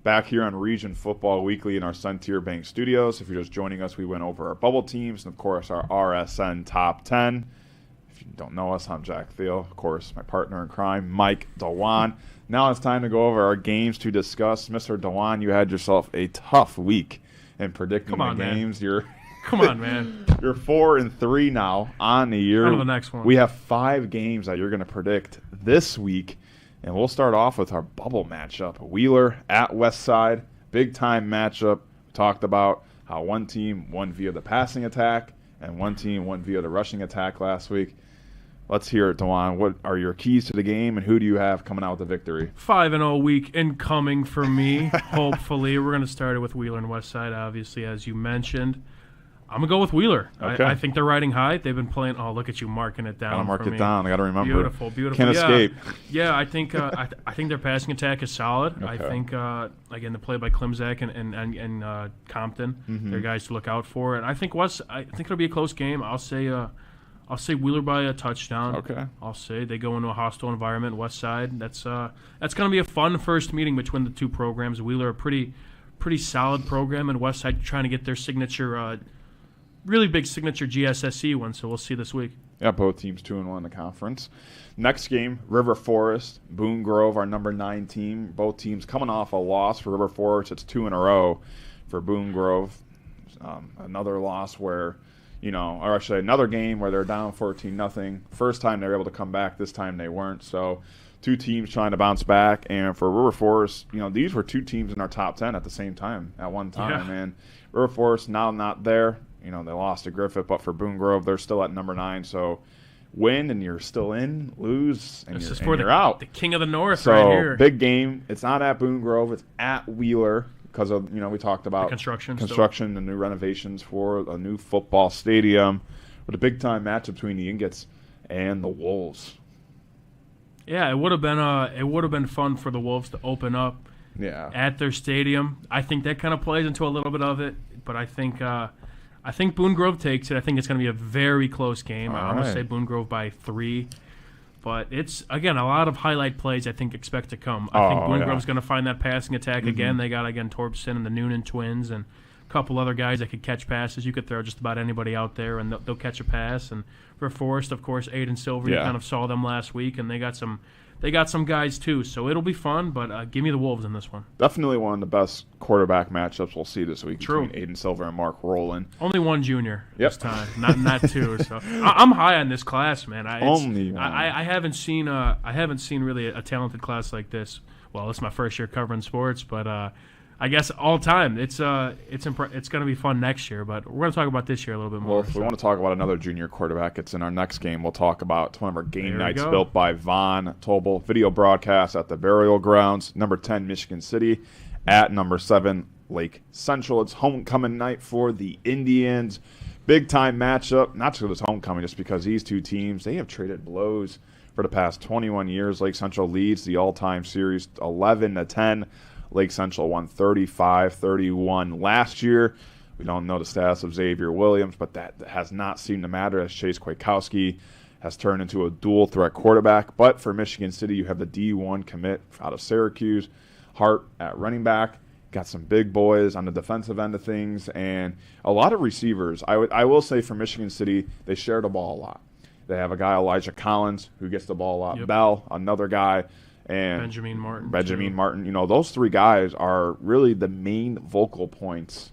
Back here on Region Football Weekly in our Sentier Bank studios. If you're just joining us, we went over our bubble teams and, of course, our RSN Top 10. If you don't know us, I'm Jack Thiel. Of course, my partner in crime, Mike Dewan. Now it's time to go over our games to discuss. Mr. Dewan, you had yourself a tough week in predicting the games. Come on, man. You're 4-3 now on the year. On to the next one. We have 5 games that you're going to predict this week. And we'll start off with our bubble matchup. Wheeler at Westside. Big-time matchup. We talked about how one team won via the passing attack and one team won via the rushing attack last week. Let's hear it, Dewan. What are your keys to the game, and who do you have coming out with the victory? 5-0 week incoming for me, hopefully. We're going to start it with Wheeler and Westside, obviously, as you mentioned. I'm going to go with Wheeler. Okay. I think they're riding high. They've been playing. Oh, look at you marking it down. Gotta mark for it me. down. I got to remember. Beautiful. Can't escape. Yeah, I think I think their passing attack is solid. Okay. I think again the play by Klimzak and Compton, they're guys to look out for. And I think it'll be a close game. I'll say Wheeler by a touchdown. Okay. I'll say they go into a hostile environment. West Side. That's going to be a fun first meeting between the two programs. Wheeler a pretty solid program, and West Side trying to get their signature. Really big signature GSSC one, so we'll see this week. Yeah, both teams 2-1 in the conference. Next game, River Forest, Boone Grove, our number 9 team. Both teams coming off a loss for River Forest. It's 2 in a row for Boone Grove. Another loss where, or actually another game where they're down 14-0. First time they were able to come back. This time they weren't. So two teams trying to bounce back. And for River Forest, these were two teams in our top 10 at the same time at one time. Yeah. And River Forest now not there. They lost to Griffith, but for Boone Grove, they're still at number 9. So win, and you're still in. Lose, and you're out. The king of the north so, right here. Big game. It's not at Boone Grove. It's at Wheeler because of, we talked about the construction, the new renovations for a new football stadium. But a big-time match between the Ingots and the Wolves. Yeah, it would have been fun for the Wolves to open up at their stadium. I think that kind of plays into a little bit of it, but I think Boone Grove takes it. I think it's going to be a very close game. I'm going to say Boone Grove by 3. But it's, again, a lot of highlight plays I think expect to come. I think Boone Grove's going to find that passing attack again. They got, again, Torpson and the Noonan twins and a couple other guys that could catch passes. You could throw just about anybody out there, and they'll catch a pass. And for Forest, of course, Aiden Silver, you kind of saw them last week, and they got some guys too, so it'll be fun, but give me the Wolves in this one. Definitely one of the best quarterback matchups we'll see this week True. between Aiden Silver and Mark Rowland. Only one junior this time, not 2. So I'm high on this class, man. I haven't seen really a talented class like this. Well, it's my first year covering sports, but I guess all time. It's going to be fun next year, but we're going to talk about this year a little bit more. Well, if we want to talk about another junior quarterback, it's in our next game. We'll talk about one of our game nights go. built by Von Tobel. Video broadcast at the Burial Grounds, number 10, Michigan City, at number 7, Lake Central. It's homecoming night for the Indians. Big-time matchup, not just because it's homecoming, just because these two teams, they have traded blows for the past 21 years. Lake Central leads the all-time series 11-10. Lake Central won 35-31 last year. We don't know the status of Xavier Williams, but that has not seemed to matter as Chase Kwiatkowski has turned into a dual-threat quarterback. But for Michigan City, you have the D1 commit out of Syracuse, Hart at running back. Got some big boys on the defensive end of things, and a lot of receivers. I will say for Michigan City, they share the ball a lot. They have a guy, Elijah Collins, who gets the ball a lot. Yep. Bell, another guy. And Benjamin Martin. Those 3 guys are really the main vocal points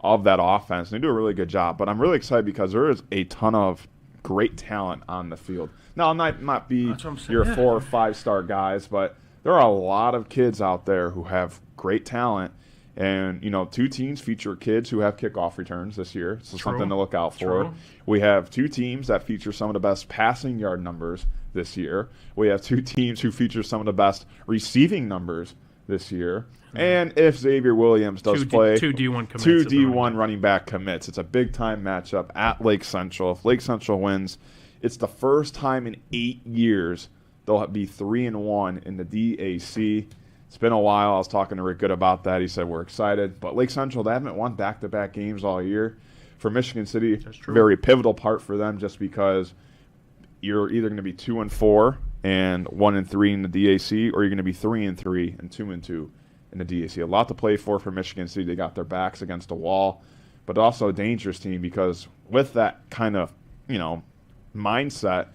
of that offense. They do a really good job. But I'm really excited because there is a ton of great talent on the field. Now, it might be your 4 or 5-star guys, but there are a lot of kids out there who have great talent. And, 2 teams feature kids who have kickoff returns this year. So something to look out for. True. We have 2 teams that feature some of the best passing yard numbers this year. We have 2 teams who feature some of the best receiving numbers this year. And if Xavier Williams does play, 2 D1 commits. 2 D1 running back commits. It's a big-time matchup at Lake Central. If Lake Central wins, it's the first time in 8 years they'll be 3-1 in the DAC. It's been a while. I was talking to Rick Good about that. He said we're excited. But Lake Central, they haven't won back-to-back games all year. For Michigan City, very pivotal part for them just because you're either going to be 2-4 and 1-3 in the DAC, or you're going to be 3-3 and 2-2 in in the DAC. A lot to play for Michigan City. They got their backs against the wall, but also a dangerous team because with that kind of, mindset,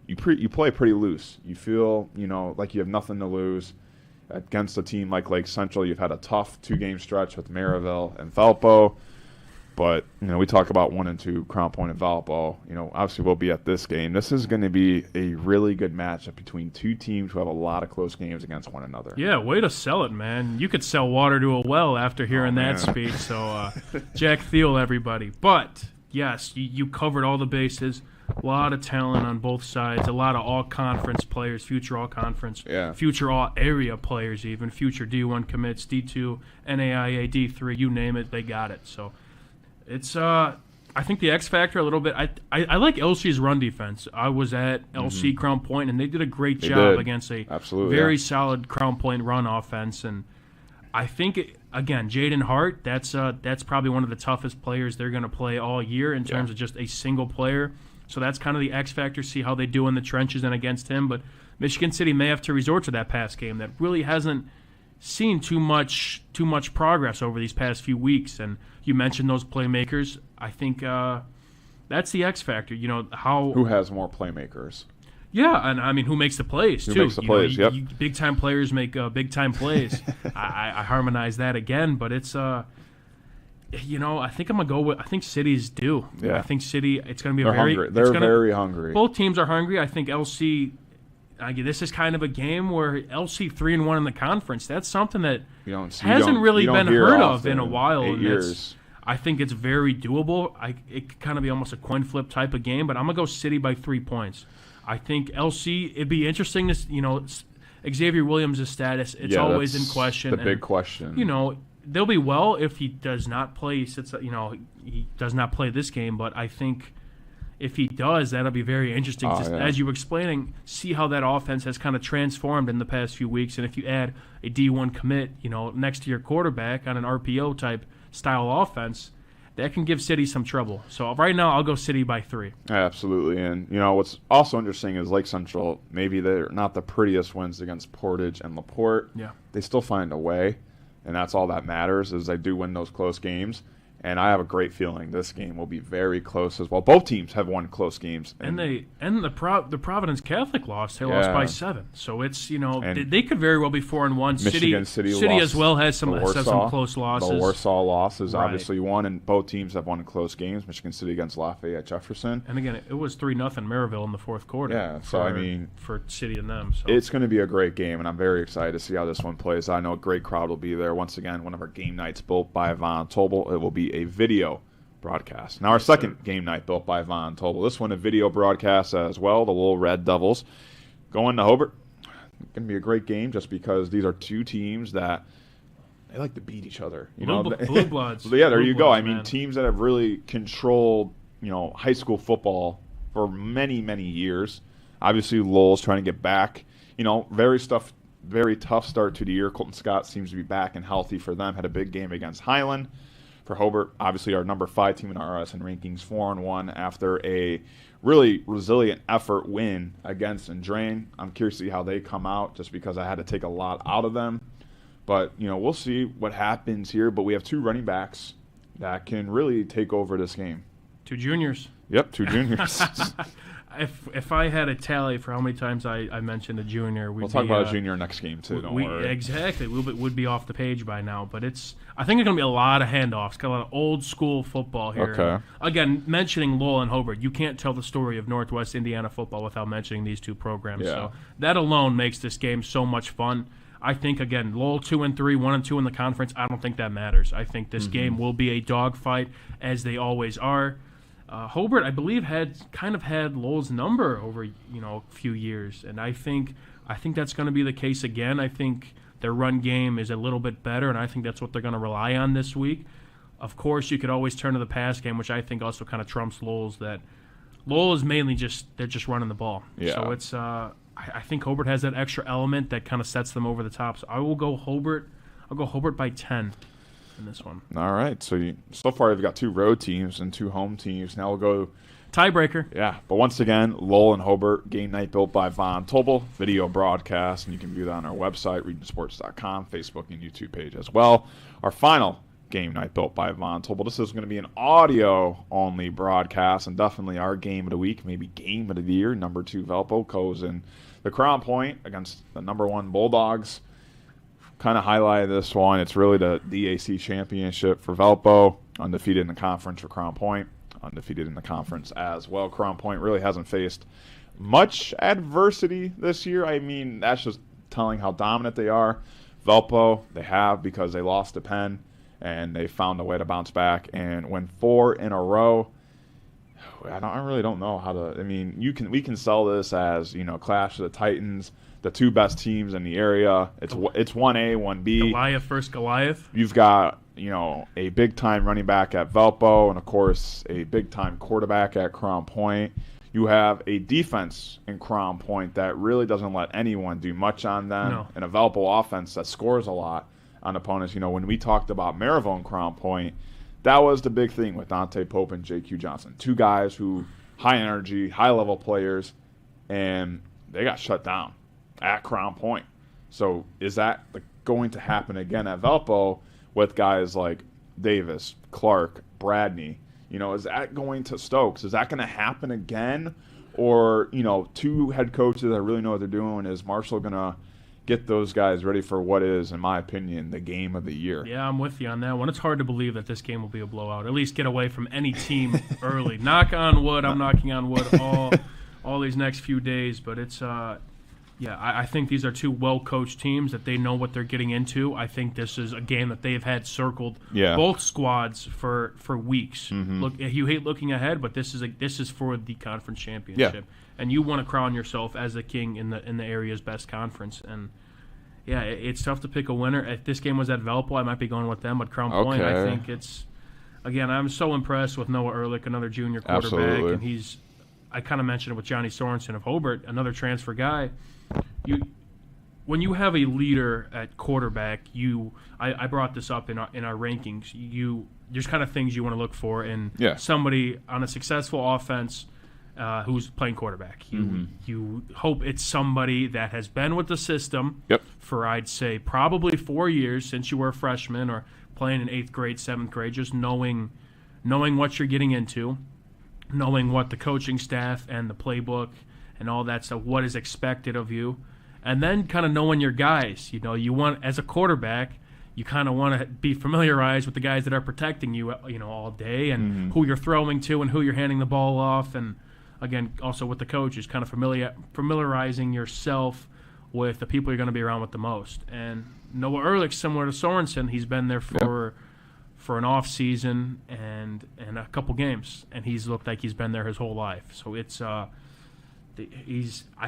you play pretty loose. You feel, like you have nothing to lose. Against a team like Lake Central, you've had a tough 2-game stretch with Maryville and Valpo. But, we talk about 1 and 2, Crown Point and Valpo. Obviously we'll be at this game. This is going to be a really good matchup between two teams who have a lot of close games against one another. Yeah, way to sell it, man. You could sell water to a well after hearing that speech. So, Jack Thiel, everybody. But, yes, you covered all the bases. A lot of talent on both sides. A lot of all-conference players, future all-conference, future all-area players even, future D1 commits, D2, NAIA, D3, you name it, they got it. So it's I think the X factor a little bit. I like LC's run defense. I was at LC Crown Point, and they did a great job against a very solid Crown Point run offense. And I think, again, Jaden Hart, that's probably one of the toughest players they're going to play all year in terms of just a single player. So that's kind of the X factor, see how they do in the trenches and against him. But Michigan City may have to resort to that pass game that really hasn't seen too much progress over these past few weeks. And you mentioned those playmakers. I think that's the X factor. Who has more playmakers? Yeah, and I mean, who makes the plays too? Who makes the plays? Yep. Big time players make big time plays. I harmonize that again, but it's. I think I'm gonna go with. I think City's due. Yeah. I think City. It's gonna be hungry. They're very hungry. Both teams are hungry. I think LC. This is kind of a game where LC 3-1 in the conference. That's something that hasn't really been heard of in a while. 8 years. I think it's very doable. It could kind of be almost a coin flip type of game, but I'm gonna go City by 3 points. I think LC. It'd be interesting to Xavier Williams' status. It's always in question. The big question. They'll be well if he does not play. He does not play this game, but I think if he does, that'll be very interesting. As you were explaining, see how that offense has kind of transformed in the past few weeks. And if you add a D1 commit, next to your quarterback on an RPO type style offense, that can give City some trouble. So right now, I'll go City by 3. Absolutely. And, what's also interesting is Lake Central, maybe they're not the prettiest wins against Portage and LaPorte. Yeah. They still find a way. And that's all that matters is they do win those close games. And I have a great feeling this game will be very close as well. Both teams have won close games. And the Providence Catholic lost. They lost by 7. So it's, they could very well be 4-1. Michigan City as well has some close losses. The Warsaw loss is obviously one, and both teams have won close games. Michigan City against Lafayette Jefferson. And again, it was 3-0 Maryville in the fourth quarter. Yeah, for City and them. So. It's going to be a great game, and I'm very excited to see how this one plays. I know a great crowd will be there. Once again, one of our game nights built by Von Tobel. It will be a video broadcast. Now our second game night built by Von Tobel. This one a video broadcast as well. The Lowell Red Devils going to Hobart. Going to be a great game just because these are two teams that they like to beat each other. Blue Bloods. Yeah, there you go. Bloods, I mean, teams that have really controlled high school football for many, many years. Obviously, Lowell's trying to get back. Very tough start to the year. Colton Scott seems to be back and healthy for them. Had a big game against Highland. For Hobart, obviously our number 5 team in our RSN rankings, 4-1 after a really resilient effort win against Andrain. I'm curious to see how they come out just because I had to take a lot out of them. But, we'll see what happens here. But we have 2 running backs that can really take over this game. 2 juniors. Yep, 2 juniors. If I had a tally for how many times I mentioned a junior, we'll talk about a junior next game too. Don't worry. Exactly, would be off the page by now. But I think it's going to be a lot of handoffs, got a lot of old school football here. Okay. And again, mentioning Lowell and Hobart, you can't tell the story of Northwest Indiana football without mentioning these 2 programs. Yeah. So that alone makes this game so much fun. I think again, Lowell 2-3, 1-2 in the conference. I don't think that matters. I think this game will be a dogfight as they always are. Hobart, I believe, had Lowell's number over a few years, and I think that's going to be the case again. I think their run game is a little bit better, and I think that's what they're going to rely on this week. Of course, you could always turn to the pass game, which I think also kind of trumps Lowell's. That Lowell is mainly they're just running the ball. Yeah. So it's I think Hobart has that extra element that kind of sets them over the top. So I will go Hobart. I'll go Hobart by 10. In this one. All right. So far, you've got 2 road teams and 2 home teams. Now we'll go Tiebreaker. Yeah, but once again, Lowell and Hobart, game night built by Von Tobel, video broadcast, and you can view that on our website, regionsports.com, Facebook and YouTube page as well. Our final game night built by Von Tobel. This is going to be an audio-only broadcast, and definitely our game of the week, maybe game of the year. Number 2 Valpo goes in the Crown Point against the number 1 Bulldogs. Kind of highlighted this one. It's really the DAC championship for Valpo, undefeated in the conference for Crown Point. Undefeated in the conference as well. Crown Point really hasn't faced much adversity this year. I mean, that's just telling how dominant they are. Valpo, they have, because they lost to Penn, and they found a way to bounce back and win 4 in a row. I really don't know how to. I mean, we can sell this as, Clash of the Titans, the 2 best teams in the area. It's 1A, 1B. Goliath versus Goliath. You've got a big-time running back at Valpo, and, of course, a big-time quarterback at Crown Point. You have a defense in Crown Point that really doesn't let anyone do much on them, No. and a Valpo offense that scores a lot on opponents. When we talked about Maryville and Crown Point, that was the big thing with Dante Pope and J.Q. Johnson. 2 guys who high-energy, high-level players, and they got shut down at Crown Point. So is that going to happen again at Valpo with guys like Davis, Clark, Bradney? Is that going to Stokes? Is that going to happen again? Or, 2 head coaches that really know what they're doing? Is Marshall going to get those guys ready for what is, in my opinion, the game of the year? Yeah, I'm with you on that one. It's hard to believe that this game will be a blowout. At least get away from any team early. Knock on wood. I'm knocking on wood all these next few days. But it's I think these are 2 well-coached teams that they know what they're getting into. I think this is a game that they've had circled both squads for weeks. Mm-hmm. Look, you hate looking ahead, but this is for the conference championship, and you want to crown yourself as the king in the area's best conference. And it's tough to pick a winner. If this game was at Valpo, I might be going with them. But Crown Point, I think it's I'm so impressed with Noah Ehrlich, another junior quarterback, Absolutely. and I kind of mentioned it with Johnny Sorensen of Hobart, another transfer guy. When you have a leader at quarterback, I brought this up in our rankings. There's kind of things you want to look for in somebody on a successful offense who's playing quarterback. You hope it's somebody that has been with the system for, I'd say, probably 4 years since you were a freshman or playing in 8th grade, 7th grade, just knowing what you're getting into, knowing what the coaching staff and the playbook and all that stuff, what is expected of you, and then kind of knowing your guys. You want, as a quarterback, you kind of want to be familiarized with the guys that are protecting you, all day, and who you're throwing to and who you're handing the ball off, and again, also with the coaches, kind of familiarizing yourself with the people you're going to be around with the most. And Noah Ehrlich, similar to Sorensen, he's been there for an off season and a couple games, and he's looked like he's been there his whole life. So it's I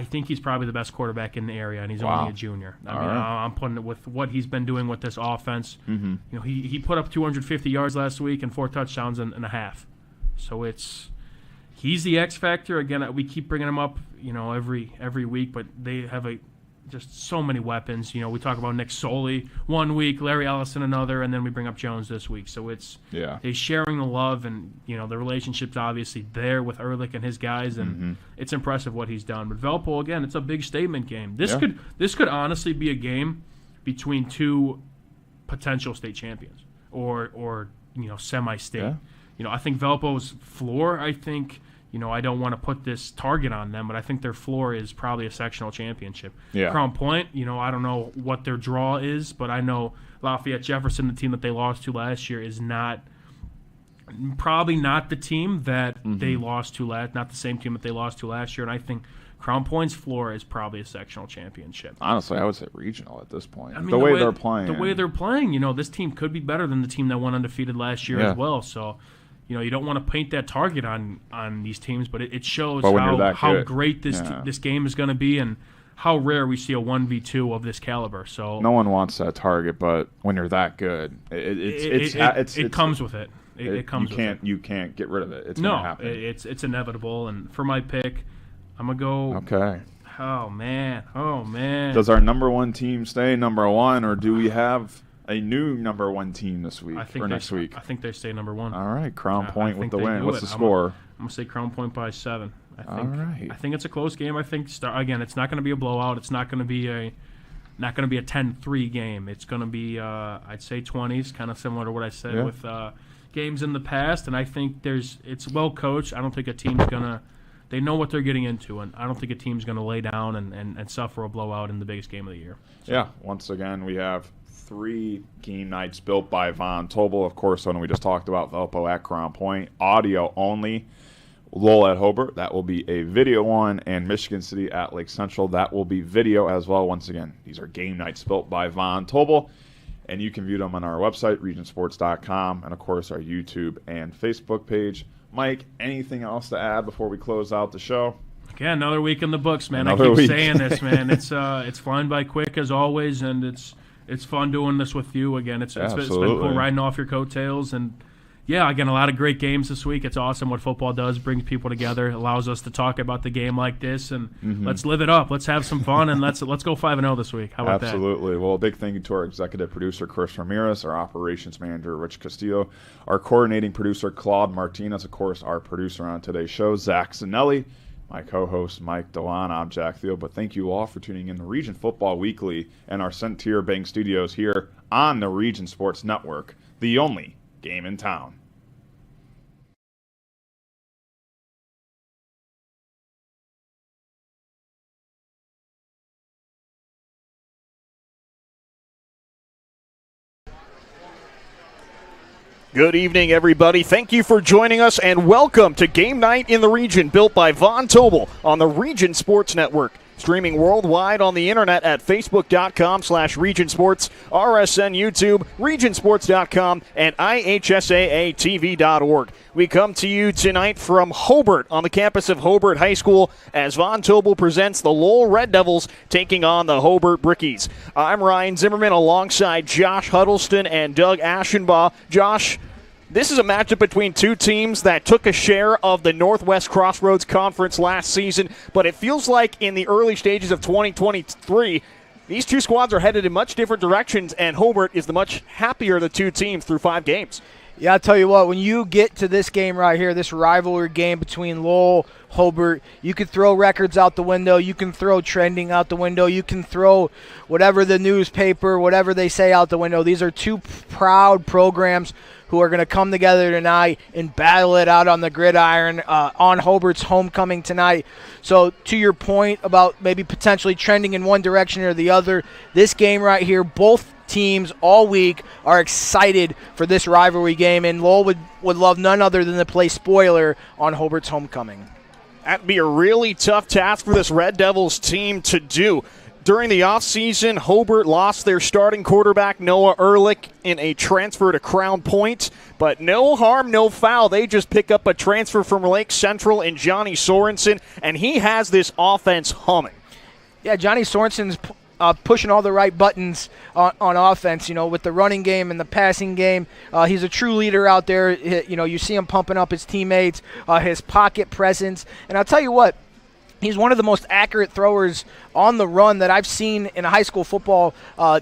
think he's probably the best quarterback in the area, and he's only a junior. I'm putting it with what he's been doing with this offense. He put up 250 yards last week and 4 touchdowns and a half. So he's the X factor. Again, we keep bringing him up, every week, but they have just so many weapons. We talk about Nick Soley one week, Larry Ellison another, and then we bring up Jones this week. So they're sharing the love, and the relationship's obviously there with Ehrlich and his guys, and it's impressive what he's done. But Valpo, again, it's a big statement game. This could honestly be a game between 2 potential state champions or semi-state. I think Valpo's floor, I don't want to put this target on them, but I think their floor is probably a sectional championship. Crown Point, I don't know what their draw is, but I know Lafayette Jefferson, the team that they lost to last year, is probably not the team that they lost to not the same team that they lost to last year. And I think Crown Point's floor is probably a sectional championship. Honestly, I would say regional at this point. The way they're playing. The way they're playing, this team could be better than the team that went undefeated last year as well. So, you don't want to paint that target on these teams, but it shows how great this game is going to be and how rare we see a 1v2 of this caliber. So no one wants that target, but when you're that good, it comes with it. You can't get rid of it. It's gonna happen. It's inevitable. And for my pick, I'm gonna go. Okay. Oh man. Does our number 1 team stay number 1, or do we have a new number 1 team this week or next week? I think they stay number 1. All right, Crown Point with the win. What's the score? I'm going to say Crown Point by 7. All right. I think it's a close game. I think, again, it's not going to be a blowout. It's not going to be a 10-3 game. It's going to be, I'd say, 20s, kind of similar to what I said with games in the past. And I think it's well coached. I don't think a team's going to – they know what they're getting into, and I don't think a team's going to lay down and suffer a blowout in the biggest game of the year. So. Yeah, once again, we have 3 game nights built by Von Tobel. Of course, one we just talked about, Valpo at Crown Point, audio only. Lowell at Hobart, that will be a video one, and Michigan City at Lake Central, that will be video as well. Once again, these are game nights built by Von Tobel, and you can view them on our website, regionsports.com, and of course our YouTube and Facebook page. Mike, anything else to add before we close out the show? Yeah, another week in the books, man. I keep saying this, man. It's flying by quick as always, and it's fun doing this with you again. It's been cool riding off your coattails, and yeah, again, a lot of great games this week. It's awesome what football does, brings people together, allows us to talk about the game like this, and let's live it up. Let's have some fun, and let's go 5-0 this week. How about that? Absolutely. Well, a big thank you to our executive producer, Chris Ramirez, our operations manager, Rich Castillo, our coordinating producer, Claude Martinez, of course, our producer on today's show, Zach Zanelli, my co-host, Mike Dewan. I'm Jack Thiel, but thank you all for tuning in to Region Football Weekly and our Centier Bank Studios here on the Region Sports Network, the only game in town. Good evening, everybody. Thank you for joining us, and welcome to Game Night in the Region, built by Von Tobel on the Region Sports Network. Streaming worldwide on the internet at facebook.com/regionsports, RSN YouTube, regionsports.com, and IHSAATV.org. We come to you tonight from Hobart on the campus of Hobart High School as Von Tobel presents the Lowell Red Devils taking on the Hobart Brickies. I'm Ryan Zimmerman alongside Josh Huddleston and Doug Aschenbaugh. Josh, this is a matchup between two teams that took a share of the Northwest Crossroads Conference last season, but it feels like in the early stages of 2023, these two squads are headed in much different directions, and Hobart is the much happier of the two teams through 5 games. Yeah, I'll tell you what, when you get to this game right here, this rivalry game between Lowell, Hobart, you can throw records out the window, you can throw trending out the window, you can throw whatever the newspaper, whatever they say out the window. These are two proud programs who are going to come together tonight and battle it out on the gridiron on Hobart's homecoming tonight. So to your point about maybe potentially trending in one direction or the other, this game right here, both teams all week are excited for this rivalry game, and Lowell would love none other than to play spoiler on Hobart's homecoming. That'd be a really tough task for this Red Devils team to do. During the offseason, Hobart lost their starting quarterback, Noah Ehrlich, in a transfer to Crown Point. But no harm, no foul. They just pick up a transfer from Lake Central in Johnny Sorensen, and he has this offense humming. Yeah, Johnny Sorensen's pushing all the right buttons on offense, with the running game and the passing game. He's a true leader out there. You see him pumping up his teammates, his pocket presence. And I'll tell you what, he's one of the most accurate throwers on the run that I've seen in a high school football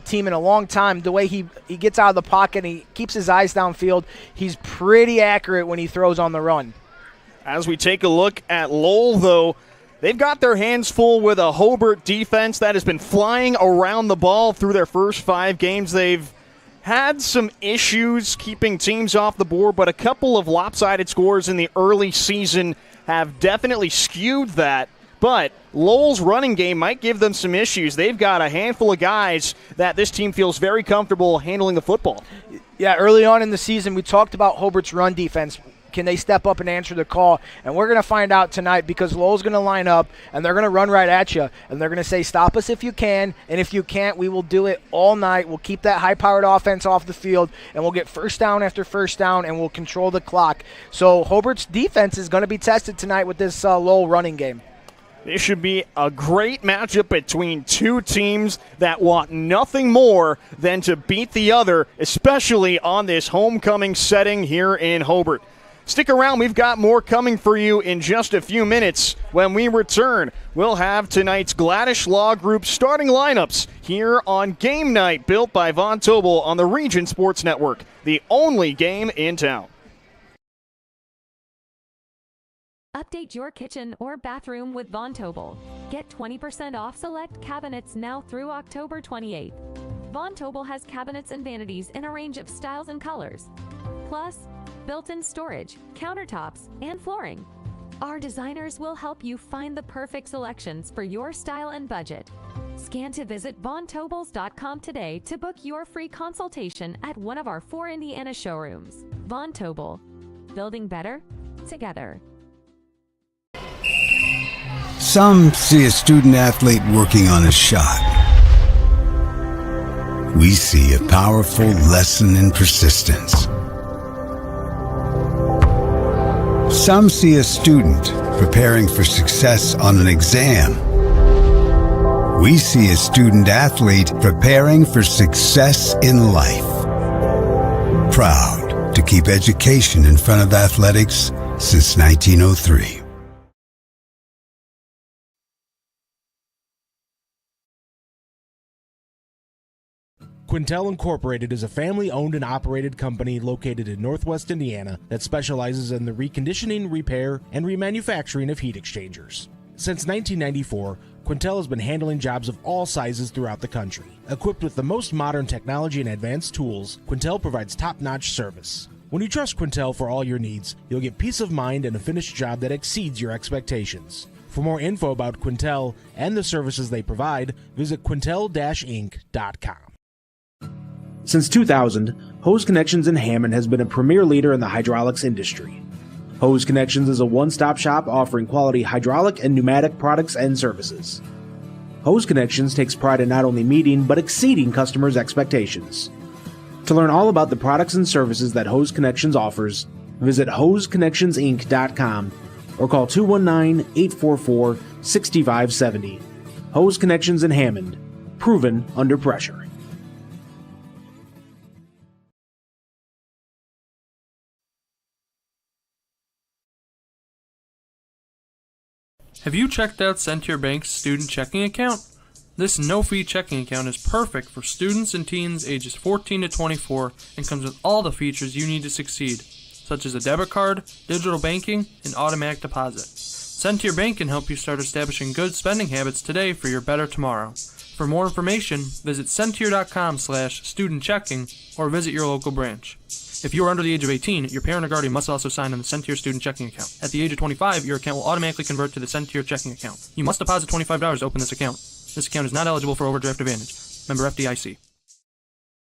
team in a long time. The way he gets out of the pocket and he keeps his eyes downfield, he's pretty accurate when he throws on the run. As we take a look at Lowell, though, they've got their hands full with a Hobart defense that has been flying around the ball through their first 5 games. They've had some issues keeping teams off the board, but a couple of lopsided scores in the early season have definitely skewed that. But Lowell's running game might give them some issues. They've got a handful of guys that this team feels very comfortable handling the football. Yeah, early on in the season, we talked about Hobart's run defense. Can they step up and answer the call? And we're going to find out tonight, because Lowell's going to line up, and they're going to run right at you. And they're going to say, stop us if you can, and if you can't, we will do it all night. We'll keep that high-powered offense off the field, and we'll get first down after first down, and we'll control the clock. So Hobart's defense is going to be tested tonight with this Lowell running game. This should be a great matchup between two teams that want nothing more than to beat the other, especially on this homecoming setting here in Hobart. Stick around. We've got more coming for you in just a few minutes. When we return, we'll have tonight's Gladish Law Group starting lineups here on Game Night, built by Von Tobel on the Region Sports Network, the only game in town. Update your kitchen or bathroom with Von Tobel. Get 20% off select cabinets now through October 28th. Von Tobel has cabinets and vanities in a range of styles and colors. Plus, built-in storage, countertops, and flooring. Our designers will help you find the perfect selections for your style and budget. Scan to visit VonTobels.com today to book your free consultation at one of our 4 Indiana showrooms. Von Tobel. Building better together. Some see a student athlete working on a shot. We see a powerful lesson in persistence. Some see a student preparing for success on an exam. We see a student athlete preparing for success in life. Proud to keep education in front of athletics since 1903. Quintel Incorporated is a family-owned and operated company located in Northwest Indiana that specializes in the reconditioning, repair, and remanufacturing of heat exchangers. Since 1994, Quintel has been handling jobs of all sizes throughout the country. Equipped with the most modern technology and advanced tools, Quintel provides top-notch service. When you trust Quintel for all your needs, you'll get peace of mind and a finished job that exceeds your expectations. For more info about Quintel and the services they provide, visit quintel-inc.com. Since 2000, Hose Connections in Hammond has been a premier leader in the hydraulics industry. Hose Connections is a one-stop shop offering quality hydraulic and pneumatic products and services. Hose Connections takes pride in not only meeting, but exceeding customers' expectations. To learn all about the products and services that Hose Connections offers, visit hoseconnectionsinc.com or call 219-844-6570. Hose Connections in Hammond. Proven under pressure. Have you checked out Centier Bank's student checking account? This no-fee checking account is perfect for students and teens ages 14 to 24 and comes with all the features you need to succeed, such as a debit card, digital banking, and automatic deposit. Centier Bank can help you start establishing good spending habits today for your better tomorrow. For more information, visit Centier.com/student-checking or visit your local branch. If you are under the age of 18, your parent or guardian must also sign on the Centier student checking account. At the age of 25, your account will automatically convert to the Centier checking account. You must deposit $25 to open this account. This account is not eligible for overdraft advantage. Member FDIC.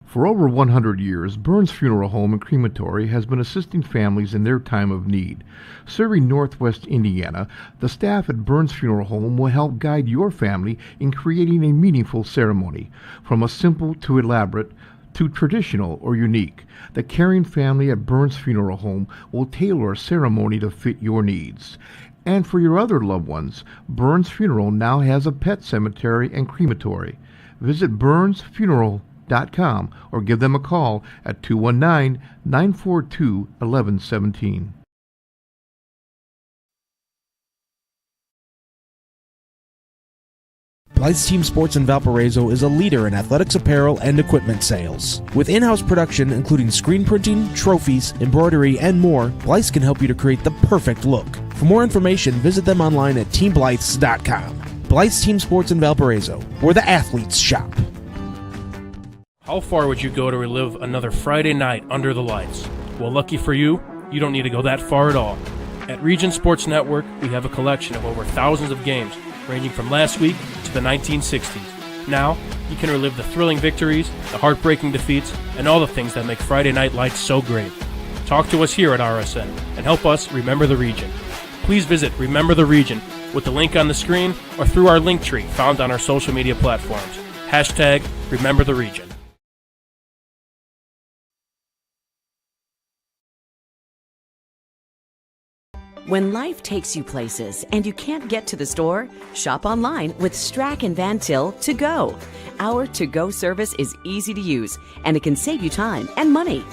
For over 100 years, Burns Funeral Home and Crematory has been assisting families in their time of need. Serving Northwest Indiana, the staff at Burns Funeral Home will help guide your family in creating a meaningful ceremony, from a simple to elaborate to traditional or unique. The caring family at Burns Funeral Home will tailor a ceremony to fit your needs. And for your other loved ones, Burns Funeral now has a pet cemetery and crematory. Visit burnsfuneral.com or give them a call at 219-942-1117. Blythe's Team Sports in Valparaiso is a leader in athletics apparel and equipment sales. With in-house production including screen printing, trophies, embroidery, and more, Blythe's can help you to create the perfect look. For more information, visit them online at teamblythes.com. Blythe's Team Sports in Valparaiso, where the athletes shop. How far would you go to relive another Friday night under the lights? Well, lucky for you, you don't need to go that far at all. At Region Sports Network, we have a collection of over thousands of games, ranging from last week to the 1960s. Now, you can relive the thrilling victories, the heartbreaking defeats, and all the things that make Friday Night Lights so great. Talk to us here at RSN and help us remember the region. Please visit Remember the Region with the link on the screen or through our link tree found on our social media platforms. Hashtag Remember the Region. When life takes you places and you can't get to the store, shop online with Strack & Van Til To Go. Our to-go service is easy to use, and it can save you time and money.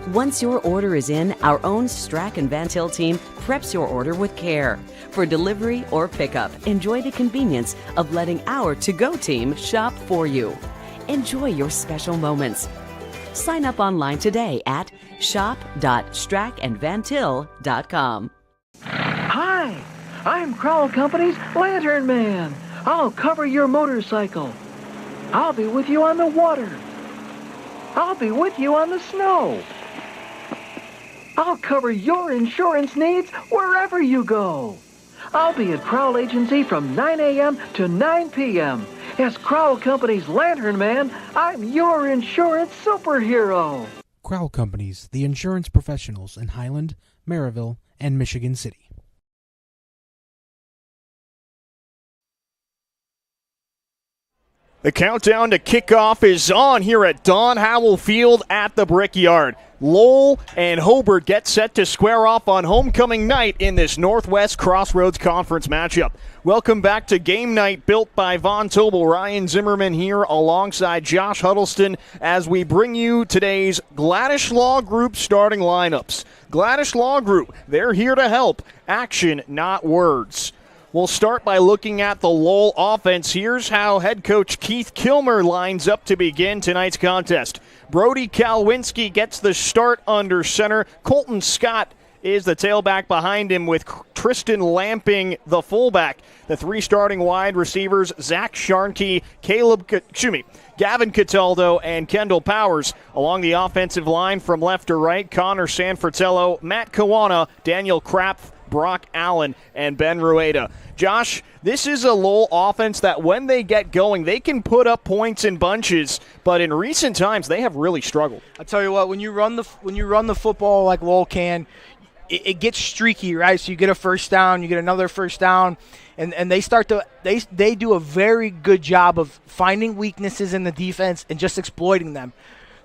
Once your order is in, our own Strack & Van Til team preps your order with care. For delivery or pickup, enjoy the convenience of letting our to-go team shop for you. Enjoy your special moments. Sign up online today at shop.strackandvantil.com. Hi, I'm Crowell Company's Lantern Man. I'll cover your motorcycle. I'll be with you on the water. I'll be with you on the snow. I'll cover your insurance needs wherever you go. I'll be at Crowell Agency from 9 a.m. to 9 p.m. As Crowell Company's Lantern Man, I'm your insurance superhero. Crowell Companies, the insurance professionals in Highland, Maryville, and Michigan City. The countdown to kickoff is on here at Don Howell Field at the Brickyard. Lowell and Hobart get set to square off on homecoming night in this Northwest Crossroads Conference matchup. Welcome back to Game Night, built by Von Tobel. Ryan Zimmerman here alongside Josh Huddleston as we bring you today's Gladish Law Group starting lineups. Gladish Law Group, they're here to help. Action, not words. We'll start by looking at the Lowell offense. Here's how head coach Keith Kilmer lines up to begin tonight's contest. Brody Kalwinski gets the start under center. Colton Scott is the tailback behind him with Tristan Lamping the fullback. The three starting wide receivers, Zach Sharnke, Gavin Cataldo, and Kendall Powers. Along the offensive line from left to right, Connor Sanfratello, Matt Kawana, Daniel Krapf, Brock Allen, and Ben Rueda. Josh, this is a Lowell offense that when they get going, they can put up points in bunches, but in recent times, they have really struggled. I tell you what, when you run the football like Lowell can, it gets streaky, right? So you get a first down, you get another first down, and they do a very good job of finding weaknesses in the defense and just exploiting them.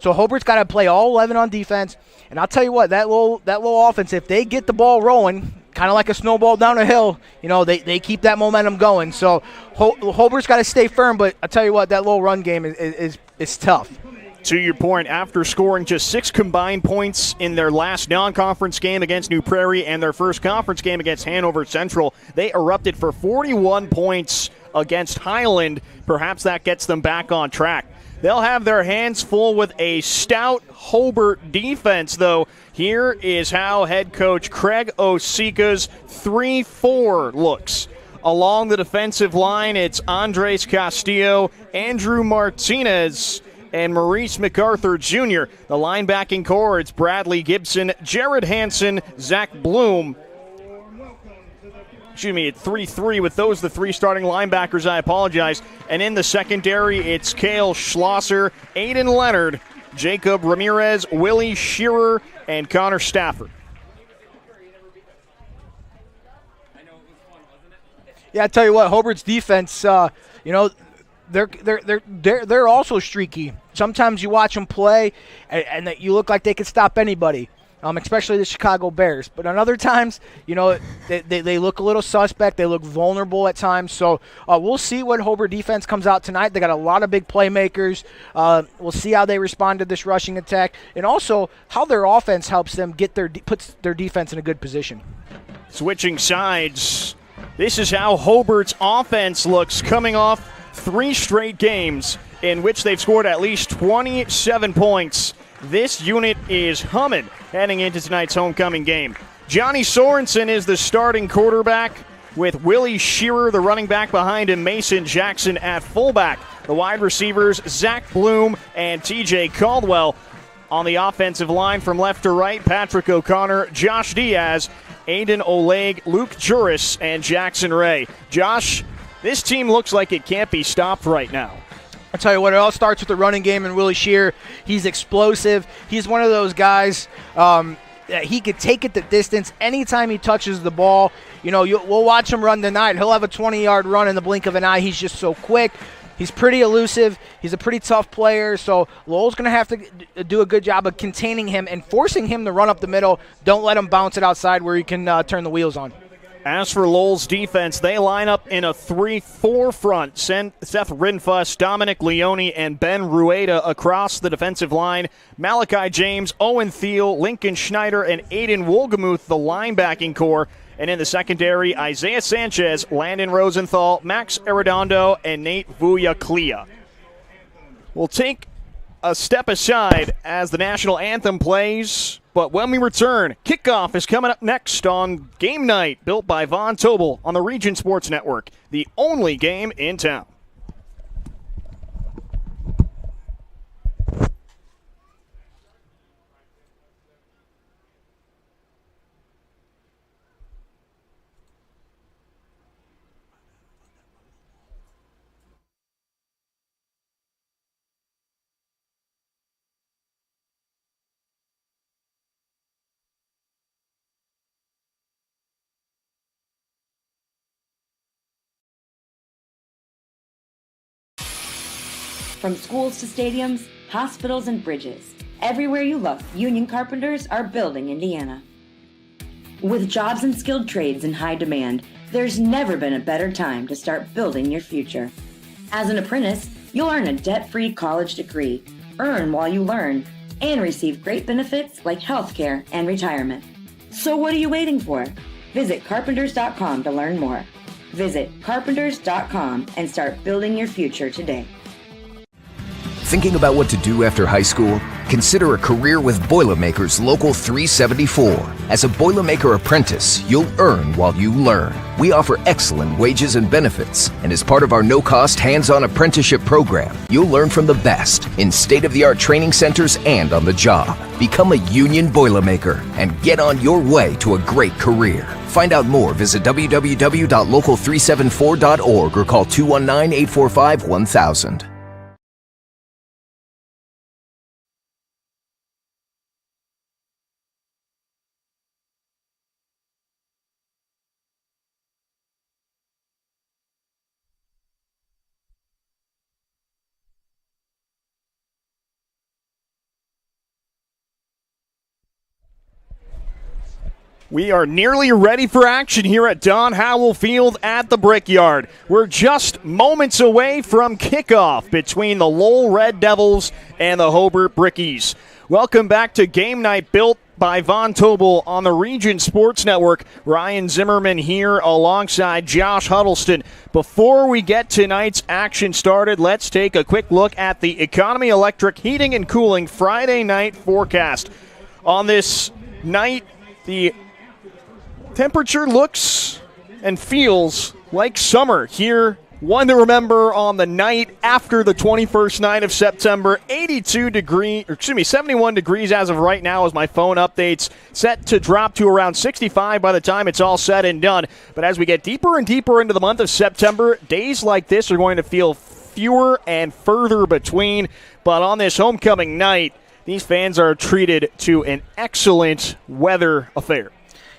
So Hobart's got to play all 11 on defense, and I'll tell you what, that Lowell offense, if they get the ball rolling, kind of like a snowball down a hill, they keep that momentum going. So Hobart's got to stay firm, but I tell you what, that Lowell run game is tough. To your point, after scoring just 6 combined points in their last non-conference game against New Prairie and their first conference game against Hanover Central, they erupted for 41 points against Highland. Perhaps that gets them back on track. They'll have their hands full with a stout Hobart defense, though. Here is how head coach Craig Osika's 3-4 looks. Along the defensive line, it's Andres Castillo, Andrew Martinez, and Maurice MacArthur Jr. The linebacking core, it's Bradley Gibson, Jared Hansen, Zach Bloom. At 3-3 with those, the three starting linebackers, I apologize. And in the secondary, it's Cale Schlosser, Aiden Leonard, Jacob Ramirez, Willie Shearer, and Connor Stafford. Yeah, I tell you what, Hobart's defense, they're also streaky. Sometimes you watch them play, and you look like they could stop anybody. Especially the Chicago Bears. But on other times, they look a little suspect. They look vulnerable at times. So we'll see what Hobart defense comes out tonight. They got a lot of big playmakers. We'll see how they respond to this rushing attack, and also how their offense helps them puts their defense in a good position. Switching sides, this is how Hobart's offense looks coming off 3 straight games in which they've scored at least 27 points. This unit is humming heading into tonight's homecoming game. Johnny Sorensen is the starting quarterback, with Willie Shearer, the running back, behind him, Mason Jackson at fullback. The wide receivers, Zach Bloom and TJ Caldwell. On the offensive line from left to right, Patrick O'Connor, Josh Diaz, Aiden Oleg, Luke Juris, and Jackson Ray. Josh, this team looks like it can't be stopped right now. I'll tell you what, it all starts with the running game and Willie Shearer. He's explosive. He's one of those guys that he could take it the distance anytime he touches the ball. We'll watch him run tonight. He'll have a 20-yard run in the blink of an eye. He's just so quick. He's pretty elusive. He's a pretty tough player. So Lowell's going to have to do a good job of containing him and forcing him to run up the middle. Don't let him bounce it outside where he can turn the wheels on. As for Lowell's defense, they line up in a 3-4 front. Seth Rinfuss, Dominic Leone, and Ben Rueda across the defensive line. Malachi James, Owen Thiel, Lincoln Schneider, and Aiden Wolgemuth, the linebacking core. And in the secondary, Isaiah Sanchez, Landon Rosenthal, Max Arredondo, and Nate Vuyaclia. We'll take a step aside as the national anthem plays. But when we return, kickoff is coming up next on Game Night, built by Von Tobel on the Region Sports Network, the only game in town. From schools to stadiums, hospitals, and bridges, everywhere you look, union carpenters are building Indiana. With jobs and skilled trades in high demand, there's never been a better time to start building your future. As an apprentice, you'll earn a debt-free college degree, earn while you learn, and receive great benefits like healthcare and retirement. So what are you waiting for? Visit carpenters.com to learn more. Visit carpenters.com and start building your future today. Thinking about what to do after high school? Consider a career with Boilermakers Local 374. As a Boilermaker apprentice, you'll earn while you learn. We offer excellent wages and benefits, and as part of our no-cost hands-on apprenticeship program, you'll learn from the best in state-of-the-art training centers and on the job. Become a union Boilermaker and get on your way to a great career. Find out more, visit www.local374.org or call 219-845-1000. We are nearly ready for action here at Don Howell Field at the Brickyard. We're just moments away from kickoff between the Lowell Red Devils and the Hobart Brickies. Welcome back to Game Night, built by Von Tobel on the Region Sports Network. Ryan Zimmerman here alongside Josh Huddleston. Before we get tonight's action started, let's take a quick look at the Economy Electric Heating and Cooling Friday night forecast. On this night, the temperature looks and feels like summer here. One to remember on the night after the 21st night of September. 71 degrees as of right now as my phone updates. Set to drop to around 65 by the time it's all said and done. But as we get deeper and deeper into the month of September, days like this are going to feel fewer and further between. But on this homecoming night, these fans are treated to an excellent weather affair.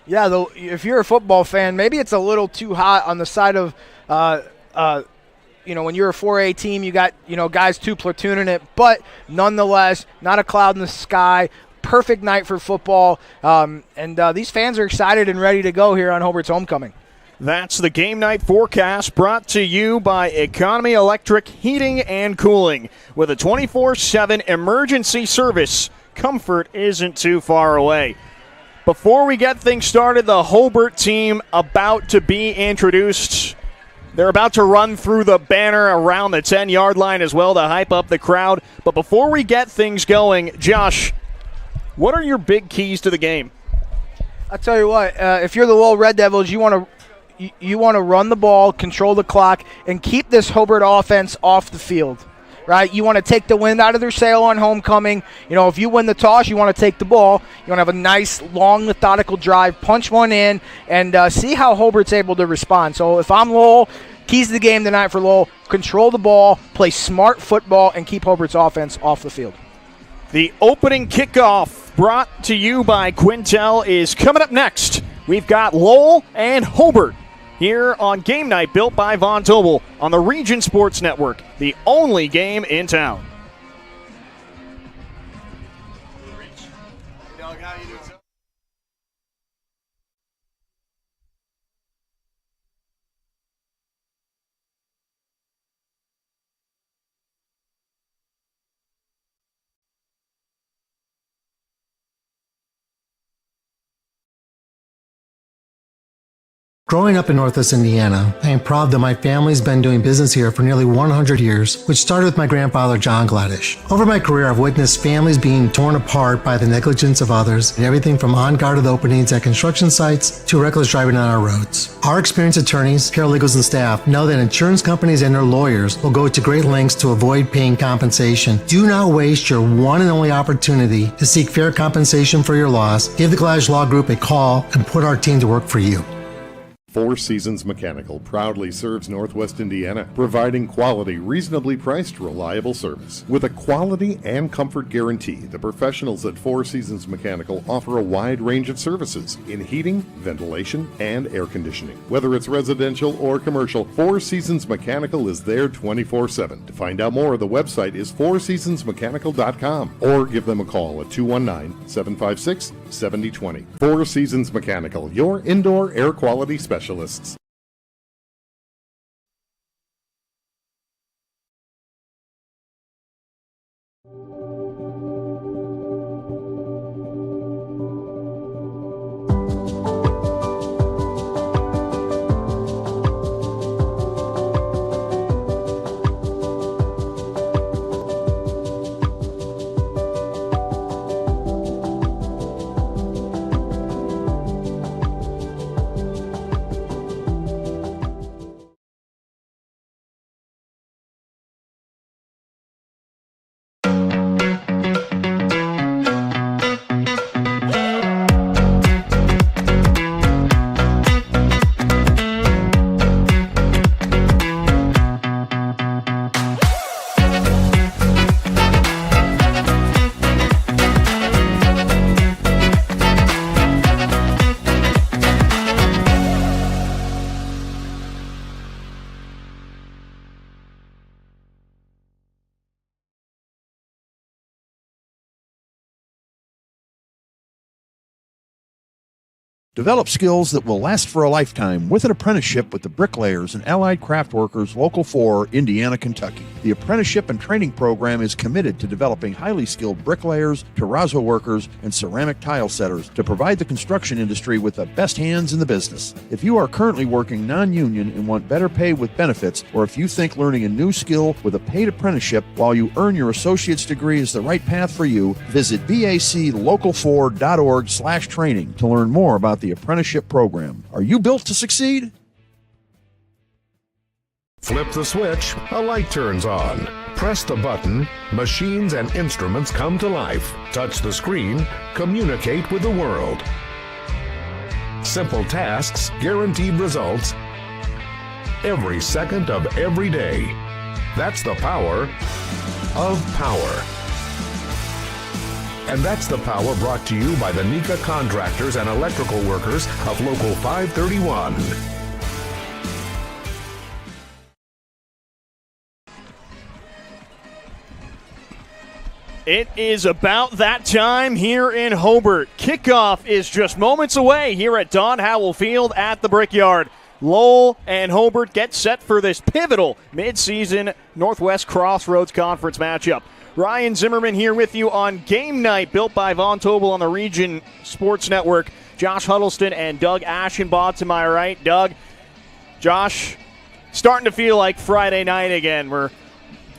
Yeah, though, if you're a football fan, maybe it's a little too hot on the side of, when you're a 4A team, you got, guys two platooning it. But nonetheless, not a cloud in the sky. Perfect night for football. And these fans are excited and ready to go here on Hobart's homecoming. That's the Game Night forecast brought to you by Economy Electric Heating and Cooling. With a 24/7 emergency service, comfort isn't too far away. Before we get things started, the Hobart team about to be introduced. They're about to run through the banner around the 10-yard line as well to hype up the crowd. But before we get things going, Josh, what are your big keys to the game? I'll tell you what, if you're the Lowell Red Devils, you want to run the ball, control the clock, and keep this Hobart offense off the field. Right, you want to take the wind out of their sail on homecoming. If you win the toss, you want to take the ball. You want to have a nice, long, methodical drive, punch one in, and see how Hobart's able to respond. So if I'm Lowell, keys to the game tonight for Lowell, control the ball, play smart football, and keep Hobart's offense off the field. The opening kickoff brought to you by Quintel is coming up next. We've got Lowell and Hobart here on Game Night, built by Von Tobel on the Region Sports Network, the only game in town. Growing up in Northwest Indiana, I am proud that my family's been doing business here for nearly 100 years, which started with my grandfather, John Gladish. Over my career, I've witnessed families being torn apart by the negligence of others, and everything from unguarded openings at construction sites to reckless driving on our roads. Our experienced attorneys, paralegals, and staff know that insurance companies and their lawyers will go to great lengths to avoid paying compensation. Do not waste your one and only opportunity to seek fair compensation for your loss. Give the Gladish Law Group a call and put our team to work for you. Four Seasons Mechanical proudly serves Northwest Indiana, providing quality, reasonably priced, reliable service. With a quality and comfort guarantee, the professionals at Four Seasons Mechanical offer a wide range of services in heating, ventilation, and air conditioning. Whether it's residential or commercial, Four Seasons Mechanical is there 24/7. To find out more, the website is fourseasonsmechanical.com or give them a call at 219-756-7020. Four Seasons Mechanical, your indoor air quality specialist. Develop skills that will last for a lifetime with an apprenticeship with the Bricklayers and Allied Craft Workers Local 4, Indiana, Kentucky. The apprenticeship and training program is committed to developing highly skilled bricklayers, terrazzo workers, and ceramic tile setters to provide the construction industry with the best hands in the business. If you are currently working non-union and want better pay with benefits, or if you think learning a new skill with a paid apprenticeship while you earn your associate's degree is the right path for you, visit baclocal4.org/training to learn more about the apprenticeship program. Are you built to succeed? Flip the switch, a light turns on. Press the button, machines and instruments come to life. Touch the screen, communicate with the world. Simple tasks, guaranteed results, every second of every day. That's the power of power. And that's the power brought to you by the NECA contractors and electrical workers of Local 531. It is about that time here in Hobart. Kickoff is just moments away here at Don Howell Field at the Brickyard. Lowell and Hobart get set for this pivotal midseason Northwest Crossroads Conference matchup. Ryan Zimmerman here with you on Game Night, built by Von Tobel on the Region Sports Network. Josh Huddleston and Doug Ashenbaugh to my right. Doug, Josh, starting to feel like Friday night again. We're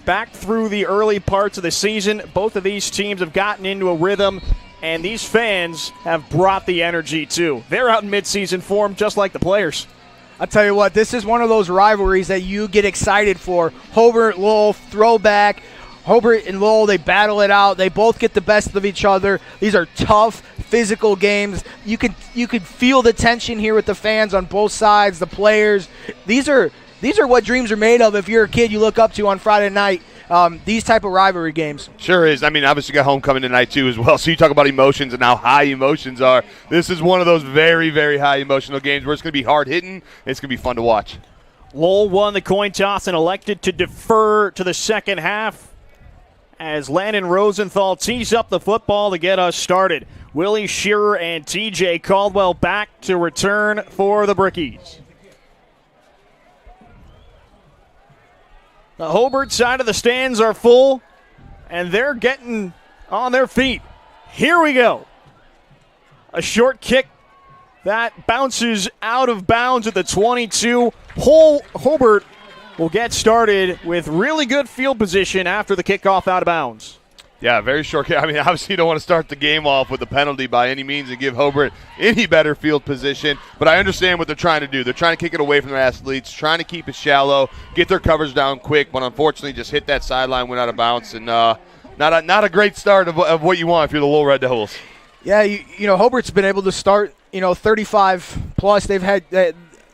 back through the early parts of the season. Both of these teams have gotten into a rhythm, and these fans have brought the energy too. They're out in midseason form just like the players. I'll tell you what, this is one of those rivalries that you get excited for. Hobart, Lowell, throwback. Hobart and Lowell, they battle it out. They both get the best of each other. These are tough, physical games. You could feel the tension here with the fans on both sides, the players. These are what dreams are made of if you're a kid you look up to on Friday night. These type of rivalry games. Sure is. I mean, obviously got homecoming tonight too as well. So you talk about emotions and how high emotions are. This is one of those very, very high emotional games where it's going to be hard hitting and it's going to be fun to watch. Lowell won the coin toss and elected to defer to the second half as Landon Rosenthal tees up the football to get us started. Willie Shearer and TJ Caldwell back to return for the Brickies. The Hobart side of the stands are full, and they're getting on their feet. Here we go. A short kick That bounces out of bounds at the 22. Hobart will get started with really good field position after the kickoff out of bounds. Yeah, very short. I mean, obviously you don't want to start the game off with a penalty by any means and give Hobart any better field position, but I understand what they're trying to do. They're trying to kick it away from their athletes, trying to keep it shallow, get their coverage down quick, but unfortunately just hit that sideline, went out of bounds, and not a great start of what you want if you're the Lowell Red Devils. Yeah, you know, Hobart's been able to start, 35 plus. They've had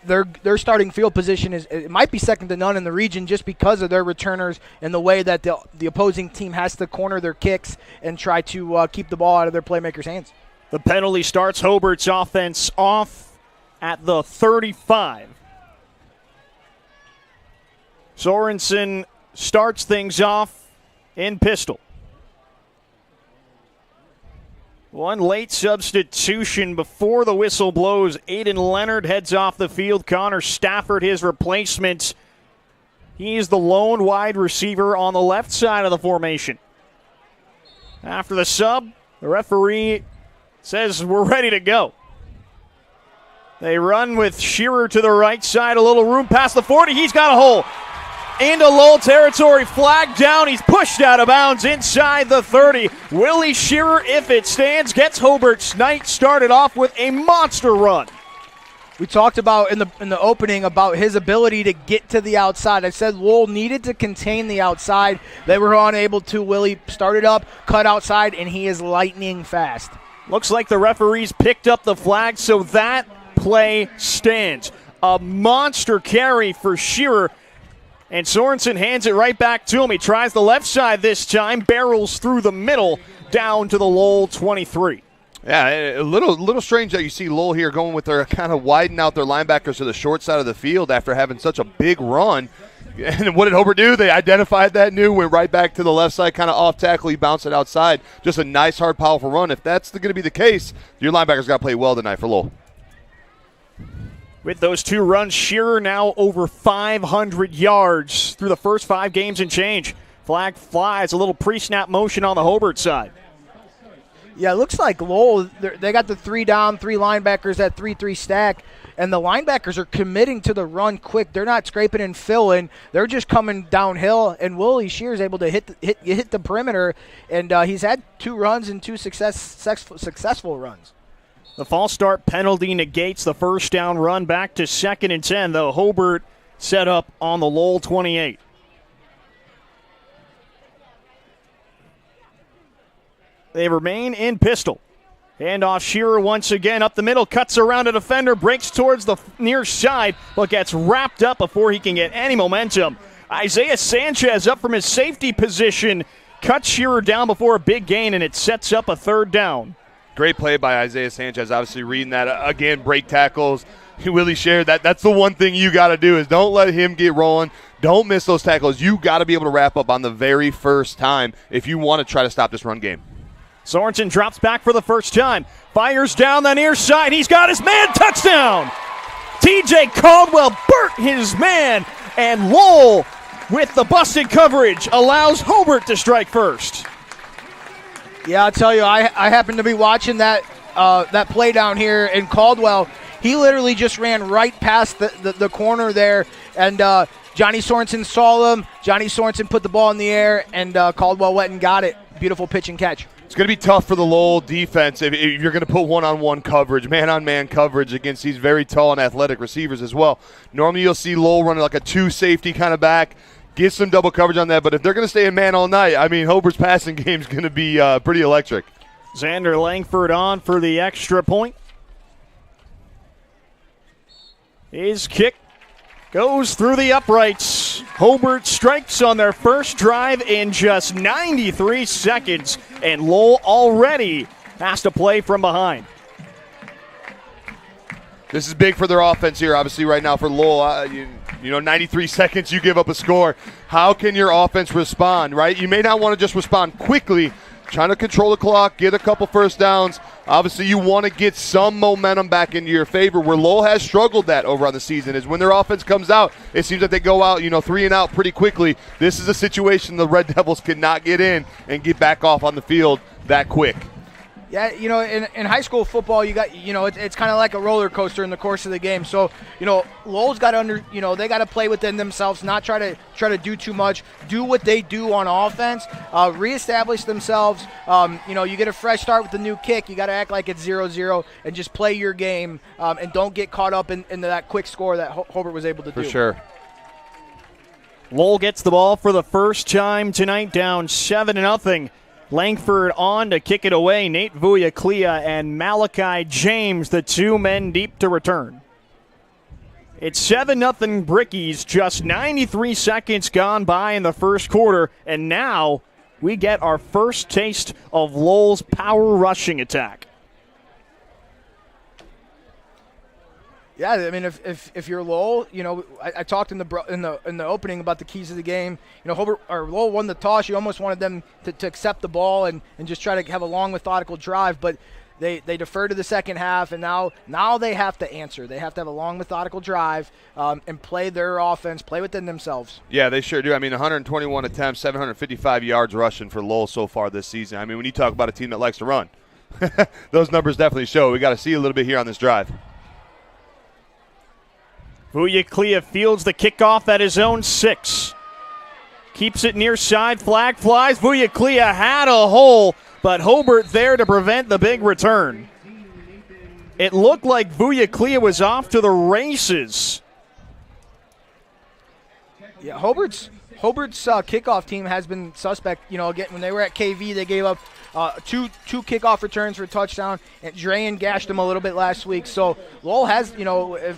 their starting field position it might be second to none in the region just because of their returners and the way that the opposing team has to corner their kicks and try to keep the ball out of their playmakers' hands. The penalty starts Hobart's offense off at the 35. Sorensen starts things off in pistol. One late substitution before the whistle blows. Aiden Leonard heads off the field. Connor Stafford, his replacement. He's the lone wide receiver on the left side of the formation. After the sub, the referee says we're ready to go. They run with Shearer to the right side. A little room past the 40. He's got a hole. Into Lowell territory, flag down. He's pushed out of bounds inside the 30. Willie Shearer, if it stands, gets Hobart's night started off with a monster run. We talked about in the opening about his ability to get to the outside. I said Lowell needed to contain the outside. They were unable to. Willie started up, cut outside, and he is lightning fast. Looks like the referees picked up the flag, so that play stands. A monster carry for Shearer. And Sorensen hands it right back to him. He tries the left side this time, barrels through the middle, down to the Lowell 23. Yeah, a little strange that you see Lowell here going with their kind of widen out their linebackers to the short side of the field after having such a big run. And what did Hobart do? They identified that new, went right back to the left side, kind of off tackle. He bounced it outside. Just a nice, hard, powerful run. If that's going to be the case, your linebackers got to play well tonight for Lowell. With those two runs, Shearer now over 500 yards through the first 5 games and change. Flag flies, a little pre-snap motion on the Hobart side. Yeah, it looks like Lowell, they got the 3 down, 3 linebackers, that 3-3 stack, and the linebackers are committing to the run quick. They're not scraping and filling. They're just coming downhill, and Willie Shearer's able to hit the perimeter, and he's had 2 runs and 2 successful runs. The false start penalty negates the first down run. Back to 2nd and 10, though. Hobart set up on the Lowell 28. They remain in pistol. Handoff Shearer once again up the middle, cuts around a defender, breaks towards the near side, but gets wrapped up before he can get any momentum. Isaiah Sanchez up from his safety position, cuts Shearer down before a big gain, and it sets up a 3rd down. Great play by Isaiah Sanchez, obviously reading that. Again, break tackles. Willie Shearer, that's the one thing you got to do is don't let him get rolling. Don't miss those tackles. You got to be able to wrap up on the very first time if you want to try to stop this run game. Sorensen drops back for the first time. Fires down the near side. He's got his man. Touchdown! TJ Caldwell burnt his man. And Lowell, with the busted coverage, allows Hobart to strike first. Yeah, I'll tell you, I happened to be watching that play down here, and Caldwell, he literally just ran right past the corner there, and Johnny Sorensen saw him. Johnny Sorensen put the ball in the air, and Caldwell went and got it. Beautiful pitch and catch. It's going to be tough for the Lowell defense if you're going to put one-on-one coverage, man-on-man coverage against these very tall and athletic receivers as well. Normally you'll see Lowell running like a 2-safety kind of back. Get some double coverage on that, but if they're going to stay in man all night, I mean, Hobart's passing game is going to be pretty electric. Xander Langford on for the extra point. His kick goes through the uprights. Hobart strikes on their first drive in just 93 seconds, and Lowell already has to play from behind. This is big for their offense here, obviously, right now for Lowell. 93 seconds, you give up a score. How can your offense respond, right? You may not want to just respond quickly, trying to control the clock, get a couple first downs. Obviously, you want to get some momentum back into your favor. Where Lowell has struggled that over on the season is when their offense comes out, it seems like they go out, 3 and out pretty quickly. This is a situation the Red Devils cannot get in and get back off on the field that quick. Yeah, in high school football, you got, it's kind of like a roller coaster in the course of the game. So, Lowell's got to they got to play within themselves, not try to do too much, do what they do on offense, reestablish themselves. You get a fresh start with the new kick. You got to act like it's 0-0 and just play your game and don't get caught up into that quick score that Hobart was able to do. For sure. Lowell gets the ball for the first time tonight, down 7-0. Langford on to kick it away. Nate Vuyaclia and Malachi James, the two men deep to return. It's 7-0 Brickies, just 93 seconds gone by in the first quarter, and now we get our first taste of Lowell's power rushing attack. Yeah, I mean, if you're Lowell, I talked in the opening about the keys of the game. Lowell won the toss. You almost wanted them to accept the ball and just try to have a long, methodical drive, but they defer to the second half, and now they have to answer. They have to have a long, methodical drive and play their offense, play within themselves. Yeah, they sure do. I mean, 121 attempts, 755 yards rushing for Lowell so far this season. I mean, when you talk about a team that likes to run, those numbers definitely show. We got to see a little bit here on this drive. Vuyaclia fields the kickoff at his own 6. Keeps it near side, flag flies. Vuyaclia had a hole, but Hobart there to prevent the big return. It looked like Vuyaclia was off to the races. Yeah, Hobart's kickoff team has been suspect. Again, when they were at KV, they gave up two kickoff returns for a touchdown, and Drayen gashed them a little bit last week. So Lowell has,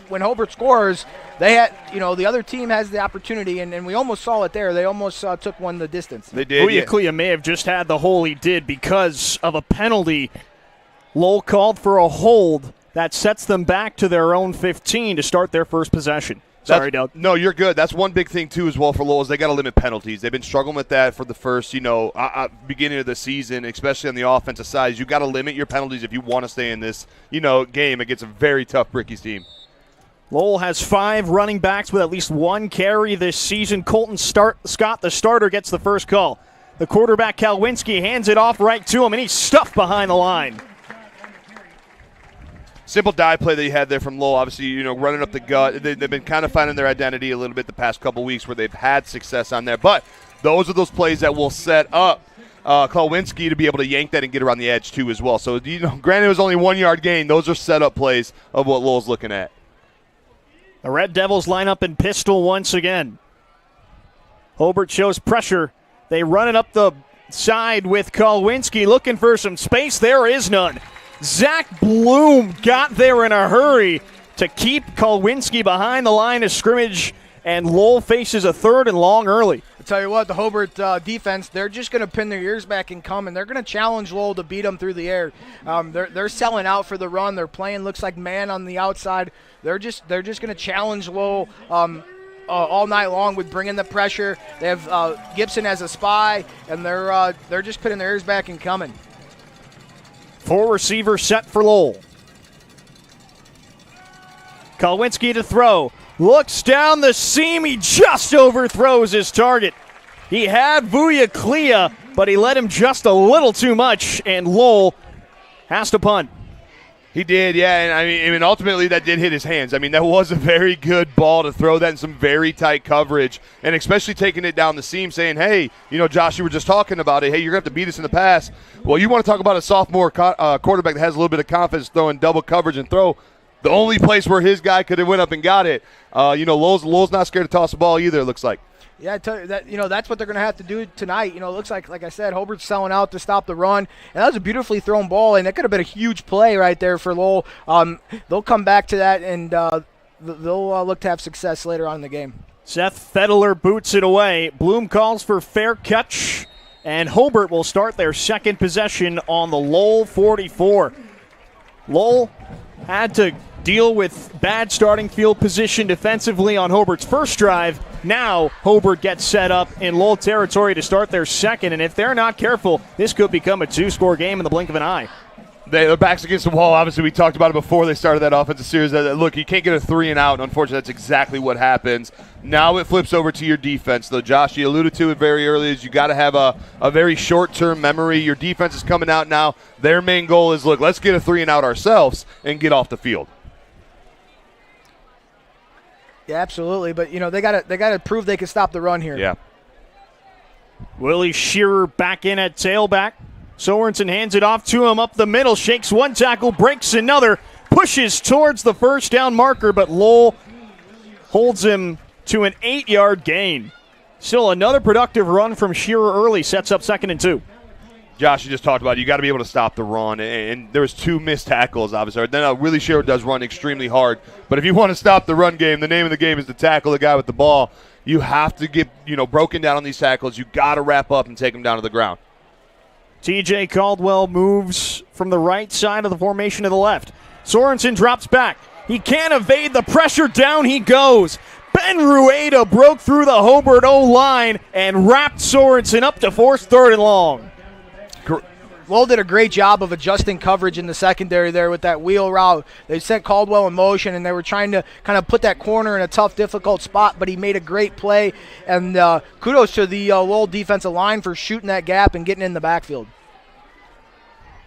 when Hobart scores, they had, the other team has the opportunity, and we almost saw it there. They almost took one the distance. They did. Vuyaclia may have just had the hole he did because of a penalty. Lowell called for a hold that sets them back to their own 15 to start their first possession. Sorry, Doug. No, you're good. That's one big thing, too, as well for Lowell is they got to limit penalties. They've been struggling with that for the first, beginning of the season, especially on the offensive side. You got to limit your penalties if you want to stay in this, game against a very tough Brickies team. Lowell has 5 running backs with at least 1 carry this season. Colton Scott, the starter, gets the first call. The quarterback, Kalwinski, hands it off right to him, and he's stuffed behind the line. Simple dive play that you had there from Lowell. Obviously, running up the gut. They've been kind of finding their identity a little bit the past couple weeks where they've had success on there. But those are those plays that will set up Kalwinski to be able to yank that and get around the edge, too, as well. So, granted it was only 1 yard gain. Those are set-up plays of what Lowell's looking at. The Red Devils line up in pistol once again. Hobart shows pressure. They run it up the side with Kalwinski looking for some space. There is none. Zach Bloom got there in a hurry to keep Kalwinski behind the line of scrimmage, and Lowell faces a 3rd and long early. I'll tell you what, the Hobart defense, they're just going to pin their ears back and come, and they're going to challenge Lowell to beat them through the air. They're selling out for the run. They're playing, looks like man on the outside. They're just going to challenge Lowell all night long with bringing the pressure. They have Gibson as a spy, and they're just putting their ears back and coming. 4 receivers set for Lowell. Kalwinski to throw. Looks down the seam. He just overthrows his target. He had Vuyaclia, but he let him just a little too much, and Lowell has to punt. He did, yeah, and I mean, ultimately that did hit his hands. I mean, that was a very good ball to throw that in some very tight coverage, and especially taking it down the seam, saying, hey, Josh, you were just talking about it. Hey, you're going to have to beat us in the pass. Well, you want to talk about a sophomore quarterback that has a little bit of confidence throwing double coverage and throw. The only place where his guy could have went up and got it. Lowell's not scared to toss the ball either, it looks like. Yeah, I tell you that that's what they're going to have to do tonight. It looks like I said, Hobart's selling out to stop the run, and that was a beautifully thrown ball, and that could have been a huge play right there for Lowell. They'll come back to that, and they'll look to have success later on in the game. Seth Fedler boots it away. Bloom calls for fair catch, and Hobart will start their second possession on the Lowell 44. Lowell had to deal with bad starting field position defensively on Hobart's first drive. Now Hobart gets set up in Lowell territory to start their second, and if they're not careful, this could become a 2-score game in the blink of an eye. Their back's against the wall. Obviously, we talked about it before they started that offensive series. Look, you can't get a 3 and out. Unfortunately, that's exactly what happens. Now it flips over to your defense, though. Josh, you alluded to it very early, is you got to have a very short-term memory. Your defense is coming out now. Their main goal is, look, let's get a 3 and out ourselves and get off the field. Yeah, absolutely. But, they got to prove they can stop the run here. Yeah. Willie Shearer back in at tailback. Sorensen hands it off to him up the middle, shakes one tackle, breaks another, pushes towards the first down marker, but Lowell holds him to an 8-yard gain. Still another productive run from Shearer early, sets up 2nd and 2. Josh, you just talked about it. You got to be able to stop the run, and there was 2 missed tackles, obviously. Then Willie Shearer does run extremely hard, but if you want to stop the run game, the name of the game is to tackle the guy with the ball. You have to get broken down on these tackles. You got to wrap up and take them down to the ground. TJ Caldwell moves from the right side of the formation to the left. Sorensen drops back. He can't evade the pressure. Down he goes. Ben Rueda broke through the Hobart O-line and wrapped Sorensen up to force 3rd and long. Lowell did a great job of adjusting coverage in the secondary there with that wheel route. They sent Caldwell in motion, and they were trying to kind of put that corner in a tough, difficult spot, but he made a great play. And kudos to the Lowell defensive line for shooting that gap and getting in the backfield.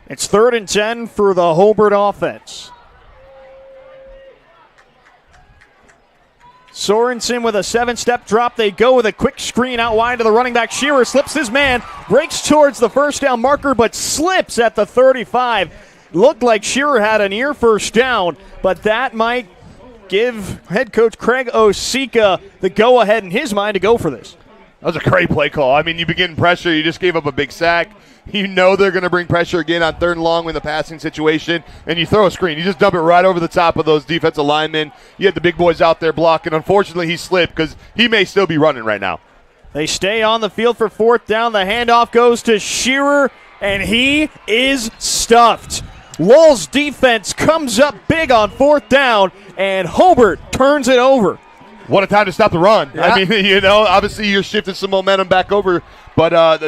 It's 3rd and 10 for the Hobart offense. Sorensen with a 7-step drop. They go with a quick screen out wide to the running back. Shearer slips his man, breaks towards the first down marker, but slips at the 35. Looked like Shearer had a near first down, but that might give head coach Craig Osika the go-ahead in his mind to go for this. That was a great play call. I mean, you begin pressure. You just gave up a big sack. You know they're going to bring pressure again on 3rd and long in the passing situation, and you throw a screen. You just dump it right over the top of those defensive linemen. You had the big boys out there blocking. Unfortunately, he slipped because he may still be running right now. They stay on the field for 4th down. The handoff goes to Shearer, and he is stuffed. Lowell's defense comes up big on 4th down, and Hobart turns it over. What a time to stop the run. Yeah. I mean, obviously you're shifting some momentum back over, but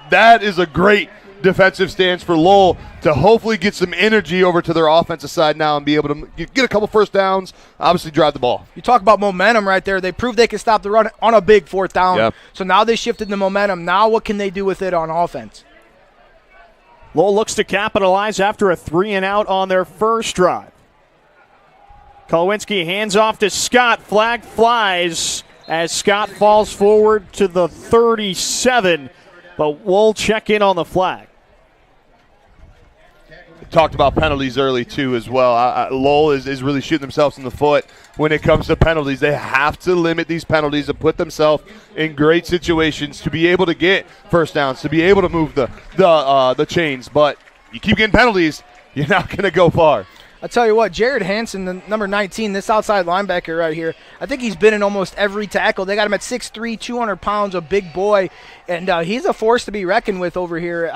that is a great defensive stance for Lowell to hopefully get some energy over to their offensive side now and be able to get a couple first downs, obviously drive the ball. You talk about momentum right there. They proved they can stop the run on a big 4th down. Yep. So now they shifted the momentum. Now what can they do with it on offense? Lowell looks to capitalize after a 3 and out on their first drive. Kolwinski hands off to Scott. Flag flies as Scott falls forward to the 37, but we'll check in on the flag. Talked about penalties early, too, as well. Lowell is really shooting themselves in the foot when it comes to penalties. They have to limit these penalties and put themselves in great situations to be able to get first downs, to be able to move the chains. But you keep getting penalties, you're not going to go far. I'll tell you what, Jared Hansen, the number 19, this outside linebacker right here, I think he's been in almost every tackle. They got him at 6'3", 200 pounds, a big boy, and he's a force to be reckoned with over here.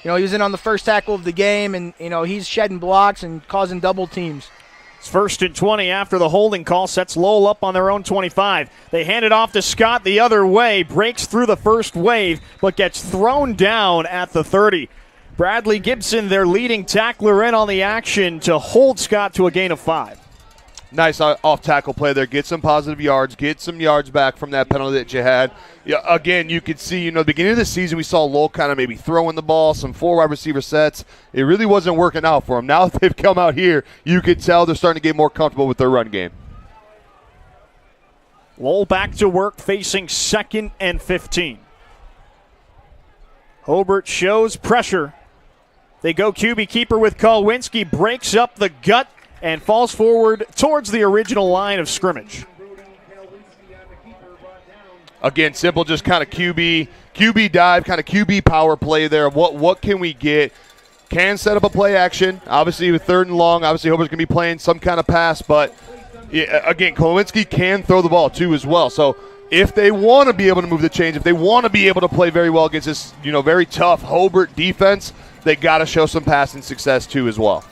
He was in on the first tackle of the game, and, he's shedding blocks and causing double teams. It's 1st and 20 after the holding call, sets Lowell up on their own 25. They hand it off to Scott the other way, breaks through the first wave, but gets thrown down at the 30. Bradley Gibson, their leading tackler, in on the action to hold Scott to a gain of 5. Nice off-tackle play there. Get some positive yards. Get some yards back from that penalty that you had. Yeah, again, you could see, the beginning of the season, we saw Lowell kind of maybe throwing the ball, some 4 wide receiver sets. It really wasn't working out for them. Now that they've come out here, you could tell they're starting to get more comfortable with their run game. Lowell back to work, facing 2nd and 15. Hobart shows pressure. They go QB keeper with Kolwinski, breaks up the gut and falls forward towards the original line of scrimmage. Again, simple, just kind of QB dive, kind of QB power play there. What can we get? Can set up a play action. Obviously, with 3rd and long, obviously Hobart's going to be playing some kind of pass, but again, Kolwinski can throw the ball too as well. So if they want to be able to move the chains, if they want to be able to play very well against this, very tough Hobart defense, they got to show some passing success too as well.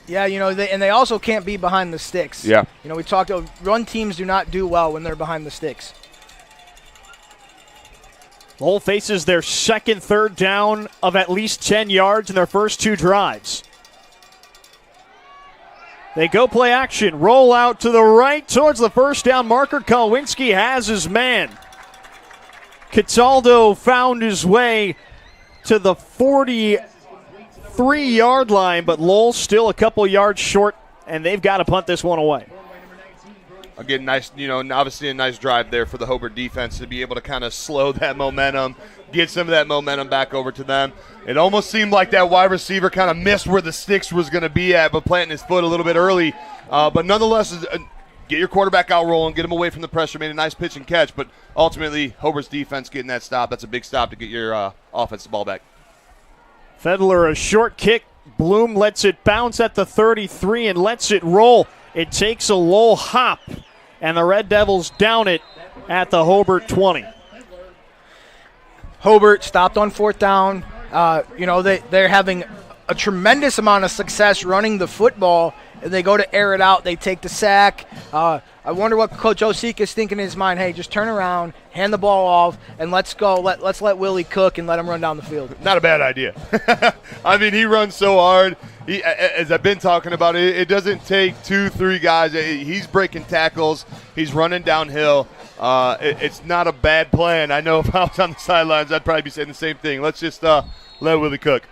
Yeah, they also can't be behind the sticks. Yeah. We talked about run teams do not do well when they're behind the sticks. Lowell faces their second 3rd down of at least 10 yards in their first 2 drives. They go play action. Roll out to the right towards the first down marker. Kolwinski has his man. Cataldo found his way to the 43-yard line, but Lowell still a couple yards short, and they've got to punt this one away. Again, nice, obviously a nice drive there for the Hobart defense to be able to kind of slow that momentum, get some of that momentum back over to them. It almost seemed like that wide receiver kind of missed where the sticks was going to be at, but planting his foot a little bit early. But nonetheless, get your quarterback out rolling, get him away from the pressure, made a nice pitch and catch, but ultimately Hobart's defense getting that stop. That's a big stop to get your offensive ball back. Fedler, a short kick. Bloom lets it bounce at the 33 and lets it roll. It takes a low hop, and the Red Devils down it at the Hobart 20. Hobart stopped on fourth down. They're having a tremendous amount of success running the football. They go to air it out. They take the sack. I wonder what Coach Osik is thinking in his mind. Hey, just turn around, hand the ball off, and let's go. Let's let Willie cook and let him run down the field. Not a bad idea. I mean, he runs so hard. As I've been talking about, it doesn't take 2-3 guys. He's breaking tackles. He's running downhill. It's not a bad plan. I know if I was on the sidelines, I'd probably be saying the same thing. Let's just let Willie cook.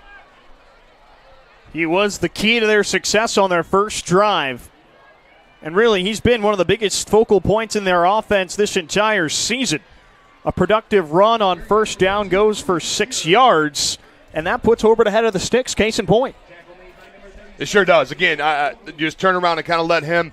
He was the key to their success on their first drive. And really, he's been one of the biggest focal points in their offense this entire season. A productive run on first down goes for 6 yards, and that puts Hobart ahead of the sticks, case in point. It sure does. Again, just turn around and kind of let him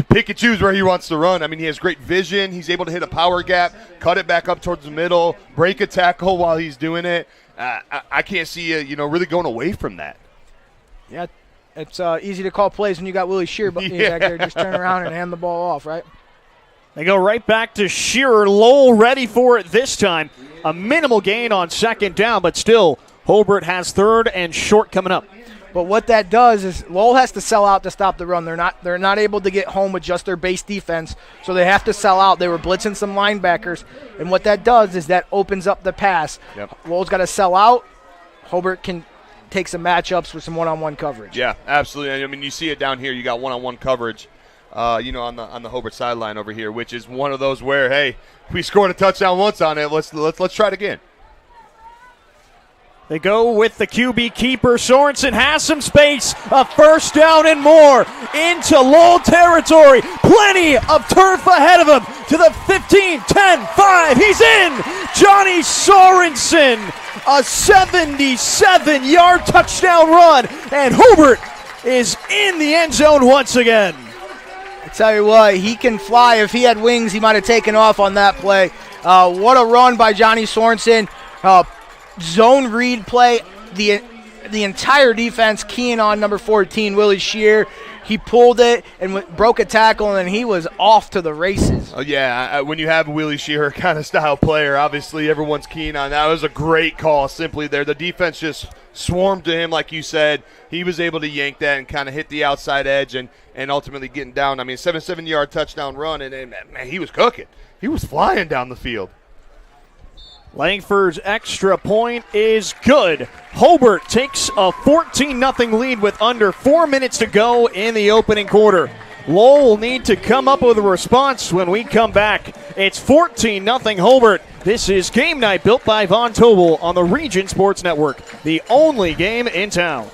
pick and choose where he wants to run. I mean, he has great vision. He's able to hit a power gap, cut it back up towards the middle, break a tackle while he's doing it. I can't see really going away from that. Yeah, it's easy to call plays when you got Willie Shear back there. Just turn around and hand the ball off, right? They go right back to Shearer. Lowell ready for it this time. A minimal gain on second down, but still, Hobart has third and short coming up. But what that does is Lowell has to sell out to stop the run. They're not able to get home with just their base defense, so they have to sell out. They were blitzing some linebackers, and what that does is that opens up the pass. Yep. Lowell's got to sell out. Hobart can take some matchups with some one-on-one coverage. Yeah, absolutely. I mean, you see it down here. You got one-on-one coverage, on the Hobart sideline over here, which is one of those where, hey, we scored a touchdown once on it. Let's try it again. They go with the QB keeper. Sorensen has some space. A first down and more into Lowell territory. Plenty of turf ahead of him to the 15, 10, 5. He's in. Johnny Sorensen, a 77-yard touchdown run. And Hobart is in the end zone once again. I tell you what, he can fly. If he had wings, he might have taken off on that play. What a run by Johnny Sorensen. Zone read play, the entire defense keying on number 14, Willie Shear. He pulled it and broke a tackle, and he was off to the races. Oh, yeah, when you have Willie Shear kind of style player, obviously everyone's keen on that. It was a great call simply there. The defense just swarmed to him, like you said. He was able to yank that and kind of hit the outside edge and ultimately getting down. I mean, 77-yard touchdown run, and man, he was cooking. He was flying down the field. Langford's extra point is good. Hobart takes a 14-0 lead with under 4 minutes to go in the opening quarter. Lowell will need to come up with a response when we come back. It's 14-0 Hobart. This is Game Night built by Von Tobel on the Region Sports Network, the only game in town.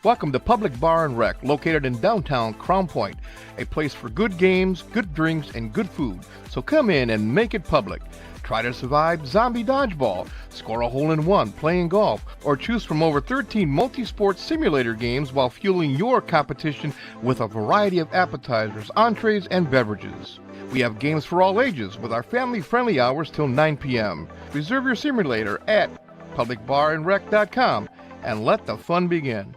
Welcome to Public Bar and Rec, located in downtown Crown Point, a place for good games, good drinks, and good food. So come in and make it public. Try to survive zombie dodgeball, score a hole-in-one playing golf, or choose from over 13 multi-sport simulator games while fueling your competition with a variety of appetizers, entrees, and beverages. We have games for all ages with our family-friendly hours till 9 p.m. Reserve your simulator at publicbarandrec.com and let the fun begin.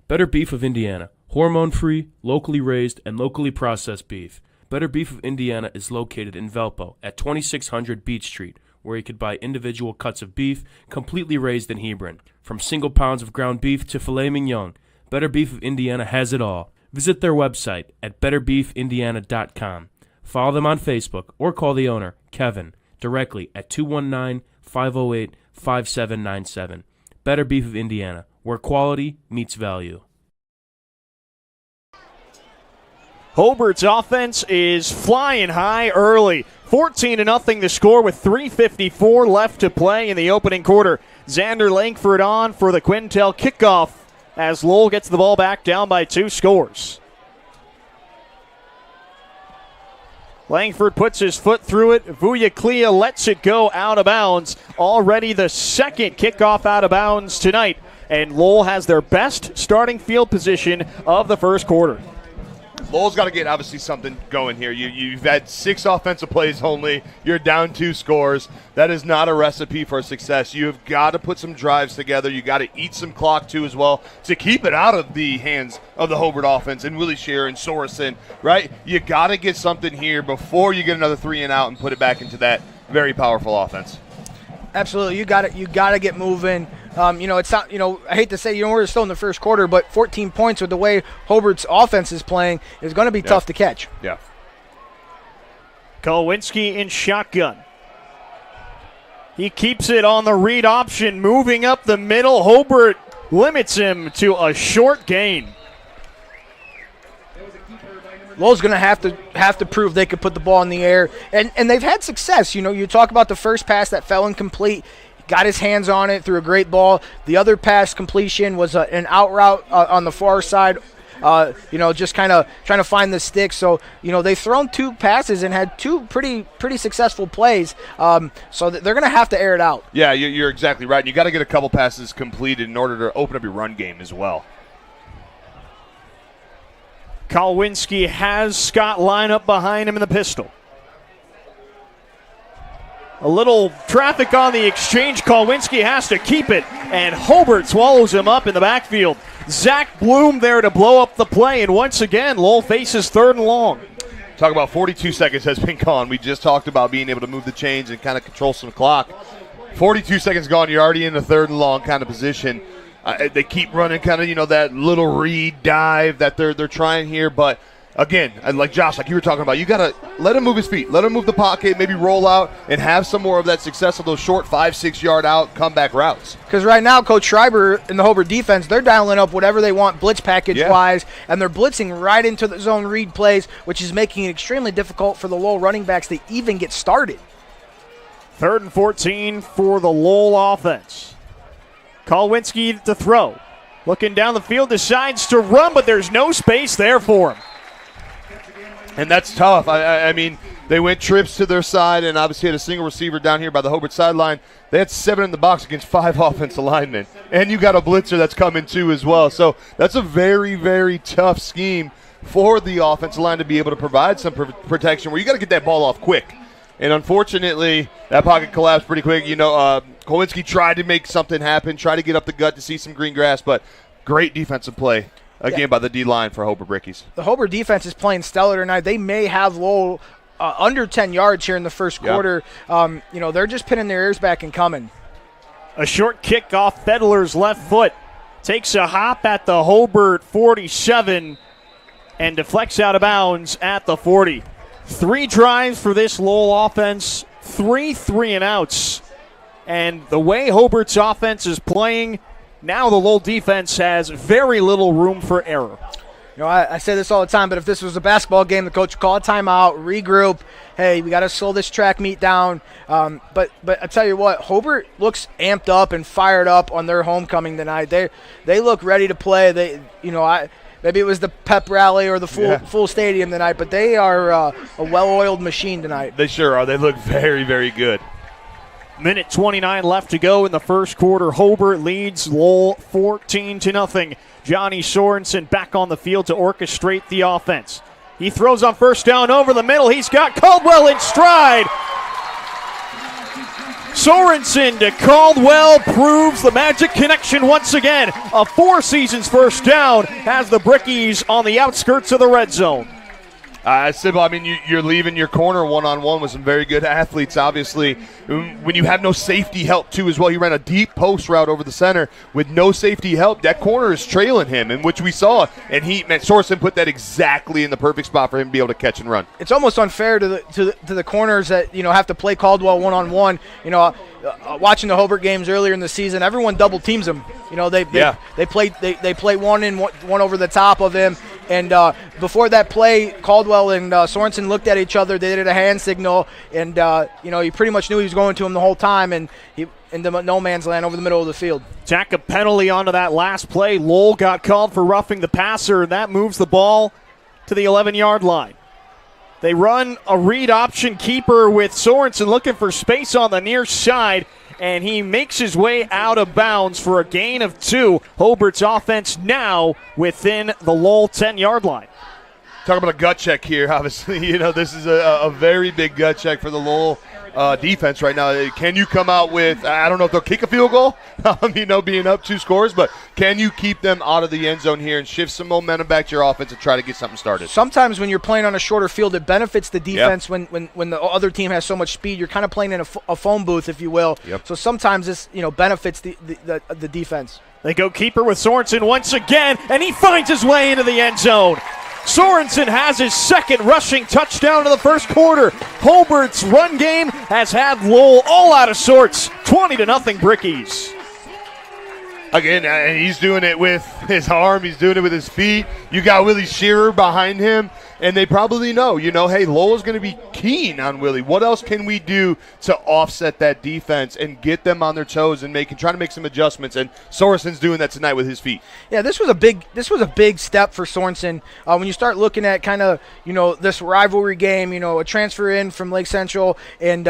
Better Beef of Indiana. Hormone-free, locally raised, and locally processed beef. Better Beef of Indiana is located in Valpo at 2600 Beach Street, where you could buy individual cuts of beef completely raised in Hebron. From single pounds of ground beef to filet mignon, Better Beef of Indiana has it all. Visit their website at betterbeefindiana.com. Follow them on Facebook or call the owner, Kevin, directly at 219-508-5797. Better Beef of Indiana, where quality meets value. Hobart's offense is flying high early. 14-0 the score with 3:54 left to play in the opening quarter. Xander Langford on for the Quintel kickoff as Lowell gets the ball back down by 2 scores. Langford puts his foot through it. Vuyaklia lets it go out of bounds. Already the second kickoff out of bounds tonight. And Lowell has their best starting field position of the first quarter. Lowell's got to get, obviously, something going here. You've had 6 offensive plays only. You're down 2 scores. That is not a recipe for success. You have got to put some drives together. You got to eat some clock, too, as well, to keep it out of the hands of the Hobart offense and Willie Shearer and Sorensen, right? You got to get something here before you get another 3 and out and put it back into that very powerful offense. Absolutely. You got to get moving. It's not, I hate to say, we're still in the first quarter, but 14 points with the way Hobart's offense is playing is going to be tough to catch. Yeah. Kolwinski in shotgun. He keeps it on the read option, moving up the middle. Hobart limits him to a short gain. Lowell's going to have to prove they could put the ball in the air, and they've had success. You talk about the first pass that fell incomplete. Got his hands on it through a great ball. The other pass completion was an out route on the far side, just kind of trying to find the stick. So, they've thrown 2 passes and had 2 pretty successful plays. So they're going to have to air it out. Yeah, you're exactly right. And you got to get a couple passes completed in order to open up your run game as well. Kolwinski has Scott line up behind him in the pistol. A little traffic on the exchange. Kolwinski has to keep it, and Hobart swallows him up in the backfield. Zach Bloom there to blow up the play, and once again, Lowell faces 3rd and long. Talk about 42 seconds has been gone. We just talked about being able to move the chains and kind of control some clock. 42 seconds gone, you're already in a 3rd and long kind of position. They keep running kind of, that little read dive that they're trying here, but again, like Josh, like you were talking about, you got to let him move his feet, let him move the pocket, maybe roll out and have some more of that success of those short 5-6 yard out comeback routes. Because right now, Coach Schreiber and the Hobart defense, they're dialing up whatever they want blitz package-wise, and they're blitzing right into the zone read plays, which is making it extremely difficult for the Lowell running backs to even get started. 3rd and 14 for the Lowell offense. Kolwinski to throw. Looking down the field, decides to run, but there's no space there for him. And that's tough. I mean, they went trips to their side and obviously had a single receiver down here by the Hobart sideline. They had 7 in the box against 5 offensive linemen. And you got a blitzer that's coming too as well. So that's a very, very tough scheme for the offensive line to be able to provide some protection where you got to get that ball off quick. And unfortunately, that pocket collapsed pretty quick. Kolwinski tried to make something happen, tried to get up the gut to see some green grass, but great defensive play. Again, by the D-line for Hobart Brickies. The Hobart defense is playing stellar tonight. They may have Lowell under 10 yards here in the first quarter. They're just pinning their ears back and coming. A short kick off Fedler's left foot. Takes a hop at the Hobart 47 and deflects out of bounds at the 40. 3 drives for this Lowell offense, 3 3-and-outs. And the way Hobart's offense is playing, now the Lowell defense has very little room for error. I say this all the time, but if this was a basketball game, the coach would call a timeout, regroup. Hey, we got to slow this track meet down. But I tell you what, Hobart looks amped up and fired up on their homecoming tonight. They look ready to play. Maybe it was the pep rally or the full stadium tonight, but they are a well-oiled machine tonight. They sure are. They look very, very good. Minute 29 left to go in the first quarter. Hobart leads Lowell 14-0. Johnny Sorensen back on the field to orchestrate the offense. He throws on first down over the middle. He's got Caldwell in stride. Sorensen to Caldwell proves the magic connection once again. A 4 seasons first down has the Brickies on the outskirts of the red zone. Sybil, I mean, you're leaving your corner one-on-one with some very good athletes, obviously. When you have no safety help, too, as well. He ran a deep post route over the center with no safety help. That corner is trailing him, in which we saw. And Sorensen put that exactly in the perfect spot for him to be able to catch and run. It's almost unfair to the corners that, have to play Caldwell one-on-one. Watching the Hobart games earlier in the season, everyone double teams him. They play one over the top of him. And before that play, Caldwell and Sorensen looked at each other. They did a hand signal, and he pretty much knew he was going to him the whole time, and he into no man's land over the middle of the field. Jack, a penalty onto that last play. Lowell got called for roughing the passer, and that moves the ball to the 11-yard line. They run a read option keeper with Sorensen looking for space on the near side, and he makes his way out of bounds for a gain of 2. Hobart's offense now within the Lowell 10-yard line. Talking about a gut check here, obviously. This is a very big gut check for the Lowell defense right now. Can you come out with, I don't know if they'll kick a field goal, being up 2 scores, but can you keep them out of the end zone here and shift some momentum back to your offense and try to get something started? Sometimes when you're playing on a shorter field, it benefits the defense when the other team has so much speed. You're kind of playing in a phone booth, if you will. Yep. So sometimes this benefits the defense. They go keeper with Sorensen once again, and he finds his way into the end zone. Sorensen has his second rushing touchdown of the first quarter. Hobart's run game has had Lowell all out of sorts. 20-0 Brickies. Again, he's doing it with his arm. He's doing it with his feet. You got Willie Shearer behind him, and they probably know, hey, Lowell's going to be keen on Willie. What else can we do to offset that defense and get them on their toes and try to make some adjustments? And Sorensen's doing that tonight with his feet. Yeah, this was a big step for Sorensen. When you start looking at kind of, this rivalry game, a transfer in from Lake Central, and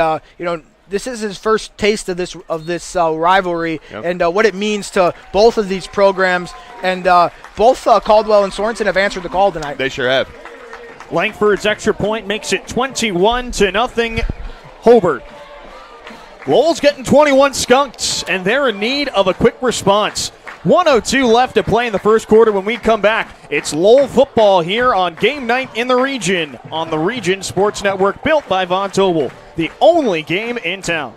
this is his first taste of this rivalry. Yep. And what it means to both of these programs. And both Caldwell and Sorensen have answered the call tonight. They sure have. Langford's extra point makes it 21-0 Hobart. Lowell's getting 21 skunked, and they're in need of a quick response. 1:02 left to play in the first quarter. When we come back, it's Lowell football here on Game Night in the Region on the Region Sports Network, built by Von Tobel, the only game in town.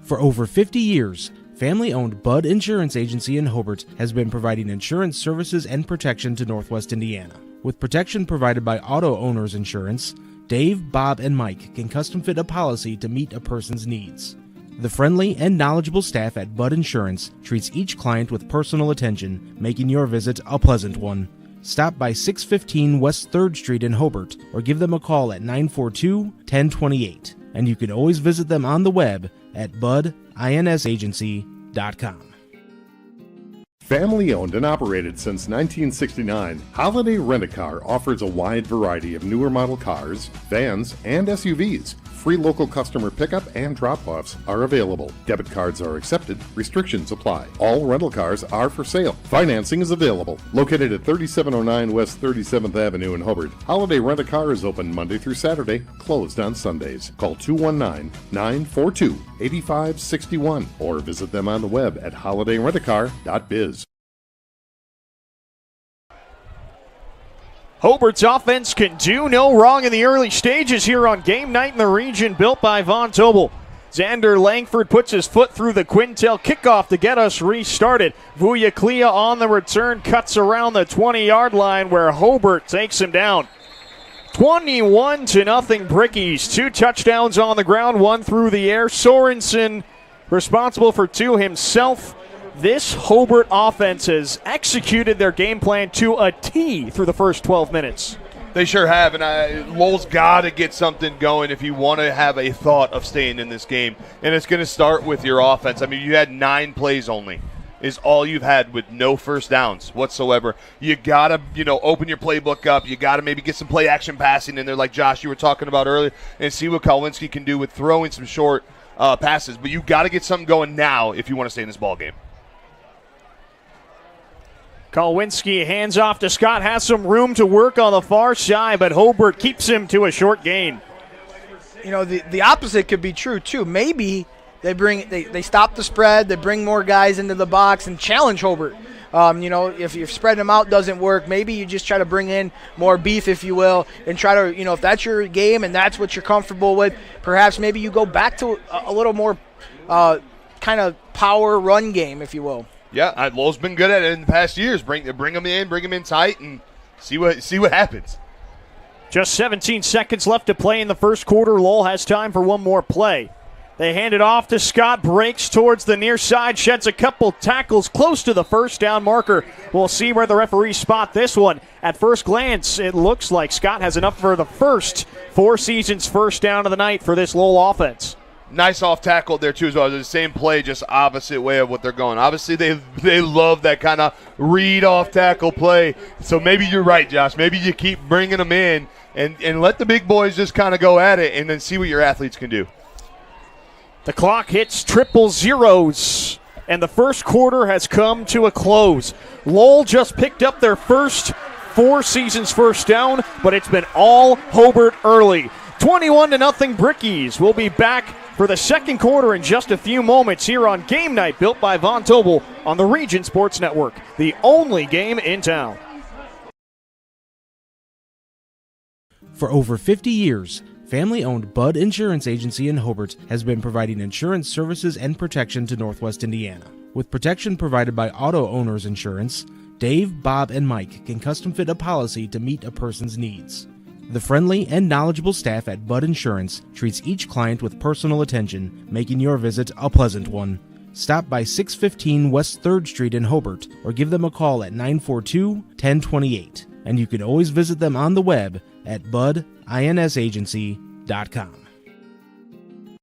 For over 50 years, family-owned Bud Insurance Agency in Hobart has been providing insurance services and protection to Northwest Indiana. With protection provided by Auto Owners Insurance, Dave, Bob, and Mike can custom fit a policy to meet a person's needs. The friendly and knowledgeable staff at Bud Insurance treats each client with personal attention, making your visit a pleasant one. Stop by 615 West 3rd Street in Hobart or give them a call at 942-1028. And you can always visit them on the web at budinsagency.com. Family owned and operated since 1969, Holiday Rent-A-Car offers a wide variety of newer model cars, vans, and SUVs. Free local customer pickup and drop-offs are available. Debit cards are accepted. Restrictions apply. All rental cars are for sale. Financing is available. Located at 3709 West 37th Avenue in Hobart, Holiday Rent-A-Car is open Monday through Saturday, closed on Sundays. Call 219-942-8561 or visit them on the web at holidayrentacar.biz. Hobart's offense can do no wrong in the early stages here on Game Night in the Region, built by Von Tobel. Xander Langford puts his foot through the Quintel kickoff to get us restarted. Vuya Clea on the return cuts around the 20-yard line where Hobart takes him down. 21-0 Brickies. 2 touchdowns on the ground, 1 through the air. Sorensen responsible for 2 himself. This Hobart offense has executed their game plan to a T through the first 12 minutes. They sure have, and Lowell's got to get something going if you want to have a thought of staying in this game, and it's going to start with your offense. I mean, you had 9 plays only is all you've had with no first downs whatsoever. You got to, open your playbook up. You got to maybe get some play action passing in there like Josh you were talking about earlier and see what Kowalski can do with throwing some short passes. But you got to get something going now if you want to stay in this ball game. Kowalski hands off to Scott, has some room to work on the far side, but Hobart keeps him to a short gain. The opposite could be true too. Maybe they stop the spread, they bring more guys into the box and challenge Hobart. If you're spreading them out doesn't work, maybe you just try to bring in more beef, if you will, and try to, if that's your game and that's what you're comfortable with, perhaps maybe you go back to a little more kind of power run game, if you will. Yeah, Lowell's been good at it in the past years. Bring them in tight, and see what happens. Just 17 seconds left to play in the first quarter. Lowell has time for one more play. They hand it off to Scott, breaks towards the near side, sheds a couple tackles close to the first down marker. We'll see where the referees spot this one. At first glance, it looks like Scott has enough for the first Four Seasons first down of the night for this Lowell offense. Nice off tackle there, too, as well. The same play, just opposite way of what they're going. Obviously, they love that kind of read off tackle play. So maybe you're right, Josh. Maybe you keep bringing them in and let the big boys just kind of go at it and then see what your athletes can do. The clock hits triple zeros, and the first quarter has come to a close. Lowell just picked up their first Four Seasons first down, but it's been all Hobart early. 21-0 Brickies. We'll be back for the second quarter in just a few moments here on Game Night, built by Von Tobel on the Region Sports Network, the only game in town. For over 50 years, family-owned Bud Insurance Agency in Hobart has been providing insurance services and protection to Northwest Indiana. With protection provided by Auto Owners Insurance, Dave, Bob, and Mike can custom fit a policy to meet a person's needs. The friendly and knowledgeable staff at Bud Insurance treats each client with personal attention, making your visit a pleasant one. Stop by 615 West 3rd Street in Hobart or give them a call at 942-1028. And you can always visit them on the web at budinsagency.com.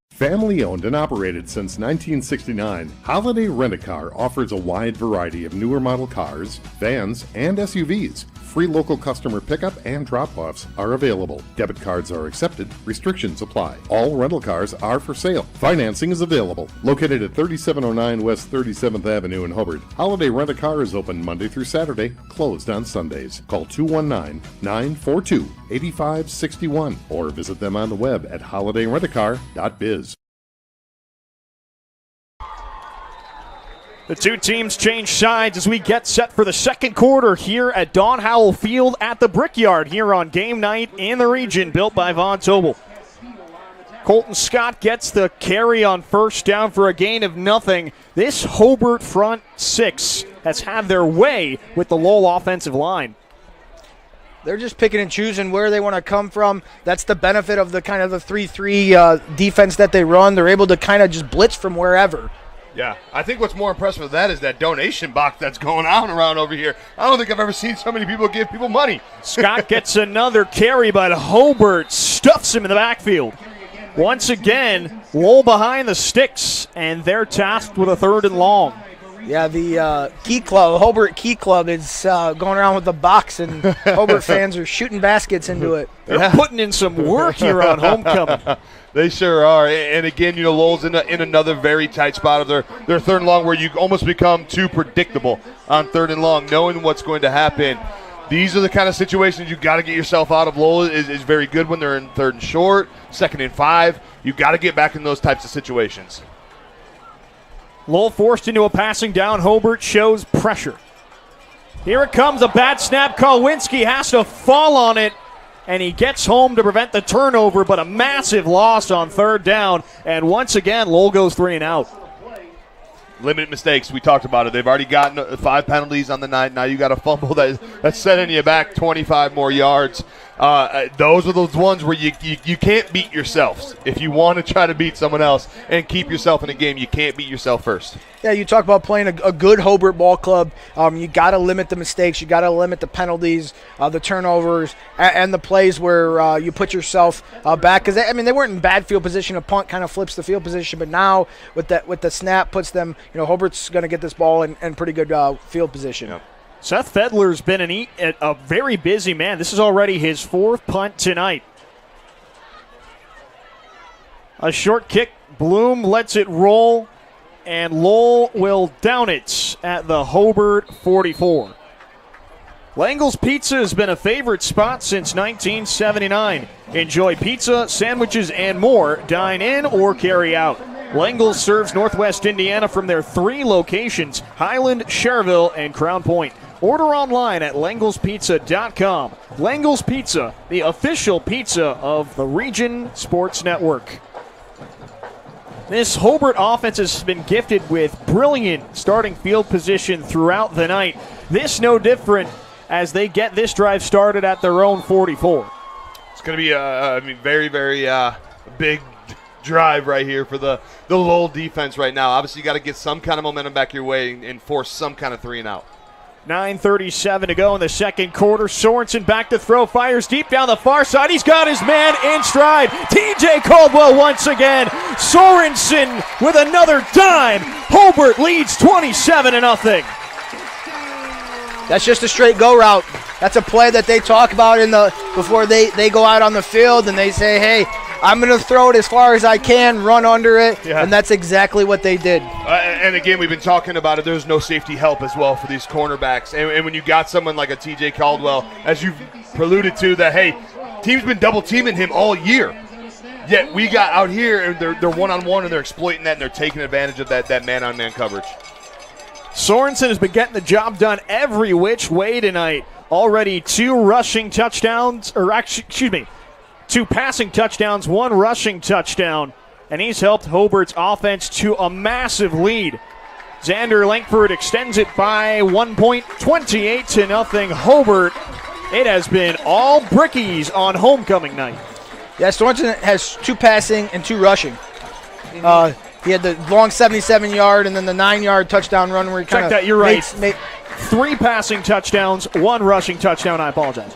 Family owned and operated since 1969, Holiday Rent-A-Car offers a wide variety of newer model cars, vans, and SUVs. Free local customer pickup and drop-offs are available. Debit cards are accepted. Restrictions apply. All rental cars are for sale. Financing is available. Located at 3709 West 37th Avenue in Hobart, Holiday Rent-A-Car is open Monday through Saturday, closed on Sundays. Call 219-942-8561 or visit them on the web at holidayrentacar.biz. The two teams change sides as we get set for the second quarter here at Don Howell Field at the Brickyard here on Game Night in the Region, built by Von Tobel. Colton Scott gets the carry on first down for a gain of nothing. This Hobart front six has had their way with the Lowell offensive line. They're just picking and choosing where they want to come from. That's the benefit of the kind of the 3-3 defense that they run. They're able to kind of just blitz from wherever. Yeah, I think what's more impressive with that is that donation box that's going on around over here. I don't think I've ever seen so many people give people money. Scott gets another carry, but Hobart stuffs him in the backfield. Once again, Lowell behind the sticks, and they're tasked with a 3rd and long. Yeah, the Key Club, Hobart Key Club is going around with the box, and Hobart fans are shooting baskets into it. They're putting in some work here on homecoming. They sure are. And again, Lowell's in another very tight spot of their 3rd and long, where you almost become too predictable on 3rd and long, knowing what's going to happen. These are the kind of situations you got to get yourself out of. Lowell is very good when they're in 3rd and short, 2nd and 5. You got to get back in those types of situations. Lowell forced into a passing down. Hobart shows pressure. Here it comes, a bad snap. Kowinski has to fall on it, and he gets home to prevent the turnover, but a massive loss on 3rd down. And once again, Lowell goes 3 and out. Limited mistakes. We talked about it. They've already gotten 5 penalties on the night. Now you got a fumble that's setting you back 25 more yards. Those are those ones where you can't beat yourselves. If you want to try to beat someone else and keep yourself in a game, you can't beat yourself first. Yeah, you talk about playing a good Hobart ball club. You got to limit the mistakes. You got to limit the penalties, the turnovers, and the plays where you put yourself back. Because they weren't in bad field position. A punt kind of flips the field position, but now with the snap puts them. Hobart's going to get this ball in pretty good field position. Yep. Seth Fedler's been a very busy man. This is already his 4th punt tonight. A short kick. Bloom lets it roll, and Lowell will down it at the Hobart 44. Langle's Pizza has been a favorite spot since 1979. Enjoy pizza, sandwiches, and more. Dine in or carry out. Langles serves Northwest Indiana from their 3 locations, Highland, Cherville, and Crown Point. Order online at langlespizza.com. Langles Pizza, the official pizza of the Region Sports Network. This Hobart offense has been gifted with brilliant starting field position throughout the night. This no different as they get this drive started at their own 44. It's going to be a very, very big drive right here for the Lowell defense right now. Obviously, you got to get some kind of momentum back your way and force some kind of 3 and out. 9:37 to go in the second quarter. Sorensen back to throw, fires deep down the far side. He's got his man in stride. TJ Caldwell once again. Sorensen with another dime. Hobart leads 27-0. That's just a straight go route. That's a play that they talk about before they go out on the field, and they say, hey, I'm going to throw it as far as I can, run under it, and that's exactly what they did. And again, we've been talking about it. There's no safety help as well for these cornerbacks. And when you got someone like a TJ Caldwell, as you've preluded to, that, hey, team's been double-teaming him all year. Yet we got out here, and they're one-on-one, and they're exploiting that, and they're taking advantage of that man-on-man coverage. Sorensen has been getting the job done every which way tonight. Already 2 rushing touchdowns, or actually, 2 passing touchdowns, 1 rushing touchdown, and he's helped Hobart's offense to a massive lead. Xander Langford extends it by 1 point, 28-0 Hobart. It has been all Brickies on homecoming night. Yeah, Sorensen has 2 passing and 2 rushing. He had the long 77-yard and then the 9-yard touchdown run where he kind of... Check that, you're right. 3 passing touchdowns, 1 rushing touchdown. I apologize.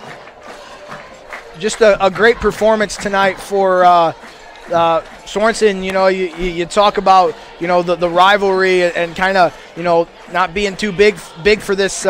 Just a great performance tonight for Sorensen. You know, you talk about, you know, the rivalry and kind of, you know, not being too big for this,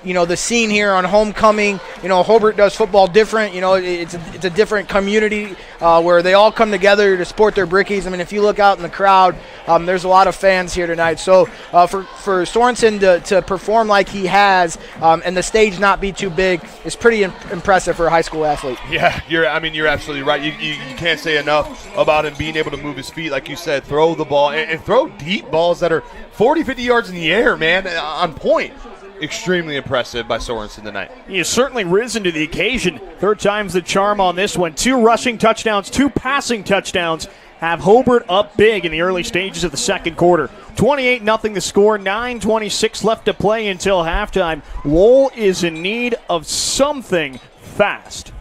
you know, the scene here on homecoming. You know, Hobart does football different. You know, it's a different community where they all come together to support their Brickies. I mean, if you look out in the crowd, there's a lot of fans here tonight. So for Sorensen to perform like he has and the stage not be too big is pretty impressive for a high school athlete. Yeah, you're absolutely right. You can't say enough about him being able to move his feet, like you said, throw the ball and throw deep balls that are 40, 50 yards in the air, man, on point. Extremely impressive by Sorensen tonight. He has certainly risen to the occasion. 3rd time's the charm on this one. 2 rushing touchdowns, 2 passing touchdowns have Hobart up big in the early stages of the second quarter. 28-0 the score, 9:26 left to play until halftime. Lowell is in need of something fast.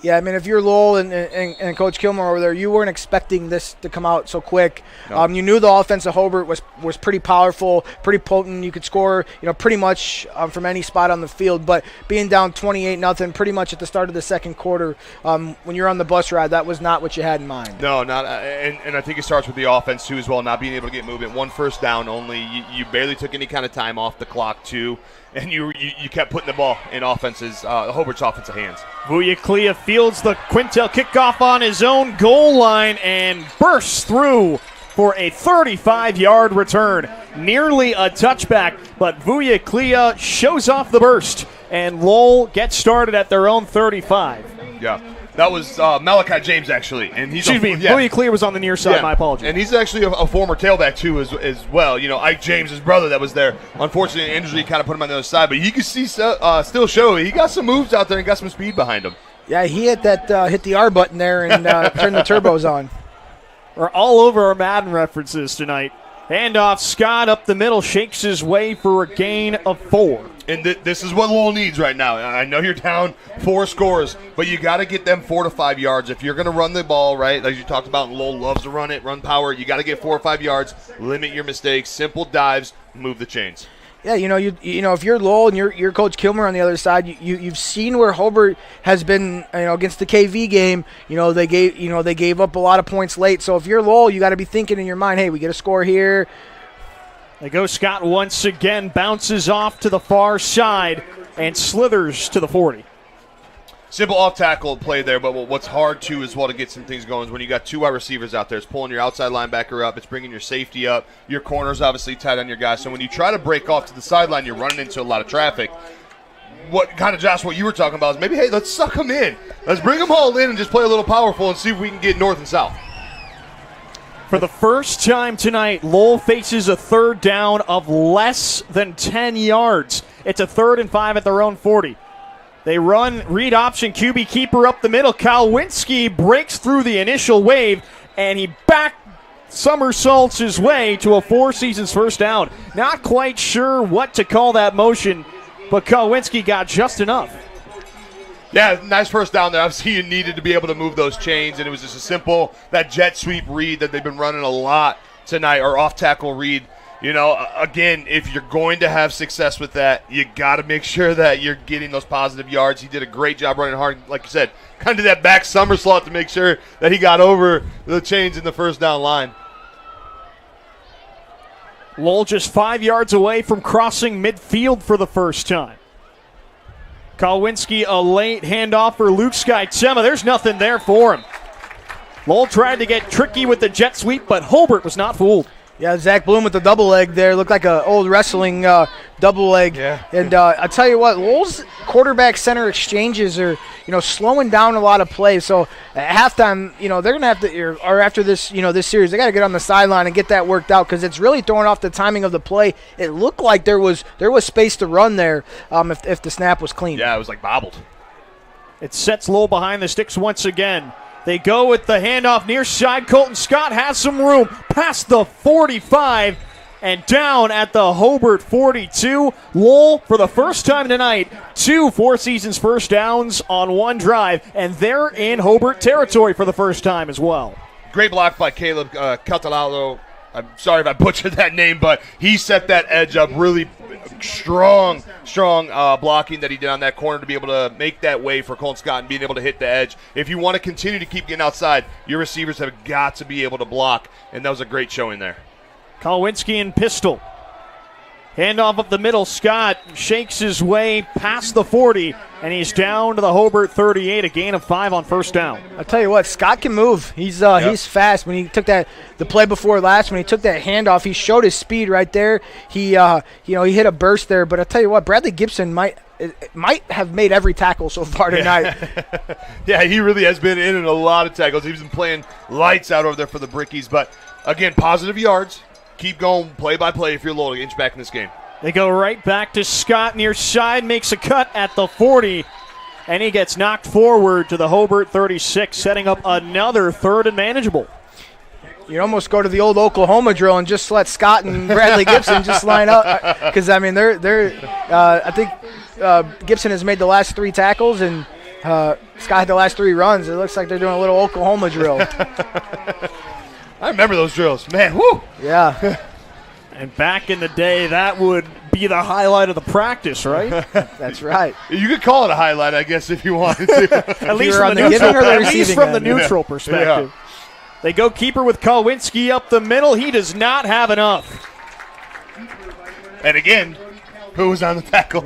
Yeah, I mean, if you're Lowell and Coach Kilmer over there, you weren't expecting this to come out so quick. No. You knew the offense of Hobart was pretty powerful, pretty potent. You could score, you know, pretty much from any spot on the field. But being down 28-0 pretty much at the start of the second quarter, when you're on the bus ride, that was not what you had in mind. No, not. And I think it starts with the offense, too, as well, not being able to get movement. 1 first down only. You barely took any kind of time off the clock, too. And you kept putting the ball in Hobart's offensive hands. Vuyaklia fields the Quintel kickoff on his own goal line and bursts through for a 35-yard return. Nearly a touchback, but Vuyaklia shows off the burst, and Lowell gets started at their own 35. Yeah. That was Malachi James, actually. And Vuyaklia was on the near side, my apologies. And he's actually a former tailback, too, as well. You know, Ike James, his brother, that was there. Unfortunately, an injury kind of put him on the other side. But you can see still show he got some moves out there and got some speed behind him. Yeah, he hit the R button there and turned the turbos on. We're all over our Madden references tonight. Handoff, Scott up the middle, shakes his way for a gain of 4. And this is what Lowell needs right now. I know you're down 4 scores, but you got to get them 4 to 5 yards. If you're going to run the ball, right, like you talked about, Lowell loves to run power. You got to get 4 or 5 yards, limit your mistakes, simple dives, move the chains. Yeah, you know, if you're Lowell and you're Coach Kilmer on the other side, you've seen where Hobart has been, you know, against the KV game. You know, they gave up a lot of points late. So if you're Lowell, you got to be thinking in your mind, hey, we get a score here. They go Scott once again, bounces off to the far side and slithers to the 40. Simple off-tackle play there, but what's hard, too, as well to get some things going is when you got 2 wide receivers out there. It's pulling your outside linebacker up. It's bringing your safety up. Your corner's obviously tight on your guys. So when you try to break off to the sideline, you're running into a lot of traffic. What kind of, Josh, what you were talking about is maybe, hey, let's suck them in. Let's bring them all in and just play a little powerful and see if we can get north and south. For the first time tonight, Lowell faces a third down of less than 10 yards. It's a 3rd and 5 at their own 40. They run read option QB keeper up the middle. Kalwinski breaks through the initial wave, and he back somersaults his way to a Four Seasons first down. Not quite sure what to call that motion, but Kalwinski got just enough. Yeah, nice first down there. Obviously, you needed to be able to move those chains, and it was just a simple, that jet sweep read that they've been running a lot tonight, or off-tackle read. You know, again, if you're going to have success with that, you got to make sure that you're getting those positive yards. He did a great job running hard. Like you said, kind of did that back somersault to make sure that he got over the chains in the first down line. Lowell just 5 yards away from crossing midfield for the first time. Kalwinski, a late handoff for Luke Skytema. There's nothing there for him. Lowell tried to get tricky with the jet sweep, but Hobart was not fooled. Yeah, Zach Bloom with the double leg there. Looked like an old wrestling double leg. Yeah. And I tell you what, Lowell's quarterback center exchanges are, slowing down a lot of plays. So at halftime, they're going to have to, or after this, this series, they got to get on the sideline and get that worked out because it's really throwing off the timing of the play. It looked like there was space to run there if the snap was clean. Yeah, it was like bobbled. It sets Lowell behind the sticks once again. They go with the handoff near side. Colton Scott has some room past the 45 and down at the Hobart 42. Lowell, for the first time tonight, 2 Four Seasons first downs on one drive, and they're in Hobart territory for the first time as well. Great block by Caleb Catalalo. I'm sorry if I butchered that name, but he set that edge up really strong blocking that he did on that corner to be able to make that way for Colton Scott and being able to hit the edge. If you want to continue to keep getting outside, your receivers have got to be able to block, and that was a great showing there. Kalwinski and pistol. Handoff up the middle. Scott shakes his way past the 40, and he's down to the Hobart 38, a gain of 5 on first down. I'll tell you what, Scott can move. He's fast. When he took the play before last, when he took that handoff, he showed his speed right there. He hit a burst there. But I'll tell you what, Bradley Gibson might have made every tackle so far tonight. Yeah, he really has been in a lot of tackles. He's been playing lights out over there for the Brickies. But, again, positive yards. Keep going play by play if you're Lowell to inch back in this game. They go right back to Scott near side, makes a cut at the 40, and he gets knocked forward to the Hobart 36, setting up another 3rd and manageable. You almost go to the old Oklahoma drill and just let Scott and Bradley Gibson just line up because I mean I think Gibson has made the last 3 tackles and Scott had the last 3 runs. It looks like they're doing a little Oklahoma drill. I remember those drills. Man, whoo! Yeah. And back in the day, that would be the highlight of the practice, right? That's right. You could call it a highlight, I guess, if you wanted to. At least from the neutral perspective. Yeah. They go keeper with Kalwinski up the middle. He does not have enough. And again, who was on the tackle?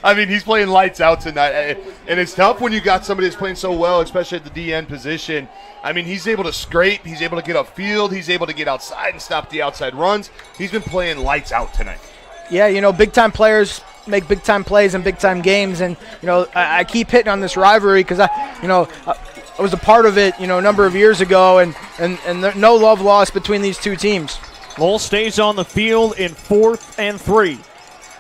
I mean, he's playing lights out tonight. And it's tough when you got somebody that's playing so well, especially at the DN position. I mean, he's able to scrape. He's able to get upfield. He's able to get outside and stop the outside runs. He's been playing lights out tonight. Yeah, big-time players make big-time plays in big-time games. And, I keep hitting on this rivalry because, I was a part of it, a number of years ago, and no love lost between these two teams. Lowell stays on the field in 4th and 3.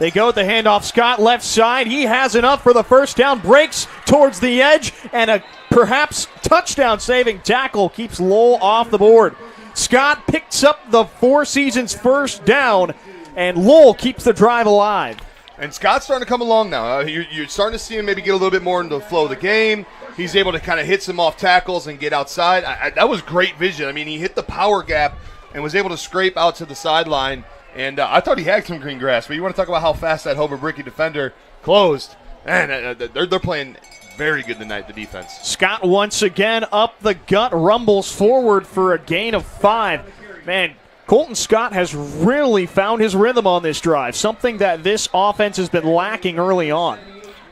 They go with the handoff. Scott left side. He has enough for the first down. Breaks towards the edge, and a perhaps touchdown-saving tackle keeps Lowell off the board. Scott picks up the Four Seasons first down, and Lowell keeps the drive alive. And Scott's starting to come along now. You're starting to see him maybe get a little bit more into the flow of the game. He's able to kind of hit some off tackles and get outside. That was great vision. I mean, he hit the power gap and was able to scrape out to the sideline. And I thought he had some green grass. But you want to talk about how fast that Hobart Bricky defender closed. Man, they're playing very good tonight, the defense. Scott once again up the gut, rumbles forward for a gain of 5. Man, Colton Scott has really found his rhythm on this drive, something that this offense has been lacking early on.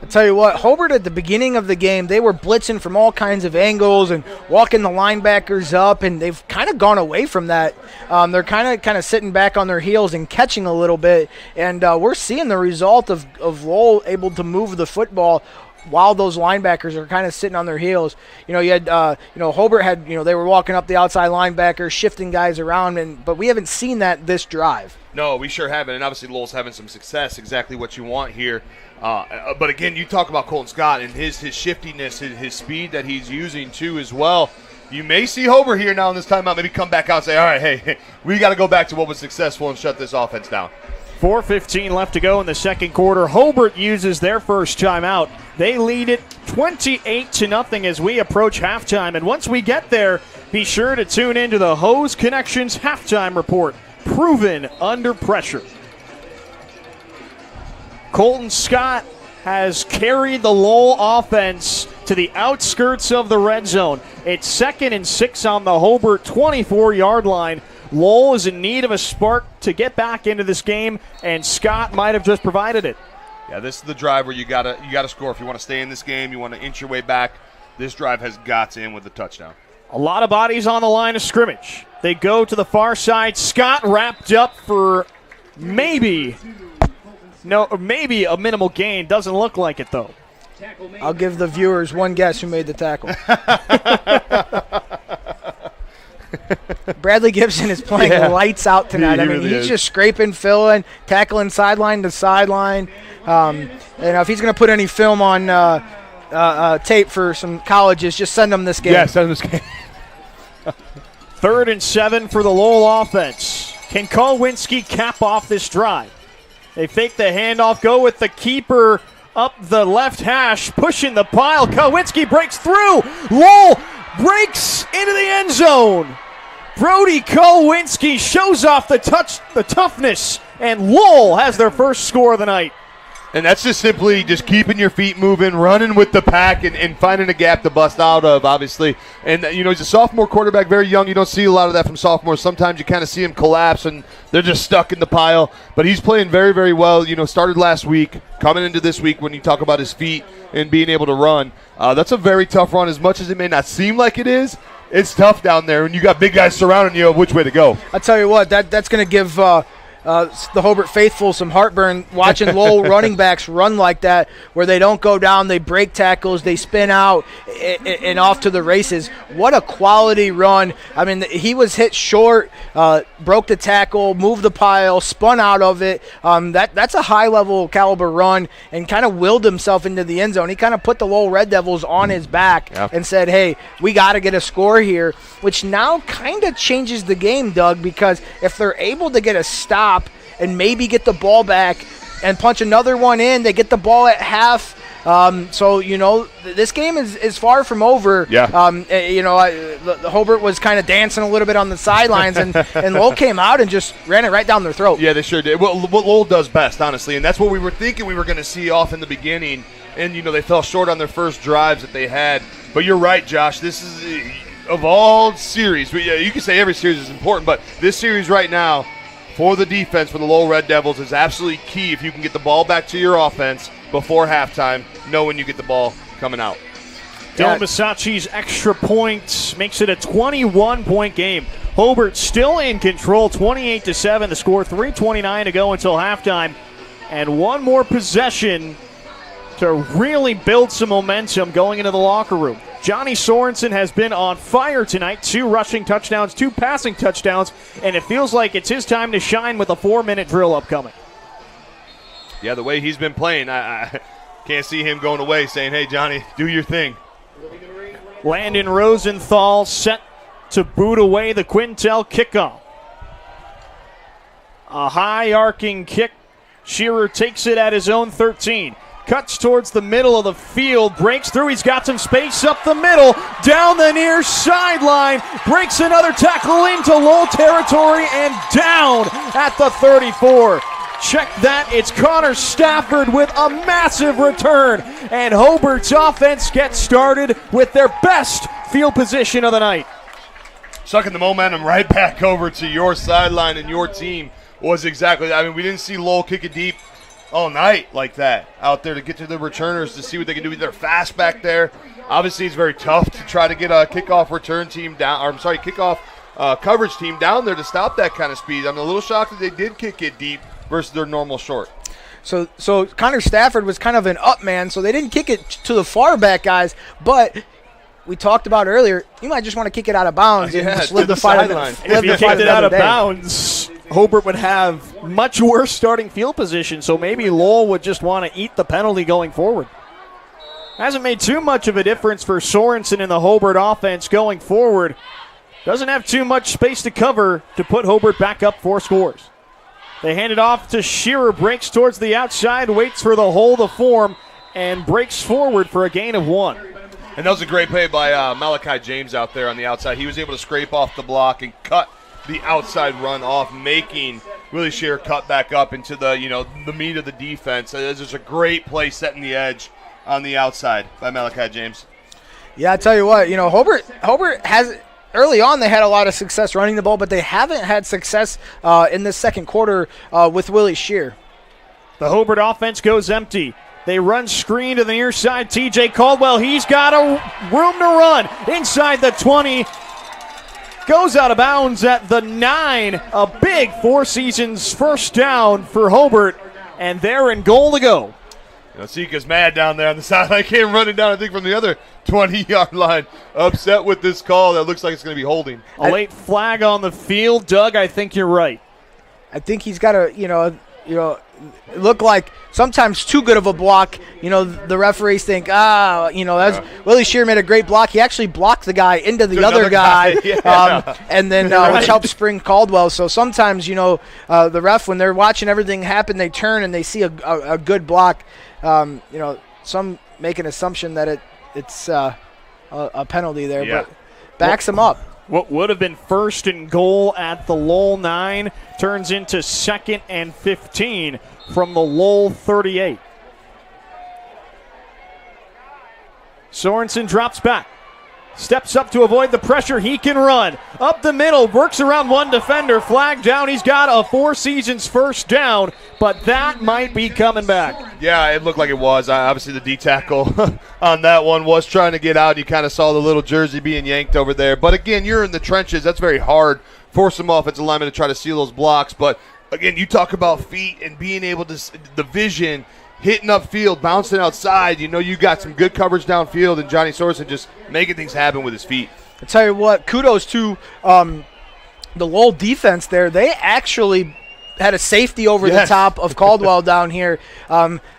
I tell you what, Hobart at the beginning of the game, they were blitzing from all kinds of angles and walking the linebackers up, and they've kind of gone away from that. They're kind of sitting back on their heels and catching a little bit, and we're seeing the result of Lowell able to move the football while those linebackers are kind of sitting on their heels. You had Hobart had, they were walking up the outside linebackers, shifting guys around, but we haven't seen that this drive. No, we sure haven't, and obviously Lowell's having some success, exactly what you want here. But again, you talk about Colton Scott and his shiftiness, his speed that he's using too as well. You may see Hobart here now in this timeout maybe come back out and say, all right, hey, we got to go back to what was successful and shut this offense down. 4:15 left to go in the second quarter. Hobart uses their first timeout. They lead it 28-0 as we approach halftime. And once we get there, be sure to tune into the Hose Connections halftime report. Proven under pressure. Colton Scott has carried the Lowell offense to the outskirts of the red zone. It's 2nd and 6 on the Hobart 24-yard line. Lowell is in need of a spark to get back into this game, and Scott might have just provided it. Yeah, this is the drive where you gotta score. If you want to stay in this game, you want to inch your way back, this drive has got to end with a touchdown. A lot of bodies on the line of scrimmage. They go to the far side. Scott wrapped up for maybe a minimal gain. Doesn't look like it, though. I'll give the viewers one guess who made the tackle. Bradley Gibson is playing lights out tonight. He's just scraping, filling, tackling sideline to sideline. And if he's going to put any film on tape for some colleges, just send them this game. Yeah, send them this game. 3rd and 7 for the Lowell offense. Can Kowinski cap off this drive? They fake the handoff, go with the keeper up the left hash, pushing the pile. Kowinski breaks through. Lowell breaks into the end zone. Brody Kowinski shows off the toughness, and Lowell has their first score of the night. And that's just simply just keeping your feet moving, running with the pack, and finding a gap to bust out of, obviously. And, he's a sophomore quarterback, very young. You don't see a lot of that from sophomores. Sometimes you kind of see him collapse, and they're just stuck in the pile. But he's playing very, very well. Started last week, coming into this week when you talk about his feet and being able to run. That's a very tough run. As much as it may not seem like it is, it's tough down there, and you got big guys surrounding you of which way to go. I'll tell you what, that's going to give the Hobart faithful some heartburn watching Lowell running backs run like that, where they don't go down, they break tackles, they spin out and off to the races. What a quality run. He was hit short, broke the tackle, moved the pile, spun out of it. That's a high-level caliber run, and kind of willed himself into the end zone. He kind of put the Lowell Red Devils on his back and said, hey, we got to get a score here, which now kind of changes the game, Doug, because if they're able to get a stop and maybe get the ball back and punch another one in, they get the ball at half. This game is far from over. Yeah. The Hobart was kind of dancing a little bit on the sidelines, and Lowell came out and just ran it right down their throat. Yeah, they sure did. What Lowell does best, honestly, and that's what we were thinking we were going to see off in the beginning. And, they fell short on their first drives that they had. But you're right, Josh. This is, of all series, you can say every series is important, but this series right now, for the defense, for the Lowell Red Devils, is absolutely key if you can get the ball back to your offense before halftime, knowing you get the ball coming out. Dylan Masacci's extra point makes it a 21-point game. Hobart still in control, 28-7. The score, 3:29 to go until halftime. And one more possession to really build some momentum going into the locker room. Johnny Sorensen has been on fire tonight. 2 rushing touchdowns, 2 passing touchdowns, and it feels like it's his time to shine with a 4-minute drill upcoming. Yeah, the way he's been playing, I can't see him going away saying, hey, Johnny, do your thing. Landon Rosenthal set to boot away the Quintel kickoff. A high arcing kick. Shearer takes it at his own 13. Cuts towards the middle of the field, breaks through. He's got some space up the middle, down the near sideline, breaks another tackle into Lowell territory and down at the 34. Check that. It's Connor Stafford with a massive return, and Hobart's offense gets started with their best field position of the night. Sucking the momentum right back over to your sideline, and your team was exactly that. We didn't see Lowell kick it deep all night like that out there to get to the returners to see what they can do. They're fast back there. Obviously, it's very tough to try to get a kickoff return team down, kickoff coverage team down there to stop that kind of speed. I'm a little shocked that they did kick it deep versus their normal short. So Connor Stafford was kind of an up man, so they didn't kick it to the far back guys, but we talked about earlier, you might just want to kick it out of bounds and just live the sideline. If you kicked it out of bounds, Hobart would have much worse starting field position, so maybe Lowell would just want to eat the penalty going forward. Hasn't made too much of a difference for Sorensen in the Hobart offense going forward. Doesn't have too much space to cover to put Hobart back up 4 scores. They hand it off to Shearer, breaks towards the outside, waits for the hole to form, and breaks forward for a gain of 1. And that was a great play by Malachi James out there on the outside. He was able to scrape off the block and cut the outside run off, making Willie Shearer cut back up into the meat of the defense. This is a great play setting the edge on the outside by Malachi James. Yeah, I tell you what, Hobart has early on they had a lot of success running the ball, but they haven't had success in the second quarter with Willie Shearer. The Hobart offense goes empty. They run screen to the near side. TJ Caldwell, he's got a room to run inside the 20. Goes out of bounds at the 9. A big Four Seasons first down for Hobart, and they're in goal to go. Sika's mad down there on the sideline. Came running down, I think, from the other 20-yard line. Upset with this call that looks like it's going to be holding. A late flag on the field. Doug, I think you're right. I think he's got to, look like sometimes too good of a block. The referees think, Willie Shearer made a great block. He actually blocked the guy into the other guy, and then which helped spring Caldwell. So sometimes, the ref, when they're watching everything happen, they turn and they see a good block. Some make an assumption that it's a penalty there, but backs him up. What would have been first and goal at the Lowell 9 turns into 2nd and 15 from the Lowell 38. Sorensen drops back. Steps up to avoid the pressure. He can run. Up the middle. Works around one defender. Flag down. He's got a Four Seasons first down, but that might be coming back. Yeah, it looked like it was. Obviously, the D-tackle on that one was trying to get out. You kind of saw the little jersey being yanked over there. But, again, you're in the trenches. That's very hard for some offensive linemen to try to steal those blocks. But, again, you talk about feet and being able to – the vision – hitting upfield, bouncing outside. You got some good coverage downfield, and Johnny Sorensen just making things happen with his feet. I tell you what, kudos to the Lowell defense there. They actually had a safety over the top of Caldwell down here.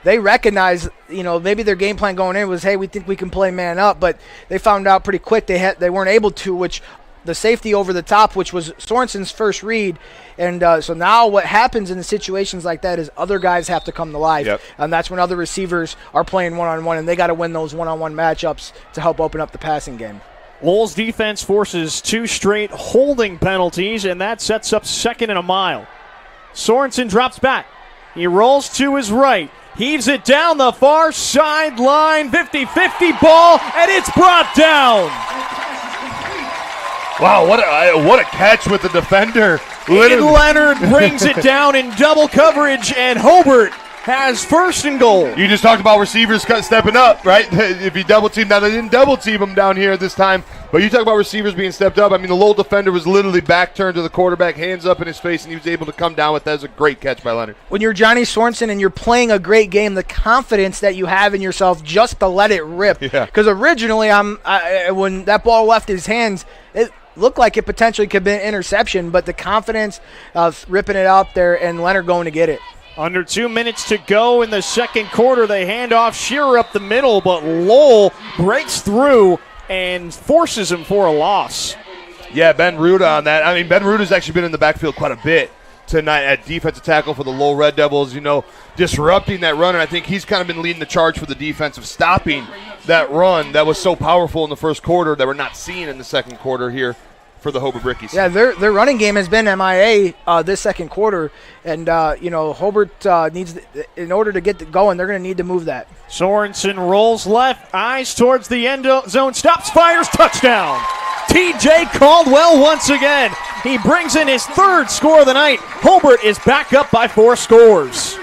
They recognized, maybe their game plan going in was, hey, we think we can play man up, but they found out pretty quick they weren't able to, which the safety over the top, which was Sorensen's first read. And so now what happens in the situations like that is other guys have to come to life. And that's when other receivers are playing one-on-one, and they got to win those one-on-one matchups to help open up the passing game. Lowell's defense forces 2 straight holding penalties, and that sets up 2nd and a mile. Sorensen drops back. He rolls to his right. Heaves it down the far sideline. 50-50 ball, and it's brought down. Wow, what a catch with the defender. Leonard brings it down in double coverage, and Hobart has first and goal. You just talked about receivers stepping up, right? If you double team, now they didn't double team him down here this time, but you talk about receivers being stepped up. I mean, the Lowell defender was literally back turned to the quarterback, hands up in his face, and he was able to come down with that. That was a great catch by Leonard. When you're Johnny Sorensen and you're playing a great game, the confidence that you have in yourself just to let it rip. Because originally, when that ball left his hands, it looked like it potentially could have been an interception, but the confidence of ripping it out there and Leonard going to get it. Under 2 minutes to go in the second quarter, they hand off Shearer up the middle, but Lowell breaks through and forces him for a loss. Yeah, Ben Ruda on that. I mean, Ben Ruda's actually been in the backfield quite a bit tonight at defensive tackle for the Lowell Red Devils, disrupting that run, and I think he's kind of been leading the charge for the defense of stopping that run that was so powerful in the first quarter that we're not seeing in the second quarter here for the Hobart Brickies. Yeah, their running game has been MIA this second quarter, and Hobart needs, in order to get going, they're going to need to move that. Sorensen rolls left, eyes towards the end zone, stops, fires, touchdown. TJ Caldwell once again. He brings in his 3rd score of the night. Hobart is back up by 4 scores.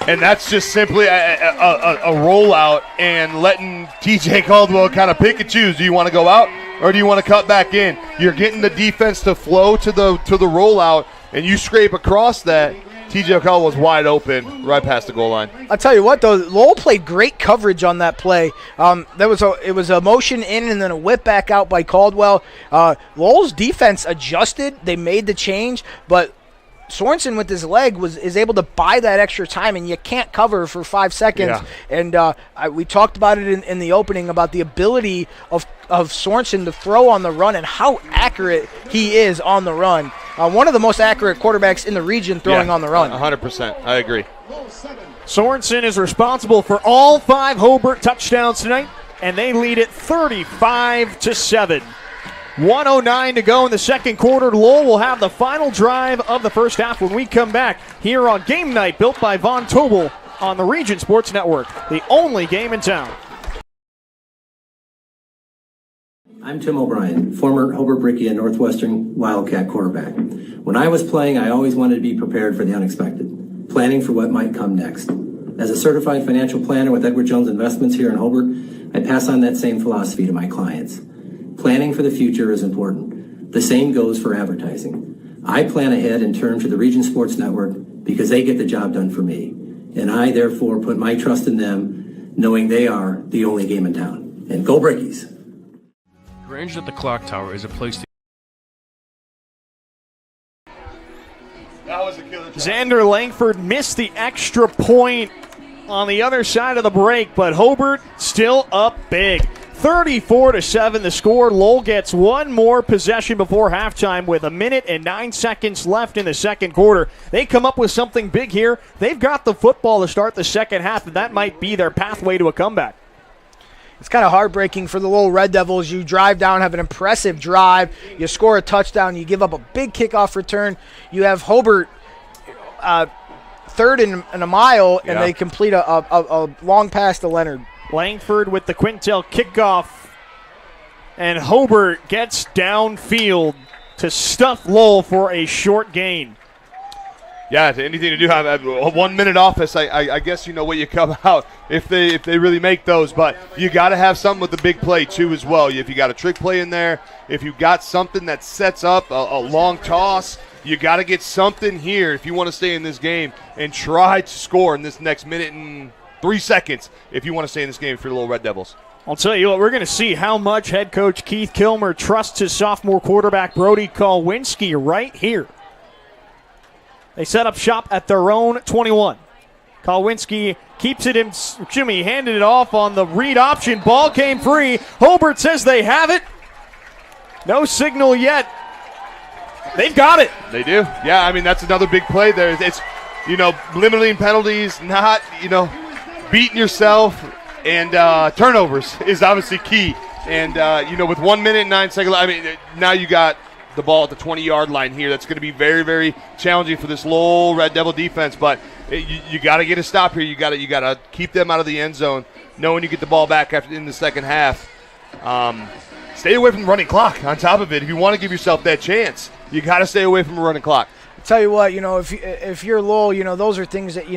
And that's just simply a rollout and letting TJ Caldwell kind of pick and choose. Do you want to go out or do you want to cut back in? You're getting the defense to flow to the rollout, and you scrape across that. TJ O'Connell was wide open right past the goal line. I'll tell you what, though, Lowell played great coverage on that play. It was a motion in and then a whip back out by Caldwell. Lowell's defense adjusted. They made the change, but Sorensen with his leg is able to buy that extra time, and you can't cover for 5 seconds. Yeah. And we talked about it in the opening about the ability of Sorensen to throw on the run and how accurate he is on the run. One of the most accurate quarterbacks in the region throwing on the run. 100%. I agree. Sorensen is responsible for all 5 Hobart touchdowns tonight, and they lead it 35-7. 1:09 to go in the second quarter. Lowell will have the final drive of the first half when we come back here on Game Night, built by Von Tobel on the Region Sports Network, the only game in town. I'm Tim O'Brien, former Hobart Brickie and Northwestern Wildcat quarterback. When I was playing, I always wanted to be prepared for the unexpected, planning for what might come next. As a certified financial planner with Edward Jones Investments here in Hobart, I pass on that same philosophy to my clients. Planning for the future is important. The same goes for advertising. I plan ahead and turn to the Region Sports Network because they get the job done for me. And I, therefore, put my trust in them, knowing they are the only game in town. And go Brickies! Arranged at the Clock Tower is a place to... That was a killer try. Xander Langford missed the extra point on the other side of the break, but Hobart still up big. 34-7 the score. Lowell gets one more possession before halftime with 1 minute and 9 seconds left in the second quarter. They come up with something big here. They've got the football to start the second half, and that might be their pathway to a comeback. It's kind of heartbreaking for the Lowell Red Devils. You drive down, have an impressive drive, you score a touchdown, you give up a big kickoff return. You have Hobart third and a mile, and they complete a long pass to Leonard. Langford with the Quintel kickoff, and Hobart gets downfield to stuff Lowell for a short gain. Yeah, anything to do, have a 1 minute office. I guess you know what you come out if they really make those, but you got to have something with the big play too as well. If you got a trick play in there, if you got something that sets up a long toss, you got to get something here if you want to stay in this game and try to score in this next minute and 3 seconds if you want to stay in this game for the Little Red Devils. I'll tell you what, we're going to see how much head coach Keith Kilmer trusts his sophomore quarterback Brody Kolwinski right here. They set up shop at their own 21. Kolwinski keeps it in. Jimmy handed it off on the read option. Ball came free. Hobart says they have it. No signal yet. They've got it. They do. Yeah, I mean, that's another big play there. It's, limiting penalties, not, beating yourself, and turnovers is obviously key. And, with 1 minute and 9 seconds, now you got the ball at the 20-yard line here. That's going to be very, very challenging for this Lowell Red Devil defense. But you got to get a stop here. You got to keep them out of the end zone, knowing you get the ball back in the second half. Stay away from the running clock on top of it. If you want to give yourself that chance, you got to stay away from the running clock. Tell you what, if you're Lowell, those are things that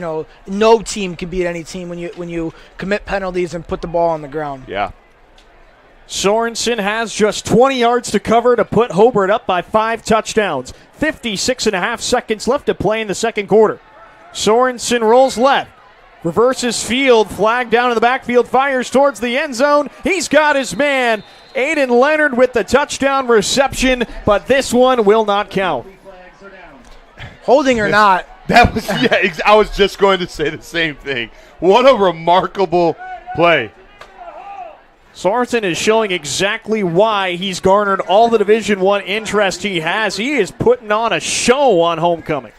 no team can beat any team when you commit penalties and put the ball on the ground. Yeah. Sorensen has just 20 yards to cover to put Hobart up by 5 touchdowns. 56.5 seconds left to play in the second quarter. Sorensen rolls left, reverses field, flag down in the backfield, fires towards the end zone. He's got his man, Aiden Leonard, with the touchdown reception, but this one will not count. Holding or not. That was, I was just going to say the same thing. What a remarkable play. Sorensen is showing exactly why he's garnered all the Division I interest he has. He is putting on a show on homecoming.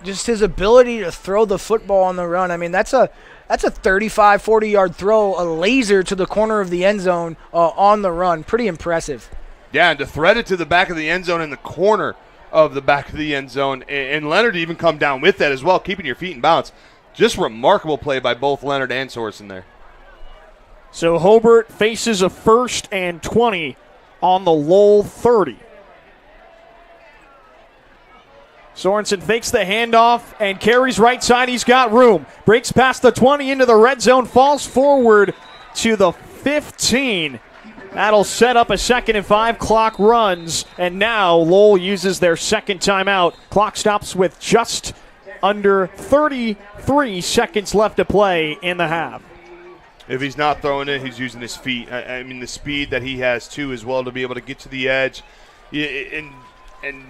Just his ability to throw the football on the run. That's a 35, 40-yard throw, a laser to the corner of the end zone on the run. Pretty impressive. Yeah, and to thread it to the back of the end zone in the corner of the back of the end zone, and Leonard even come down with that as well, keeping your feet in bounds. Just remarkable play by both Leonard and Sorensen there. So Hobart faces a 1st and 20 on the Lowell 30. Sorensen fakes the handoff and carries right side. He's got room. Breaks past the 20 into the red zone, falls forward to the 15. That'll set up a 2nd and 5. Clock runs, and now Lowell uses their second timeout. Clock stops with just under 33 seconds left to play in the half. If he's not throwing it, he's using his feet. I mean, the speed that he has, too, as well, to be able to get to the edge and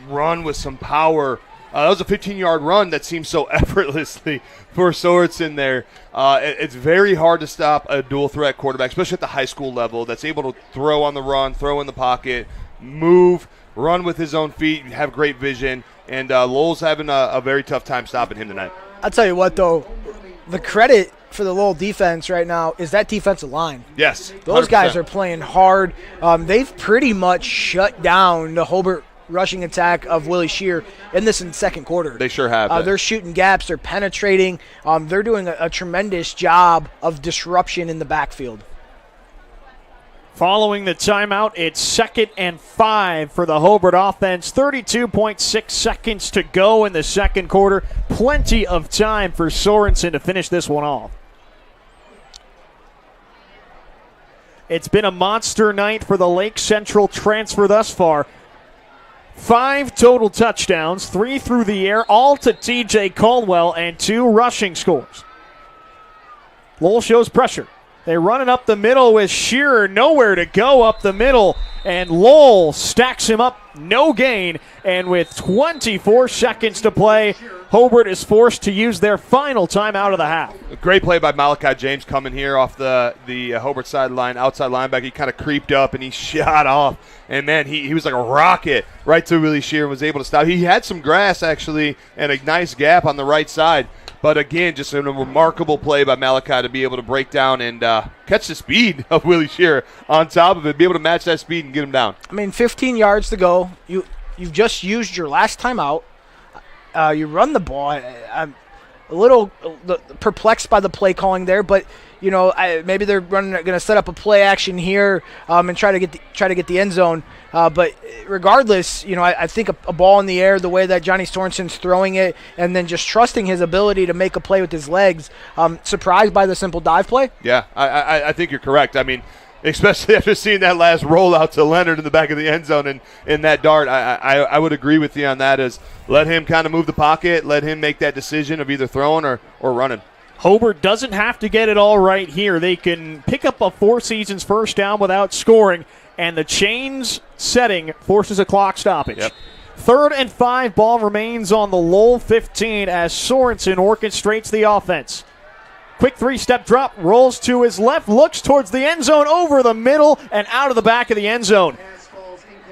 run with some power. That was a 15-yard run that seemed so effortlessly for Sorensen there. It's very hard to stop a dual-threat quarterback, especially at the high school level, that's able to throw on the run, throw in the pocket, move, run with his own feet, have great vision. And Lowell's having a very tough time stopping him tonight. I'll tell you what, though, the credit for the Lowell defense right now is that defensive line. Yes. 100%. Those guys are playing hard. They've pretty much shut down the Hobart rushing attack of Willie Shear in this second quarter. They sure have. They're shooting gaps. They're penetrating. They're doing a tremendous job of disruption in the backfield. Following the timeout, it's 2nd and 5 for the Hobart offense. 32.6 seconds to go in the second quarter. Plenty of time for Sorensen to finish this one off. It's been a monster night for the Lake Central transfer thus far. 5 total touchdowns, 3 through the air, all to TJ Caldwell, and 2 rushing scores. Lowell shows pressure. They run it up the middle with Shearer, nowhere to go up the middle, and Lowell stacks him up, no gain, and with 24 seconds to play, Hobart is forced to use their final timeout of the half. A great play by Malachi James coming here off the Hobart sideline, outside linebacker. He kind of creeped up and he shot off, and man, he was like a rocket right to Willie Shearer and was able to stop. He had some grass actually and a nice gap on the right side. But again, just a remarkable play by Malachi to be able to break down and catch the speed of Willie Shearer on top of it, be able to match that speed and get him down. I mean, 15 yards to go. You've just used your last timeout. You run the ball. I'm a little perplexed by the play calling there, but you know, maybe they're going to set up a play action here and try to get the end zone. But regardless, you know, I think a ball in the air, the way that Johnny Sorensen's throwing it, and then just trusting his ability to make a play with his legs. Surprised by the simple dive play? Yeah, I think you're correct. I mean, especially after seeing that last rollout to Leonard in the back of the end zone and in that dart, I would agree with you on that. Is let him kind of move the pocket, let him make that decision of either throwing or running. Hobart doesn't have to get it all right here. They can pick up a Four Seasons first down without scoring, and the chains setting forces a clock stoppage. Yep. 3rd and 5, ball remains on the Lowell 15 as Sorensen orchestrates the offense. Quick 3-step drop, rolls to his left, looks towards the end zone, over the middle, and out of the back of the end zone.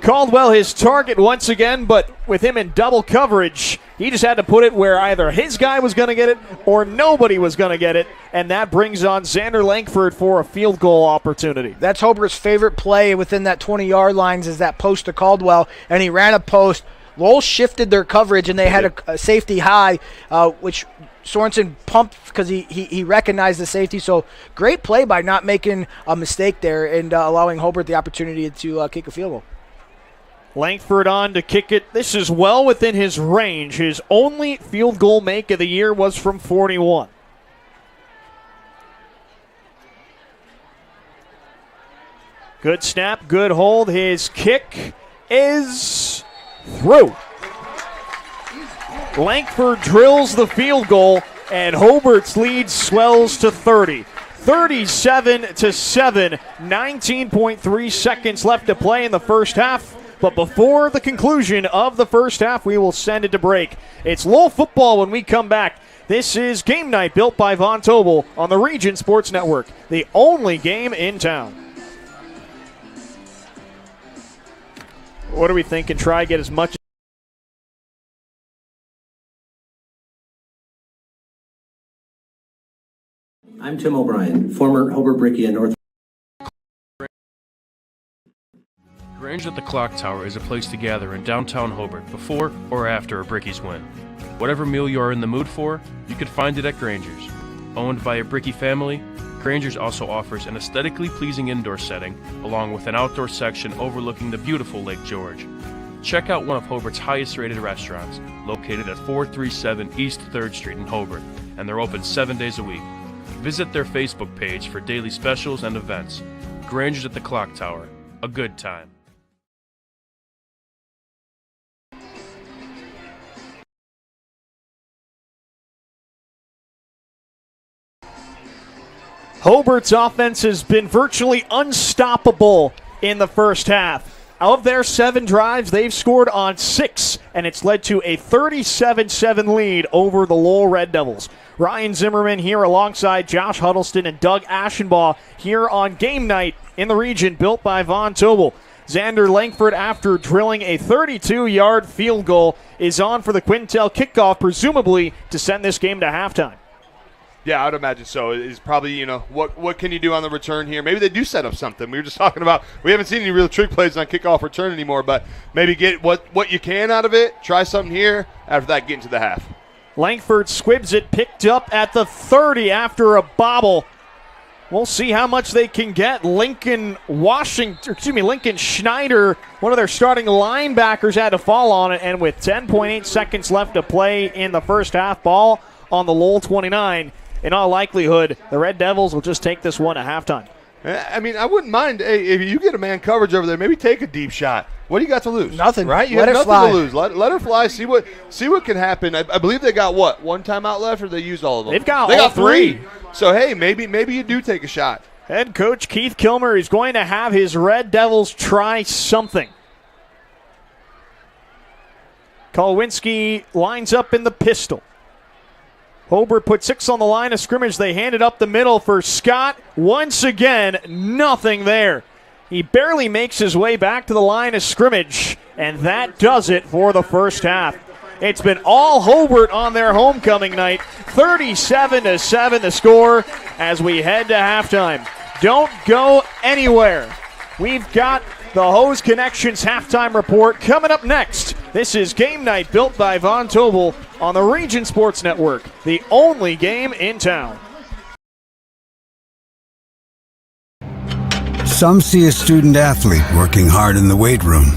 Caldwell his target once again, but with him in double coverage, he just had to put it where either his guy was going to get it or nobody was going to get it, and that brings on Xander Langford for a field goal opportunity. That's Hobart's favorite play within that 20-yard lines is that post to Caldwell, and he ran a post. Lowell shifted their coverage, and they had a safety high, which Sorensen pumped because he recognized the safety. So great play by not making a mistake there and allowing Hobart the opportunity to kick a field goal. Langford on to kick it. This is well within his range. His only field goal make of the year was from 41. Good snap, good hold. His kick is through. Langford drills the field goal, and Hobart's lead swells to 30. 37-7, 19.3 seconds left to play in the first half. But before the conclusion of the first half, we will send it to break. It's Lowell football when we come back. This is Game Night, built by Von Tobel on the Region Sports Network, the only game in town. What do we think? And try to get as much. I'm Tim O'Brien, former Hobart Brickies and North. Grange at the Clock Tower is a place to gather in downtown Hobart before or after a Brickies win. Whatever meal you are in the mood for, you can find it at Granger's. Owned by a Brickie family, Granger's also offers an aesthetically pleasing indoor setting, along with an outdoor section overlooking the beautiful Lake George. Check out one of Hobart's highest rated restaurants, located at 437 East 3rd Street in Hobart, and they're open 7 days a week. Visit their Facebook page for daily specials and events. Granger's at the Clock Tower. A good time. Hobart's offense has been virtually unstoppable in the first half. Of their 7 drives, they've scored on 6, and it's led to a 37-7 lead over the Lowell Red Devils. Ryan Zimmerman here alongside Josh Huddleston and Doug Ashenbaugh here on game night in the region built by Von Tobel. Xander Langford, after drilling a 32-yard field goal, is on for the Quintel kickoff, presumably to send this game to halftime. Yeah, I would imagine so. It's probably, what can you do on the return here? Maybe they do set up something. We were just talking about, we haven't seen any real trick plays on kickoff return anymore, but maybe get what you can out of it, try something here, after that get into the half. Langford squibs it, picked up at the 30 after a bobble. We'll see how much they can get. Lincoln Schneider, one of their starting linebackers, had to fall on it, and with 10.8 seconds left to play in the first half, ball on the Lowell 29. In all likelihood, the Red Devils will just take this one at halftime. I mean, I wouldn't mind, if you get a man coverage over there, maybe take a deep shot. What do you got to lose? Nothing. Right? You Let have her nothing fly. to lose. Let her fly. See what can happen. I believe they got one timeout left, or they used all of them? They got 3. So, hey, maybe you do take a shot. Head coach Keith Kilmer is going to have his Red Devils try something. Kolwinski lines up in the pistol. Hobart put 6 on the line of scrimmage. They hand it up the middle for Scott. Once again, nothing there. He barely makes his way back to the line of scrimmage, and that does it for the first half. It's been all Hobart on their homecoming night. 37-7 the score as we head to halftime. Don't go anywhere. We've got the Hose Connections halftime report coming up next. This is Game Night built by Von Tobel on the Region Sports Network, the only game in town. Some see a student athlete working hard in the weight room.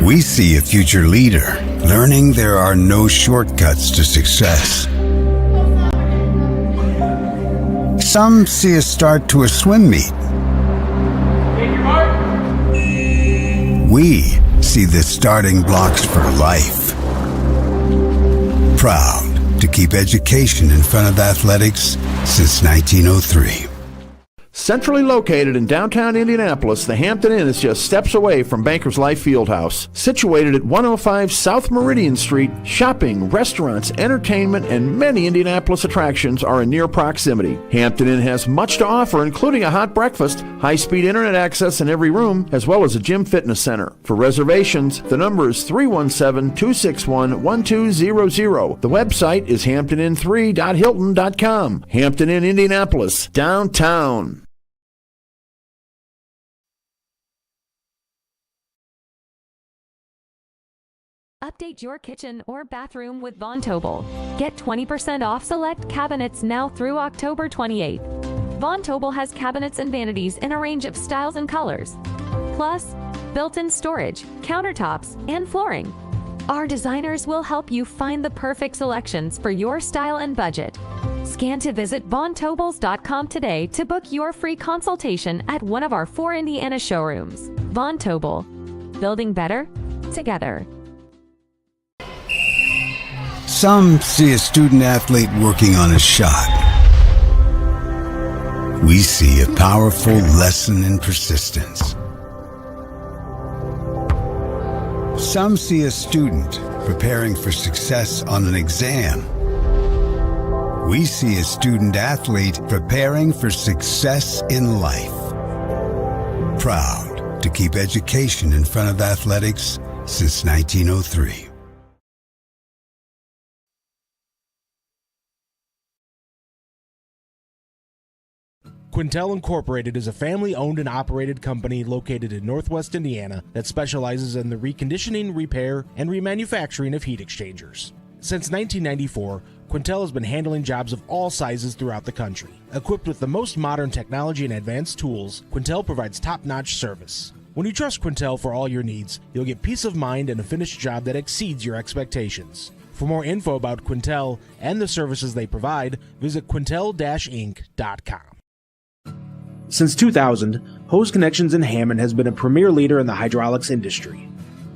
We see a future leader learning there are no shortcuts to success. Some see a start to a swim meet. We see the starting blocks for life. Proud to keep education in front of athletics since 1903. Centrally located in downtown Indianapolis, the Hampton Inn is just steps away from Bankers Life Fieldhouse. Situated at 105 South Meridian Street, shopping, restaurants, entertainment, and many Indianapolis attractions are in near proximity. Hampton Inn has much to offer, including a hot breakfast, high-speed internet access in every room, as well as a gym fitness center. For reservations, the number is 317-261-1200. The website is hamptonin3.hilton.com. Hampton Inn, Indianapolis, downtown. Update your kitchen or bathroom with Von Tobel. Get 20% off select cabinets now through October 28th. Von Tobel has cabinets and vanities in a range of styles and colors. Plus, built-in storage, countertops, and flooring. Our designers will help you find the perfect selections for your style and budget. Scan to visit VonTobels.com today to book your free consultation at one of our 4 Indiana showrooms. Von Tobel. Building better together. Some see a student athlete working on a shot. We see a powerful lesson in persistence. Some see a student preparing for success on an exam. We see a student athlete preparing for success in life. Proud to keep education in front of athletics since 1903. Quintel Incorporated is a family-owned and operated company located in Northwest Indiana that specializes in the reconditioning, repair, and remanufacturing of heat exchangers. Since 1994, Quintel has been handling jobs of all sizes throughout the country. Equipped with the most modern technology and advanced tools, Quintel provides top-notch service. When you trust Quintel for all your needs, you'll get peace of mind and a finished job that exceeds your expectations. For more info about Quintel and the services they provide, visit quintel-inc.com. Since 2000, Hose Connections in Hammond has been a premier leader in the hydraulics industry.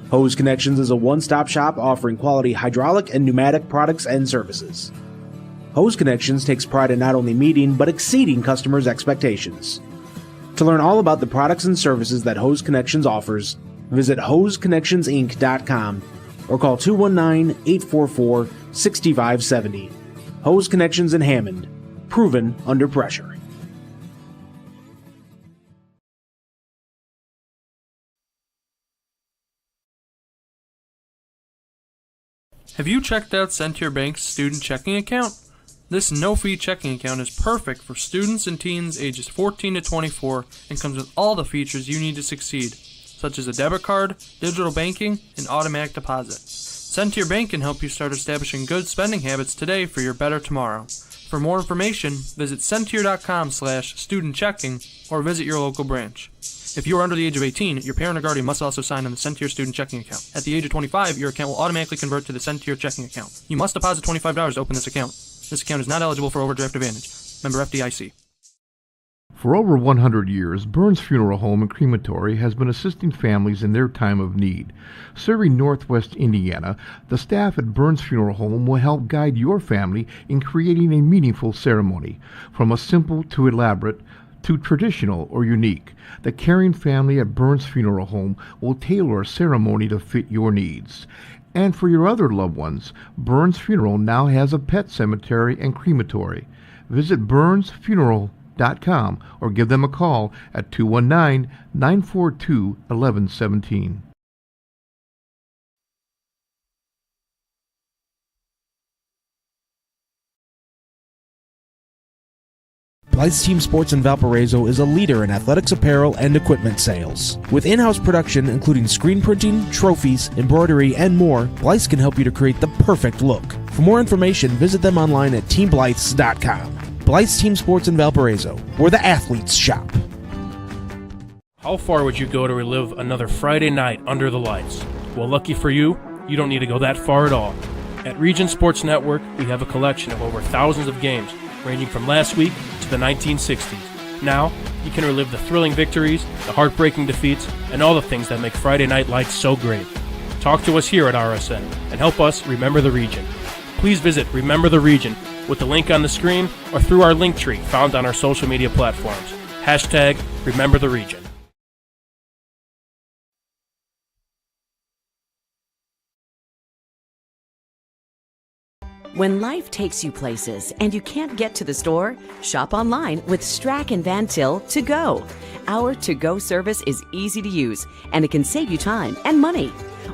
Hose Connections is a one-stop shop offering quality hydraulic and pneumatic products and services. Hose Connections takes pride in not only meeting but exceeding customers' expectations. To learn all about the products and services that Hose Connections offers, visit hoseconnectionsinc.com or call 219-844-6570. Hose Connections in Hammond. Proven under pressure. Have you checked out Centier Bank's student checking account? This no-fee checking account is perfect for students and teens ages 14 to 24 and comes with all the features you need to succeed, such as a debit card, digital banking, and automatic deposit. Centier Bank can help you start establishing good spending habits today for your better tomorrow. For more information, visit Centier.com/student-checking or visit your local branch. If you are under the age of 18, your parent or guardian must also sign on the Centier student checking account. At the age of 25, your account will automatically convert to the Centier checking account. You must deposit $25 to open this account. This account is not eligible for overdraft advantage. Member FDIC. For over 100 years, Burns Funeral Home and Crematory has been assisting families in their time of need. Serving Northwest Indiana, the staff at Burns Funeral Home will help guide your family in creating a meaningful ceremony. From a simple to elaborate, to traditional or unique, the caring family at Burns Funeral Home will tailor a ceremony to fit your needs. And for your other loved ones, Burns Funeral now has a pet cemetery and crematory. Visit burnsfuneral.com or give them a call at 219-942-1117. Blythe's Team Sports in Valparaiso is a leader in athletics apparel and equipment sales. With in-house production including screen printing, trophies, embroidery, and more, Blythe's can help you to create the perfect look. For more information, visit them online at teamblythes.com. Blythe's Team Sports in Valparaiso, where the athletes shop. How far would you go to relive another Friday night under the lights? Well, lucky for you, you don't need to go that far at all. At Region Sports Network, we have a collection of over thousands of games, ranging from last week to the 1960s. Now, you can relive the thrilling victories, the heartbreaking defeats, and all the things that make Friday Night Lights so great. Talk to us here at RSN and help us remember the region. Please visit Remember the Region with the link on the screen or through our link tree found on our social media platforms. Hashtag Remember the Region. When life takes you places and you can't get to the store, shop online with Strack and Van Til To Go. Our to-go service is easy to use, and it can save you time and money.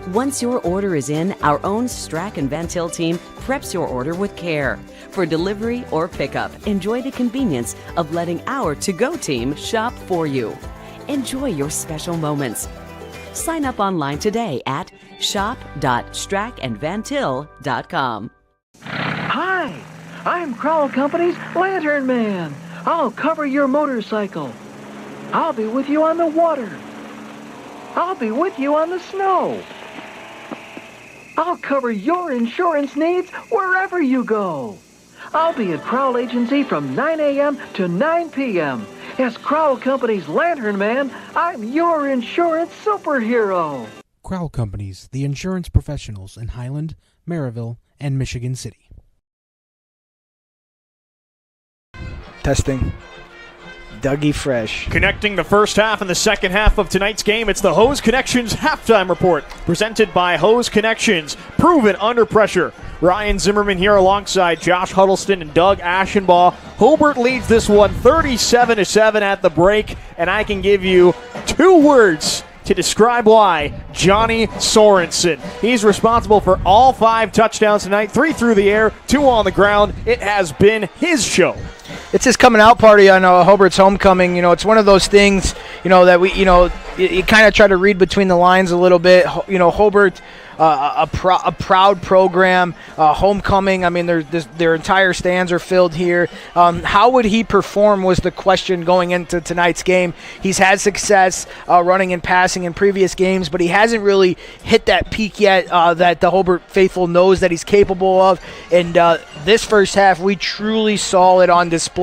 Once your order is in, our own Strack and Van Til team preps your order with care. For delivery or pickup, enjoy the convenience of letting our to-go team shop for you. Enjoy your special moments. Sign up online today at shop.strackandvantil.com. Hi, I'm Crowell Company's Lantern Man. I'll cover your motorcycle. I'll be with you on the water. I'll be with you on the snow. I'll cover your insurance needs wherever you go. I'll be at Crowell Agency from 9 a.m. to 9 p.m. As Crowell Company's Lantern Man, I'm your insurance superhero. Crowell Companies, the insurance professionals in Highland, Maryville, and Michigan City. Testing. Dougie Fresh. Connecting the first half and the second half of tonight's game, it's the Hose Connections Halftime Report, presented by Hose Connections, proven under pressure. Ryan Zimmerman here alongside Josh Huddleston and Doug Ashenbaugh. Hobart leads this one 37-7 at the break, and I can give you two words to describe why. Johnny Sorensen. He's responsible for all 5 touchdowns tonight, 3 through the air, 2 on the ground. It has been his show. It's his coming out party on Hobart's homecoming. You know, it's one of those things, you kind of try to read between the lines a little bit. Hobart, a proud program, homecoming. I mean, their entire stands are filled here. How would he perform was the question going into tonight's game. He's had success running and passing in previous games, but he hasn't really hit that peak yet that the Hobart faithful knows that he's capable of. And this first half, we truly saw it on display,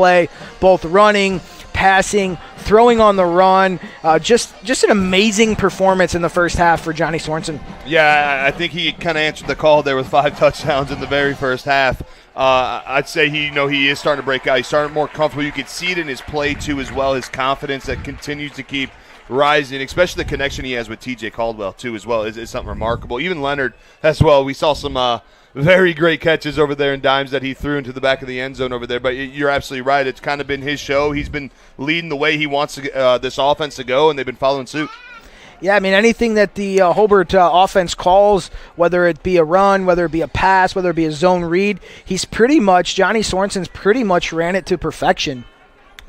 both running, passing, throwing on the run. Just an amazing performance in the first half for Johnny Sorensen. Yeah, I think he kind of answered the call there with 5 touchdowns in the very first half. I'd say he is starting to break out. He's starting more comfortable. You could see it in his play, too, as well. His confidence that continues to keep rising, especially the connection he has with TJ Caldwell, too, as well, is something remarkable. Even Leonard as well. We saw some very great catches over there and dimes that he threw into the back of the end zone over there. But you're absolutely right. It's kind of been his show. He's been leading the way he wants this offense to go, and they've been following suit. Yeah, I mean, anything that the Hobart offense calls, whether it be a run, whether it be a pass, whether it be a zone read, Johnny Sorensen's pretty much ran it to perfection.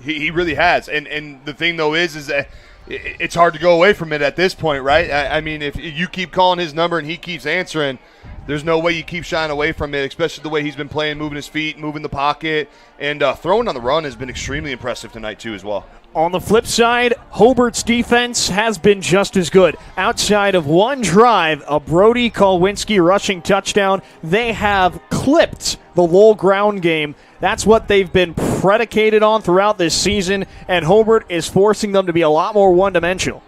He really has. And the thing, though, is that it's hard to go away from it at this point, right? I mean, if you keep calling his number and he keeps answering, there's no way you keep shying away from it, especially the way he's been playing, moving his feet, moving the pocket, and throwing on the run has been extremely impressive tonight, too, as well. On the flip side, Hobart's defense has been just as good. Outside of one drive, a Brody Kolwinski rushing touchdown, they have clipped the Lowell ground game. That's what they've been predicated on throughout this season, and Hobart is forcing them to be a lot more one-dimensional.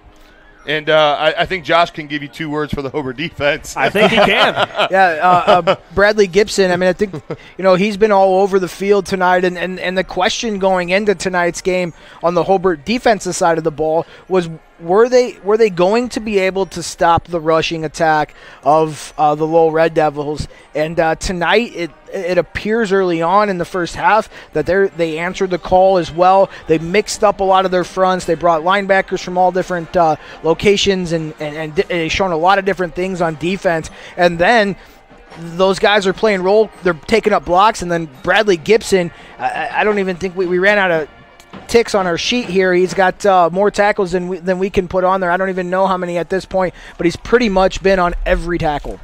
And I think Josh can give you 2 words for the Hobart defense. I think he can. Yeah, Bradley Gibson, I mean, I think, he's been all over the field tonight, and the question going into tonight's game on the Hobart defensive side of the ball was, were they going to be able to stop the rushing attack of the Lowell Red Devils? And tonight, it appears early on in the first half that they answered the call as well. They mixed up a lot of their fronts. They brought linebackers from all different locations and shown a lot of different things on defense. And then those guys are playing role. They're taking up blocks. And then Bradley Gibson, I don't even think we ran out of ticks on our sheet here. He's got more tackles than we can put on there. I don't even know how many at this point, but he's pretty much been on every tackle.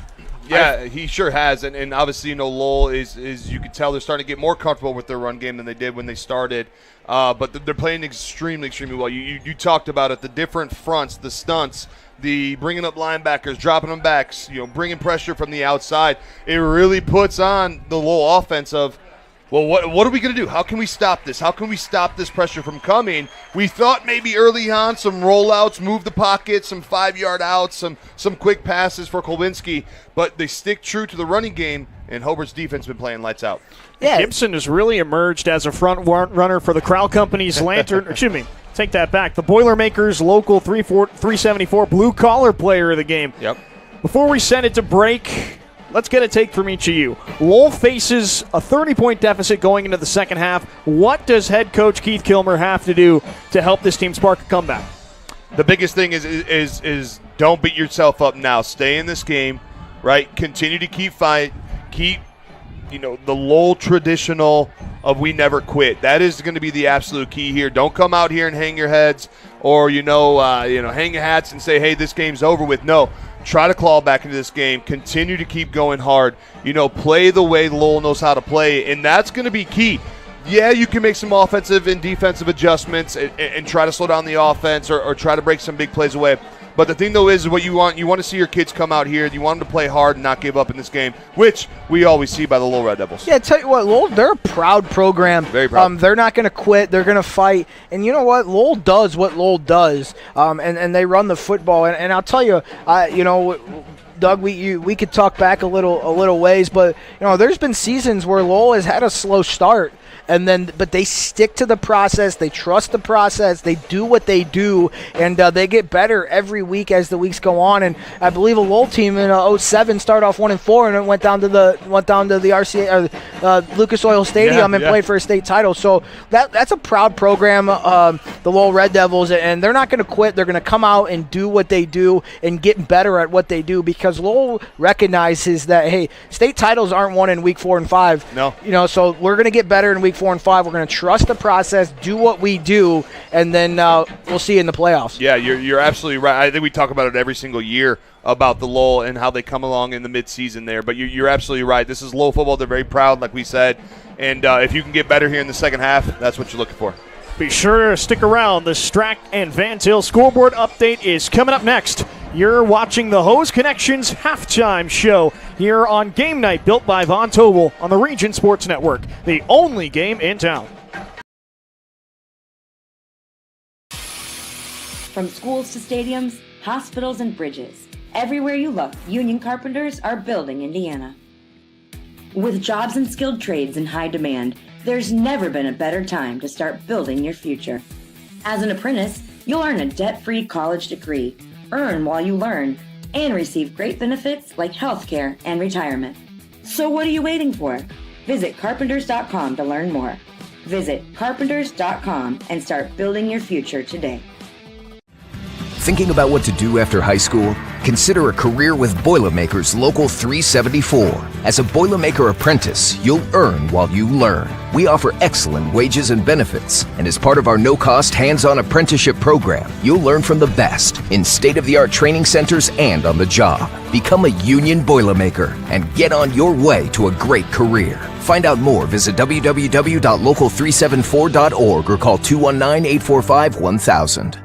Yeah, he sure has, and obviously, Lowell is you can tell they're starting to get more comfortable with their run game than they did when they started, but they're playing extremely, extremely well. You talked about it, the different fronts, the stunts, the bringing up linebackers, dropping them back, bringing pressure from the outside. It really puts on the Lowell offense of, well, what are we going to do? How can we stop this? How can we stop this pressure from coming? We thought maybe early on some rollouts, move the pocket, some 5-yard outs, some quick passes for Kolwinski, but they stick true to the running game, and Hobart's defense has been playing lights out. Yeah, Gibson has really emerged as a front runner for the Crowell Company's Lantern. Excuse me, take that back. The Boilermakers local 374 blue-collar player of the game. Yep. Before we send it to break, let's get a take from each of you. Lowell faces a 30-point deficit going into the second half. What does head coach Keith Kilmer have to do to help this team spark a comeback? The biggest thing is don't beat yourself up now. Stay in this game, right? Continue to keep fight. Keep, the Lowell traditional of we never quit. That is going to be the absolute key here. Don't come out here and hang your heads or, hang your hats and say, hey, this game's over with. No. Try to claw back into this game. Continue to keep going hard. Play the way Lowell knows how to play, and that's going to be key. Yeah, you can make some offensive and defensive adjustments and try to slow down the offense or try to break some big plays away. But the thing, though, is what you want to see your kids come out here. You want them to play hard and not give up in this game, which we always see by the Lowell Red Devils. Yeah, tell you what, Lowell, they're a proud program. Very proud. They're not going to quit. They're going to fight. And you know what? Lowell does what Lowell does, and they run the football. And I'll tell you, Doug, we could talk back a little ways, but there's been seasons where Lowell has had a slow start, but they stick to the process. They trust the process. They do what they do, and they get better every week as the weeks go on. And I believe a Lowell team in 2007 started off 1-4 and it went down to the RCA or Lucas Oil Stadium and played for a state title. So that's a proud program, the Lowell Red Devils, and they're not going to quit. They're going to come out and do what they do and get better at what they do, because Lowell recognizes that, hey, state titles aren't won in week 4 and 5. No. So we're going to get better in week 4 and 5. We're going to trust the process, do what we do, and then we'll see you in the playoffs. Yeah, you're absolutely right. I think we talk about it every single year about the Lowell and how they come along in the midseason there. But you're absolutely right. This is Lowell football. They're very proud, like we said. And if you can get better here in the second half, that's what you're looking for. Be sure to stick around. The Strack and Van Til scoreboard update is coming up next. You're watching the Hose Connections halftime show here on Game Night, built by Von Tobel on the Region Sports Network, the only game in town. From schools to stadiums, hospitals and bridges, everywhere you look, union carpenters are building Indiana. With jobs and skilled trades in high demand, there's never been a better time to start building your future. As an apprentice, you'll earn a debt-free college degree, earn while you learn, and receive great benefits like healthcare and retirement. So what are you waiting for? Visit carpenters.com to learn more. Visit carpenters.com and start building your future today. Thinking about what to do after high school? Consider a career with Boilermakers Local 374. As a Boilermaker apprentice, you'll earn while you learn. We offer excellent wages and benefits, and as part of our no-cost hands-on apprenticeship program, you'll learn from the best in state-of-the-art training centers and on the job. Become a union Boilermaker and get on your way to a great career. Find out more, visit www.local374.org or call 219-845-1000.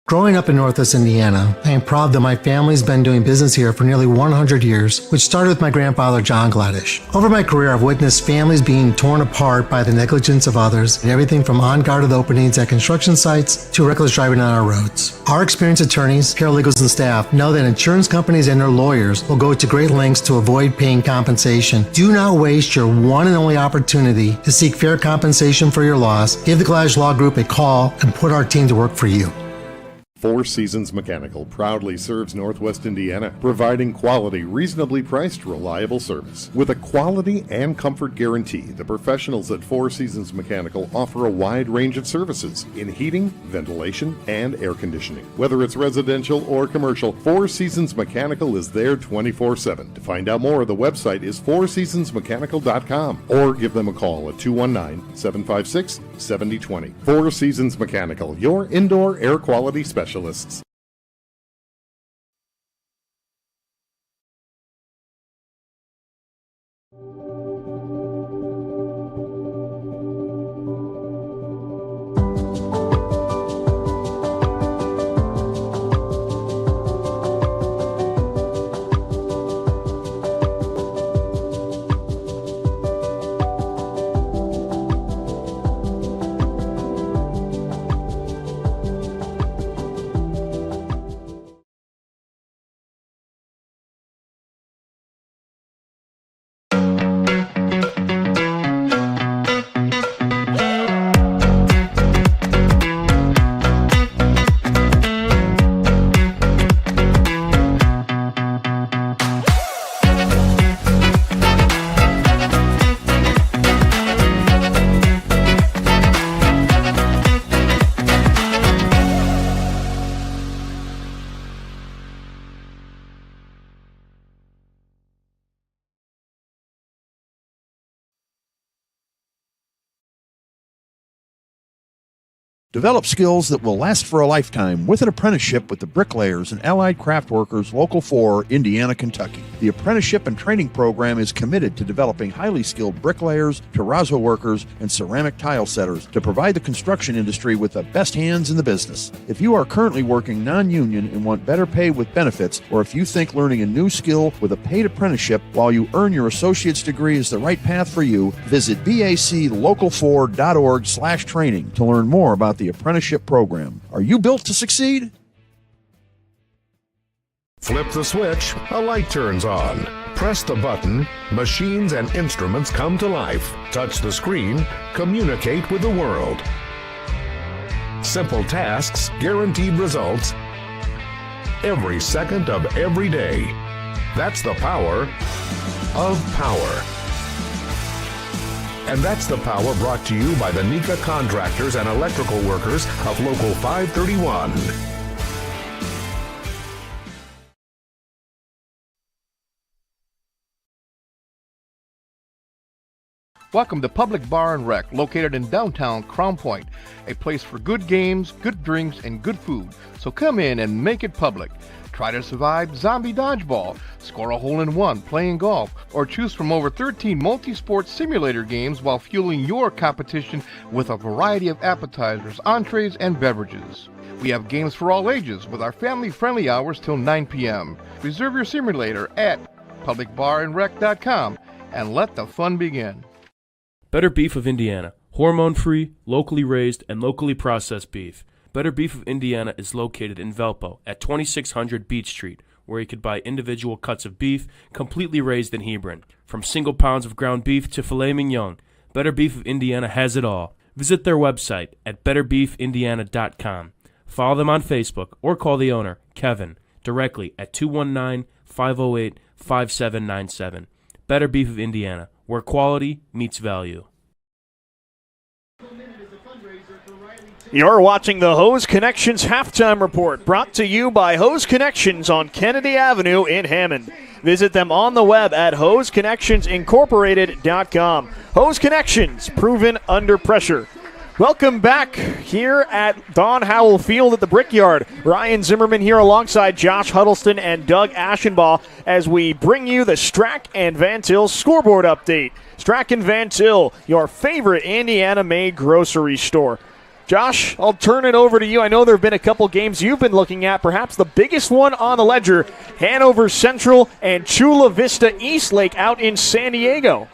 Growing up in Northwest Indiana, I am proud that my family's been doing business here for nearly 100 years, which started with my grandfather, John Gladish. Over my career, I've witnessed families being torn apart by the negligence of others, and everything from unguarded openings at construction sites to reckless driving on our roads. Our experienced attorneys, paralegals, and staff know that insurance companies and their lawyers will go to great lengths to avoid paying compensation. Do not waste your one and only opportunity to seek fair compensation for your loss. Give the Gladish Law Group a call and put our team to work for you. Four Seasons Mechanical proudly serves Northwest Indiana, providing quality, reasonably priced, reliable service. With a quality and comfort guarantee, the professionals at Four Seasons Mechanical offer a wide range of services in heating, ventilation, and air conditioning. Whether it's residential or commercial, Four Seasons Mechanical is there 24/7. To find out more, the website is fourseasonsmechanical.com or give them a call at 219-756-7020. Four Seasons Mechanical, your indoor air quality specialist. Develop skills that will last for a lifetime with an apprenticeship with the Bricklayers and Allied Craft Workers Local 4, Indiana, Kentucky. The apprenticeship and training program is committed to developing highly skilled bricklayers, terrazzo workers, and ceramic tile setters to provide the construction industry with the best hands in the business. If you are currently working non-union and want better pay with benefits, or if you think learning a new skill with a paid apprenticeship while you earn your associate's degree is the right path for you, visit baclocal4.org/training to learn more about the apprenticeship program. Are you built to succeed? Flip the switch, a light turns on. Press the button, machines and instruments come to life. Touch the screen, communicate with the world. Simple tasks, guaranteed results, every second of every day. That's the power of power. And that's the power brought to you by the NECA contractors and electrical workers of Local 531. Welcome to Public Bar and Rec, located in downtown Crown Point, a place for good games, good drinks, and good food. So come in and make it public. Try to survive zombie dodgeball, score a hole-in-one playing golf, or choose from over 13 multi-sport simulator games while fueling your competition with a variety of appetizers, entrees, and beverages. We have games for all ages with our family-friendly hours till 9 p.m. Reserve your simulator at publicbarandrec.com and let the fun begin. Better Beef of Indiana. Hormone-free, locally raised, and locally processed beef. Better Beef of Indiana is located in Valpo at 2600 Beach Street, where you could buy individual cuts of beef completely raised in Hebron. From single pounds of ground beef to filet mignon, Better Beef of Indiana has it all. Visit their website at betterbeefindiana.com. Follow them on Facebook or call the owner, Kevin, directly at 219-508-5797. Better Beef of Indiana, where quality meets value. You're watching the Hose Connections Halftime Report, brought to you by Hose Connections on Kennedy Avenue in Hammond. Visit them on the web at hoseconnectionsincorporated.com. Hose Connections, proven under pressure. Welcome back here at Don Howell Field at the Brickyard. Ryan Zimmerman here alongside Josh Huddleston and Doug Ashenbaugh as we bring you the Strack and Van Til scoreboard update. Strack and Van Til, your favorite Indiana-made grocery store. Josh, I'll turn it over to you. I know there have been a couple games you've been looking at. Perhaps the biggest one on the ledger, Hanover Central and Chula Vista Eastlake out in San Diego.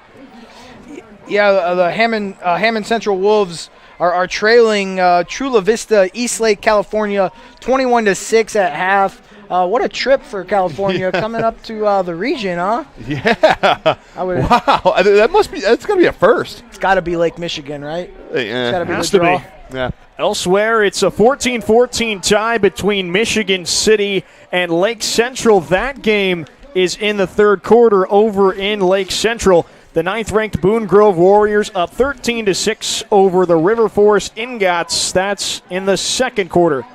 Yeah, the Hammond Central Wolves are trailing Chula Vista Eastlake, California, 21-6 at half. What a trip for California coming up to the region, huh? Yeah. Wow. That's going to be a first. It's got to be Lake Michigan, right? It's got to be Has the to draw. be. Yeah. Elsewhere, it's a 14-14 tie between Michigan City and Lake Central. That game is in the third quarter over in Lake Central. The 9th-ranked Boone Grove Warriors up 13-6 over the River Forest Ingots. That's in the second quarter.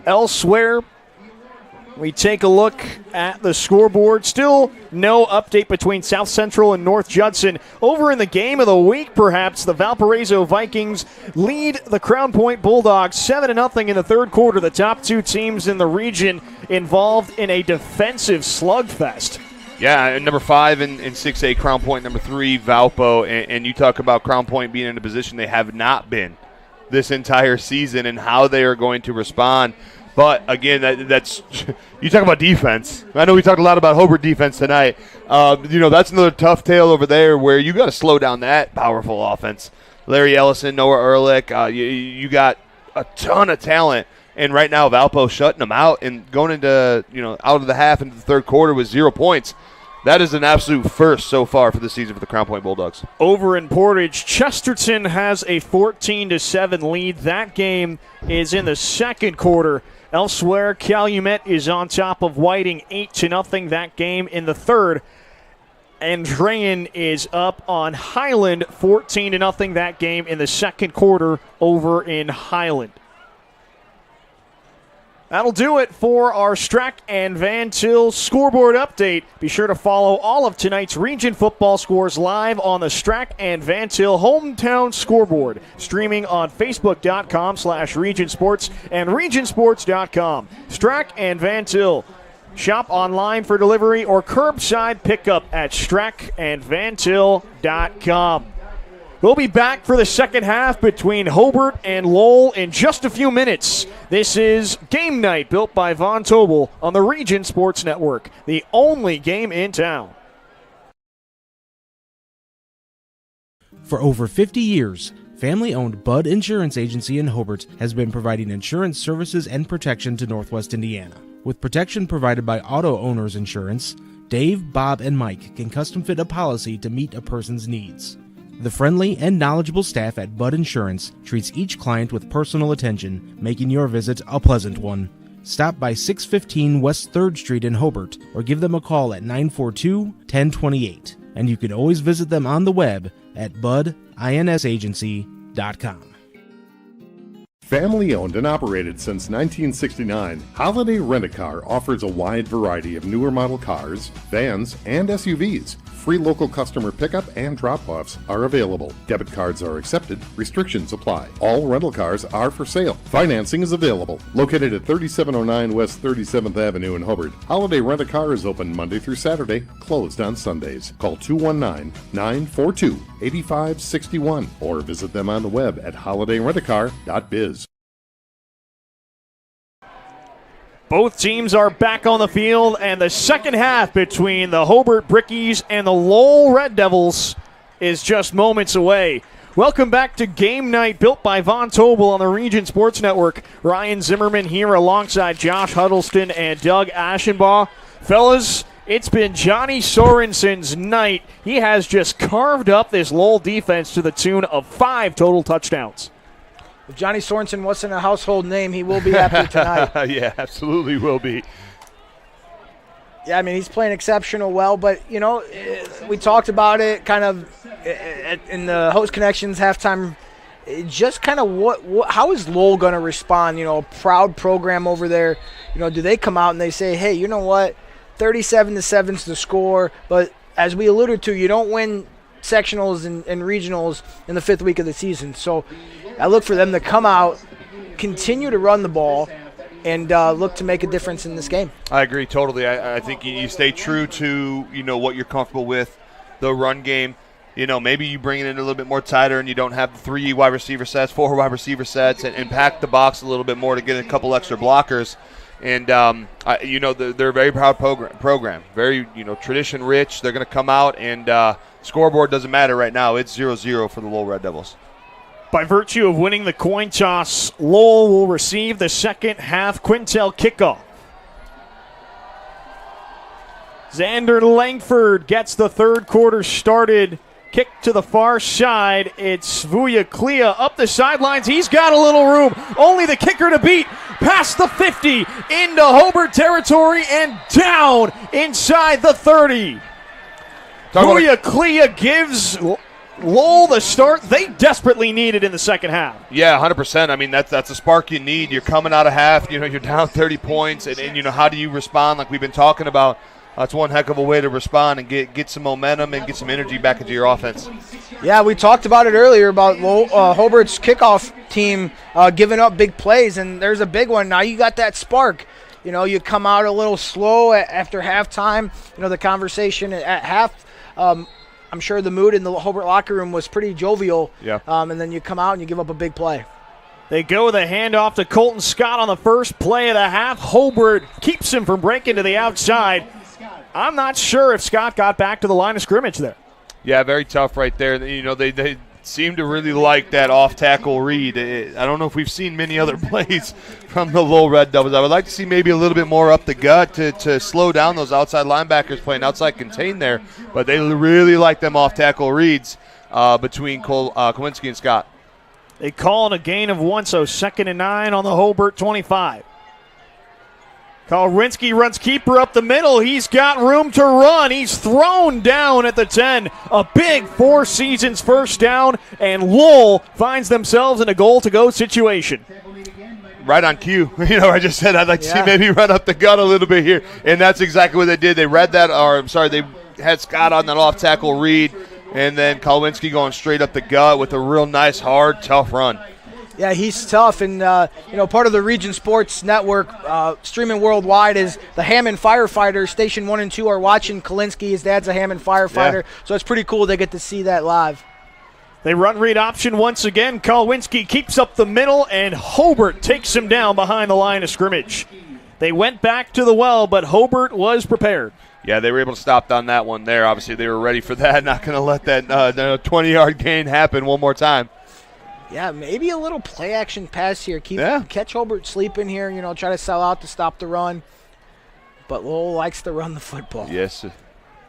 Elsewhere, we take a look at the scoreboard. Still no update between South Central and North Judson. Over in the game of the week, perhaps, the Valparaiso Vikings lead the Crown Point Bulldogs 7-0 in the third quarter. The top two teams in the region involved in a defensive slugfest. Yeah, and number 5 in 6A, Crown Point, number 3, Valpo. And you talk about Crown Point being in a position they have not been this entire season and how they are going to respond. But, again, that's you talk about defense. I know we talked a lot about Hobart defense tonight. That's another tough tale over there where you got to slow down that powerful offense. Larry Ellison, Noah Ehrlich, you got a ton of talent. And right now, Valpo shutting them out and going into, out of the half into the third quarter with 0 points. That is an absolute first so far for the season for the Crown Point Bulldogs. Over in Portage, Chesterton has a 14-7 lead. That game is in the second quarter. Elsewhere, Calumet is on top of Whiting 8-0. That game in the third. Andrean is up on Highland 14-0. That game in the second quarter over in Highland. That'll do it for our Strack and Van Til scoreboard update. Be sure to follow all of tonight's region football scores live on the Strack and Van Til hometown scoreboard, streaming on Facebook.com/RegionSports and RegionSports.com. Strack and Van Til. Shop online for delivery or curbside pickup at StrackandVanTil.com. We'll be back for the second half between Hobart and Lowell in just a few minutes. This is Game Night, built by Von Tobel on the Region Sports Network, the only game in town. For over 50 years, family-owned Bud Insurance Agency in Hobart has been providing insurance services and protection to Northwest Indiana. With protection provided by Auto Owners Insurance, Dave, Bob, and Mike can custom fit a policy to meet a person's needs. The friendly and knowledgeable staff at Bud Insurance treats each client with personal attention, making your visit a pleasant one. Stop by 615 West 3rd Street in Hobart or give them a call at 942-1028. And you can always visit them on the web at budinsagency.com. Family owned and operated since 1969, Holiday Rent-A-Car offers a wide variety of newer model cars, vans, and SUVs. Free local customer pickup and drop-offs are available. Debit cards are accepted. Restrictions apply. All rental cars are for sale. Financing is available. Located at 3709 West 37th Avenue in Hobart, Holiday Rent-A-Car is open Monday through Saturday, closed on Sundays. Call 219-942-8561 or visit them on the web at holidayrentacar.biz. Both teams are back on the field, and the second half between the Hobart Brickies and the Lowell Red Devils is just moments away. Welcome back to Game Night, built by Von Tobel on the Region Sports Network. Ryan Zimmerman here alongside Josh Huddleston and Doug Aschenbaugh. Fellas, it's been Johnny Sorensen's night. He has just carved up this Lowell defense to the tune of 5 total touchdowns. If Johnny Sorensen wasn't a household name, he will be happy tonight. Yeah, absolutely will be. Yeah, I mean, he's playing exceptional well, but, you know, we talked about it kind of in the Host Connections halftime. Just kind of how is Lowell going to respond? You know, a proud program over there. You know, do they come out and they say, hey, you know what, 37-7 is the score, but as we alluded to, you don't win sectionals and regionals in the 5th week of the season. So I look for them to come out, continue to run the ball, and look to make a difference in this game. I agree totally. I think you stay true to, you know, what you're comfortable with, the run game. You know, maybe you bring it in a little bit more tighter and you don't have the 3 wide receiver sets, 4 wide receiver sets, and pack the box a little bit more to get a couple extra blockers. And, you know, they're a very proud program. Very, you know, tradition rich. They're going to come out and scoreboard doesn't matter right now. It's 0-0 for the Lowell Red Devils. By virtue of winning the coin toss, Lowell will receive the second half Quintel kickoff. Xander Langford gets the third quarter started. Kick to the far side. It's Vuya up the sidelines. He's got a little room. Only the kicker to beat. Past the 50 into Hobart territory and down inside the 30. Vuya gives Lowell the start they desperately needed in the second half. Yeah, 100%. I mean, that's a spark you need. You're coming out of half, you know, you're down 30 points, and you know, how do you respond like we've been talking about? That's one heck of a way to respond and get some momentum and get some energy back into your offense. Yeah, we talked about it earlier about Hobart's kickoff team giving up big plays, and there's a big one. Now you got that spark. You know, you come out a little slow after halftime. You know, the conversation at half, I'm sure the mood in the Hobart locker room was pretty jovial. Yeah. And then you come out and you give up a big play. They go with a handoff to Colton Scott on the first play of the half. Hobart keeps him from breaking to the outside. I'm not sure if Scott got back to the line of scrimmage there. Yeah, very tough right there. You know, they seem to really like that off-tackle read. I don't know if we've seen many other plays from the Lowell Red Devils. I would like to see maybe a little bit more up the gut to slow down those outside linebackers playing outside contain there. But they really like them off-tackle reads between Kowinski and Scott. They call it a gain of 1, so 2nd and 9 on the Hobart 25. Kowinski runs keeper up the middle. He's got room to run. He's thrown down at the 10. A big Four Seasons first down, and Lowell finds themselves in a goal-to-go situation. Right on cue. You know, I just said I'd like to see maybe run up the gut a little bit here, and that's exactly what they did. They read that, they had Scott on that off-tackle read, and then Kowinski going straight up the gut with a real nice, hard, tough run. Yeah, he's tough, and you know, part of the Region Sports Network, streaming worldwide, is the Hammond firefighters. Station 1 and 2 are watching Kowinski. His dad's a Hammond firefighter, so it's pretty cool they get to see that live. They run read option once again. Kowinski keeps up the middle, and Hobart takes him down behind the line of scrimmage. They went back to the well, but Hobart was prepared. Yeah, they were able to stop on that one there. Obviously, they were ready for that. Not going to let that 20-yard gain happen one more time. Yeah, maybe a little play action pass here. Catch Hobart sleeping here, you know, try to sell out to stop the run. But Lowell likes to run the football. Yes.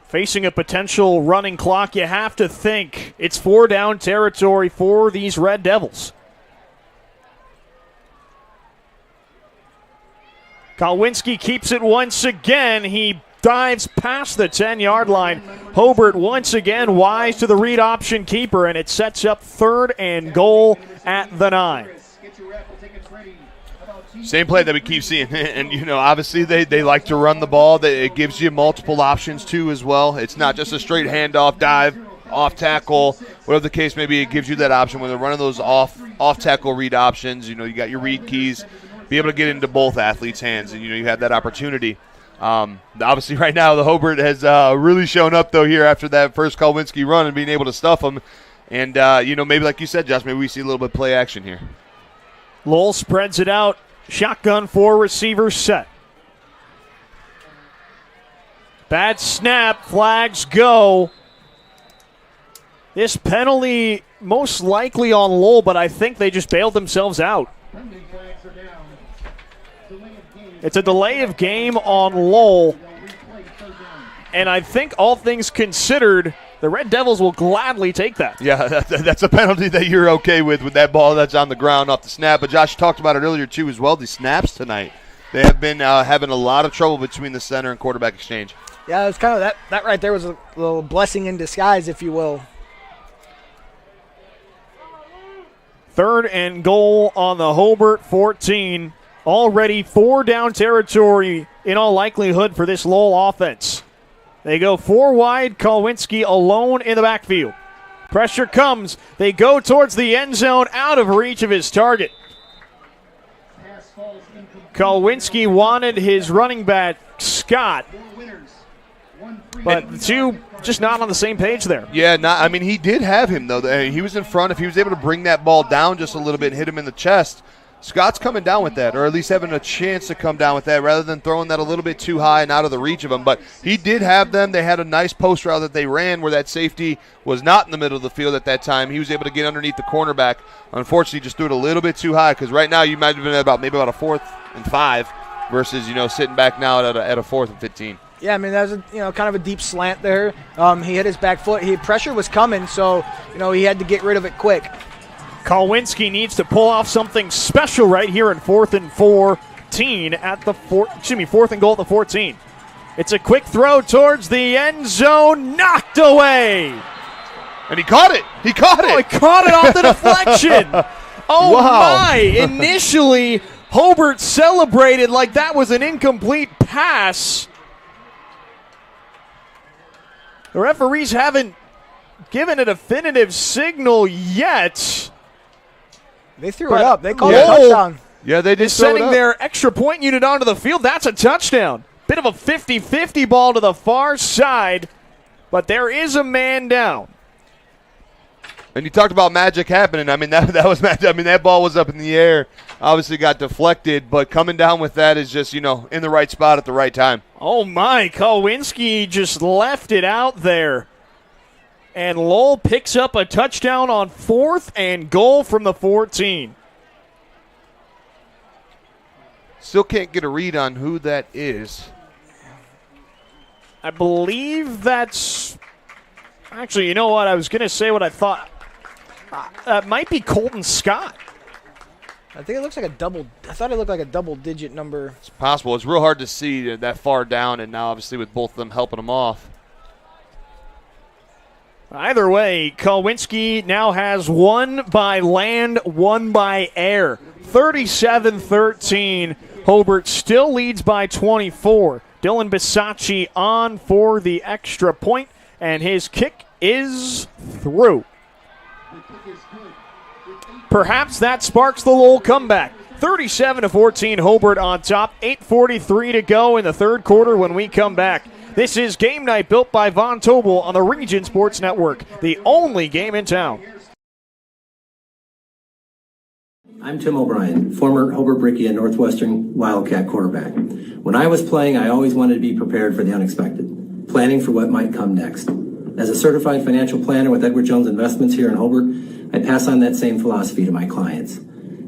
Facing a potential running clock, you have to think it's 4-down territory for these Red Devils. Kowinski keeps it once again. He dives past the 10-yard line. Hobart once again wise to the read option keeper, and it sets up 3rd and goal at the 9. Same play that we keep seeing. And, you know, obviously they like to run the ball. It gives you multiple options, too, as well. It's not just a straight handoff, dive, off tackle, whatever the case may be. It gives you that option when they're running those off tackle read options. You know, you got your read keys. Be able to get into both athletes' hands, and, you know, you have that opportunity. Obviously, right now, the Hobart has really shown up, though, here after that first Kowinski run and being able to stuff them. And, you know, maybe like you said, Josh, maybe we see a little bit of play action here. Lowell spreads it out. Shotgun 4 receivers set. Bad snap. Flags go. This penalty most likely on Lowell, but I think they just bailed themselves out. It's a delay of game on Lowell. And I think all things considered, the Red Devils will gladly take that. Yeah, that's a penalty that you're okay with that ball that's on the ground off the snap. But Josh talked about it earlier, too, as well, the snaps tonight. They have been having a lot of trouble between the center and quarterback exchange. Yeah, it's kind of that right there was a little blessing in disguise, if you will. 3rd and goal on the Hobart 14. Already 4 down territory in all likelihood for this Lowell offense. They go 4 wide, Kalwinski alone in the backfield. Pressure comes. They go towards the end zone, out of reach of his target. Kalwinski wanted his running back, Scott. But the two just not on the same page there. Yeah, he did have him, though. He was in front. If he was able to bring that ball down just a little bit and hit him in the chest, Scott's coming down with that, or at least having a chance to come down with that rather than throwing that a little bit too high and out of the reach of him. But he did have them. They had a nice post route that they ran where that safety was not in the middle of the field at that time. He was able to get underneath the cornerback. Unfortunately, just threw it a little bit too high because right now you might have been at maybe about a 4th and 5 versus, sitting back now at a 4th and 15. Yeah, that was kind of a deep slant there. He hit his back foot. Pressure was coming, so he had to get rid of it quick. Kalwinski needs to pull off something special right here in 4th and 14 at the 4th and goal at the 14. It's a quick throw towards the end zone, knocked away. And he caught it. He caught it. He caught it off the deflection. Oh, wow. My. Initially, Hobart celebrated like that was an incomplete pass. The referees haven't given a definitive signal yet. They threw it up. They called it a touchdown. Yeah, they did. Sending their extra point unit onto the field. That's a touchdown. Bit of a 50-50 ball to the far side, but there is a man down. And you talked about magic happening. That was magic. That ball was up in the air. Obviously got deflected, but coming down with that is just, in the right spot at the right time. Oh, my. Kalwinski just left it out there. And Lowell picks up a touchdown on 4th and goal from the 14. Still can't get a read on who that is. I believe that's... Actually, you know what? I was going to say what I thought. That might be Colton Scott. I think it looks like a double. I thought it looked like a double-digit number. It's possible. It's real hard to see that far down, and now obviously with both of them helping them off. Either way, Kalwinski now has 1 by land, 1 by air. 37-13. Hobart still leads by 24. Dylan Bisacci on for the extra point, and his kick is through. Perhaps that sparks the Lowell comeback. 37-14, Hobart on top. 8:43 to go in the third quarter when we come back. This is Game Night built by Von Tobel on the Region Sports Network, the only game in town. I'm Tim O'Brien, former Hobart Brickies and Northwestern Wildcat quarterback. When I was playing, I always wanted to be prepared for the unexpected, planning for what might come next. As a certified financial planner with Edward Jones Investments here in Hobart, I pass on that same philosophy to my clients.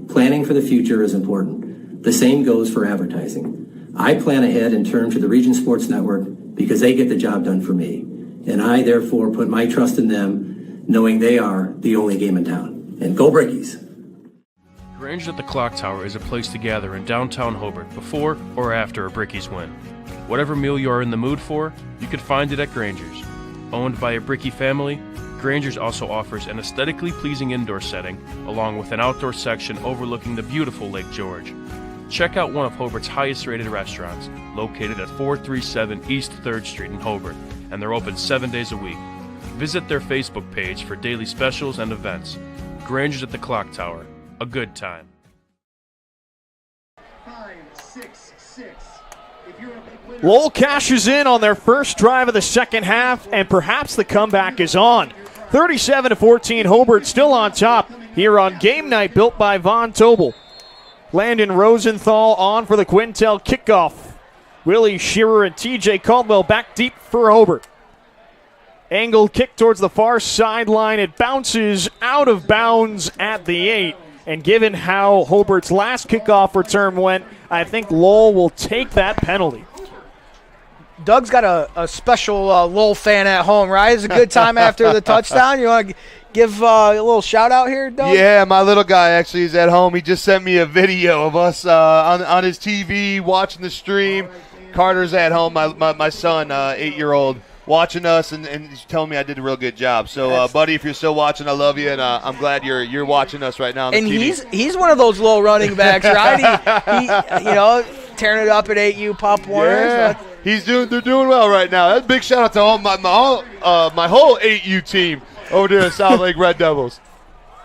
Planning for the future is important. The same goes for advertising. I plan ahead and turn to the Region Sports Network because they get the job done for me. And I, therefore, put my trust in them, knowing they are the only game in town. And go Brickies! Grangers at the Clock Tower is a place to gather in downtown Hobart before or after a Brickies win. Whatever meal you are in the mood for, you can find it at Grangers. Owned by a Brickie family, Grangers also offers an aesthetically pleasing indoor setting, along with an outdoor section overlooking the beautiful Lake George. Check out one of Hobart's highest-rated restaurants, located at 437 East 3rd Street in Hobart, and they're open 7 days a week. Visit their Facebook page for daily specials and events. Grangers at the Clock Tower. A good time. 5-6-6. Lowell cashes in on their first drive of the second half, and perhaps the comeback is on. 37-14, Hobart still on top here on Game Night built by Von Tobel. Landon Rosenthal on for the Quintel kickoff. Willie Shearer and TJ Caldwell back deep for Hobart. Angled kick towards the far sideline. It bounces out of bounds at the 8. And given how Hobart's last kickoff return went, I think Lowell will take that penalty. Doug's got a special Lowell fan at home, right? It's a good time after the touchdown. You want to give a little shout out here, Doug? Yeah, my little guy actually is at home. He just sent me a video of us on his TV watching the stream. Carter's at home, my son, 8-year-old, watching us and he's telling me I did a real good job. So, buddy, if you're still watching, I love you, and I'm glad you're watching us right now on the TV. He's one of those little running backs, right? He tearing it up at 8U Pop Warner. Yeah. They're doing well right now. That's a big shout out to all my whole 8U team over there at South Lake Red Devils.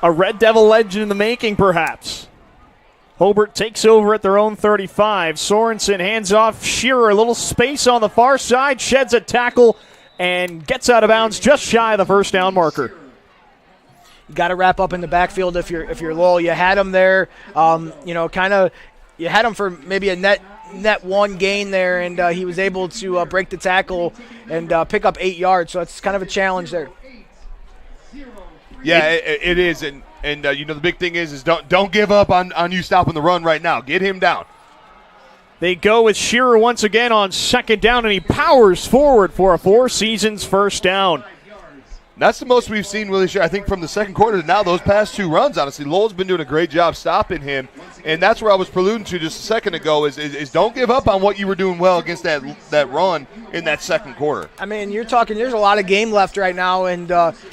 A Red Devil legend in the making, perhaps. Hobart takes over at their own 35. Sorensen hands off Shearer. A little space on the far side. Sheds a tackle and gets out of bounds just shy of the first down marker. You got to wrap up in the backfield if you're Lowell. You had him there, you had him for maybe a net one gain there, and he was able to break the tackle and pick up 8 yards. So it's kind of a challenge there. Yeah, it is, and the big thing is don't give up on you stopping the run right now. Get him down. They go with Shearer once again on second down, and he powers forward for a Four Seasons first down. That's the most we've seen Willie Shearer, I think, from the second quarter to now. Those past 2 runs, honestly, Lowell's been doing a great job stopping him, and that's where I was preluding to just a second ago is don't give up on what you were doing well against that run in that second quarter. I mean, you're talking, there's a lot of game left right now, and,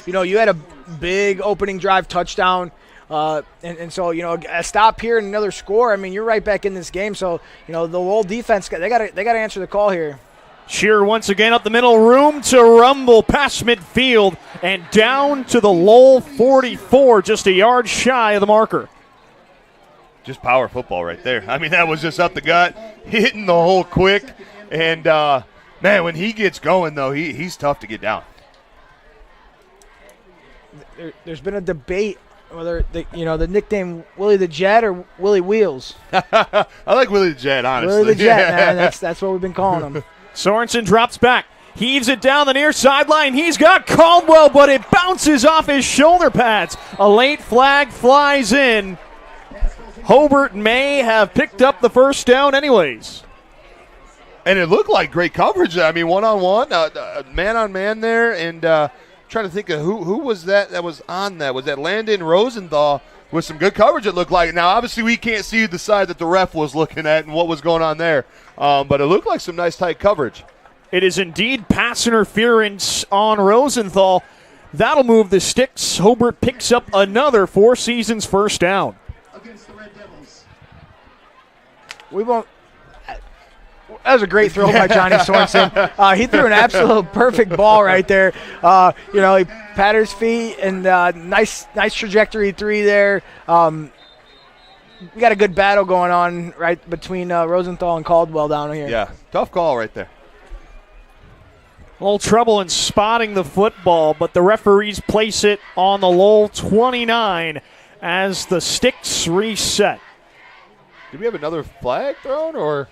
you had a big opening drive touchdown, and so, a stop here and another score, I mean, you're right back in this game, so, the Lowell defense, they got to answer the call here. Shearer once again up the middle, room to rumble past midfield and down to the Lowell 44, just a yard shy of the marker. Just power football right there. I mean, that was just up the gut, hitting the hole quick. And, man, when he gets going, though, he's tough to get down. There's been a debate whether, the nickname Willie the Jet or Willie Wheels. I like Willie the Jet, honestly. Willie the Jet, man. That's what we've been calling him. Sorensen drops back, heaves it down the near sideline. He's got Caldwell, but it bounces off his shoulder pads. A late flag flies in. Hobart may have picked up the first down anyways. And it looked like great coverage. I mean, one-on-one, man-on-man there. And trying to think of who was that was on that. Was that Landon Rosenthal with some good coverage, it looked like. Now, obviously, we can't see the side that the ref was looking at and what was going on there. But it looked like some nice tight coverage. It is indeed pass interference on Rosenthal. That'll move the sticks. Hobart picks up another Four Seasons first down. We won't. That was a great throw by Johnny Sorensen. He threw an absolute perfect ball right there. He patted his feet and nice trajectory 3 there. We got a good battle going on right between Rosenthal and Caldwell down here. Yeah, tough call right there. A little trouble in spotting the football, but the referees place it on the Lowell 29 as the sticks reset. Did we have another flag thrown, or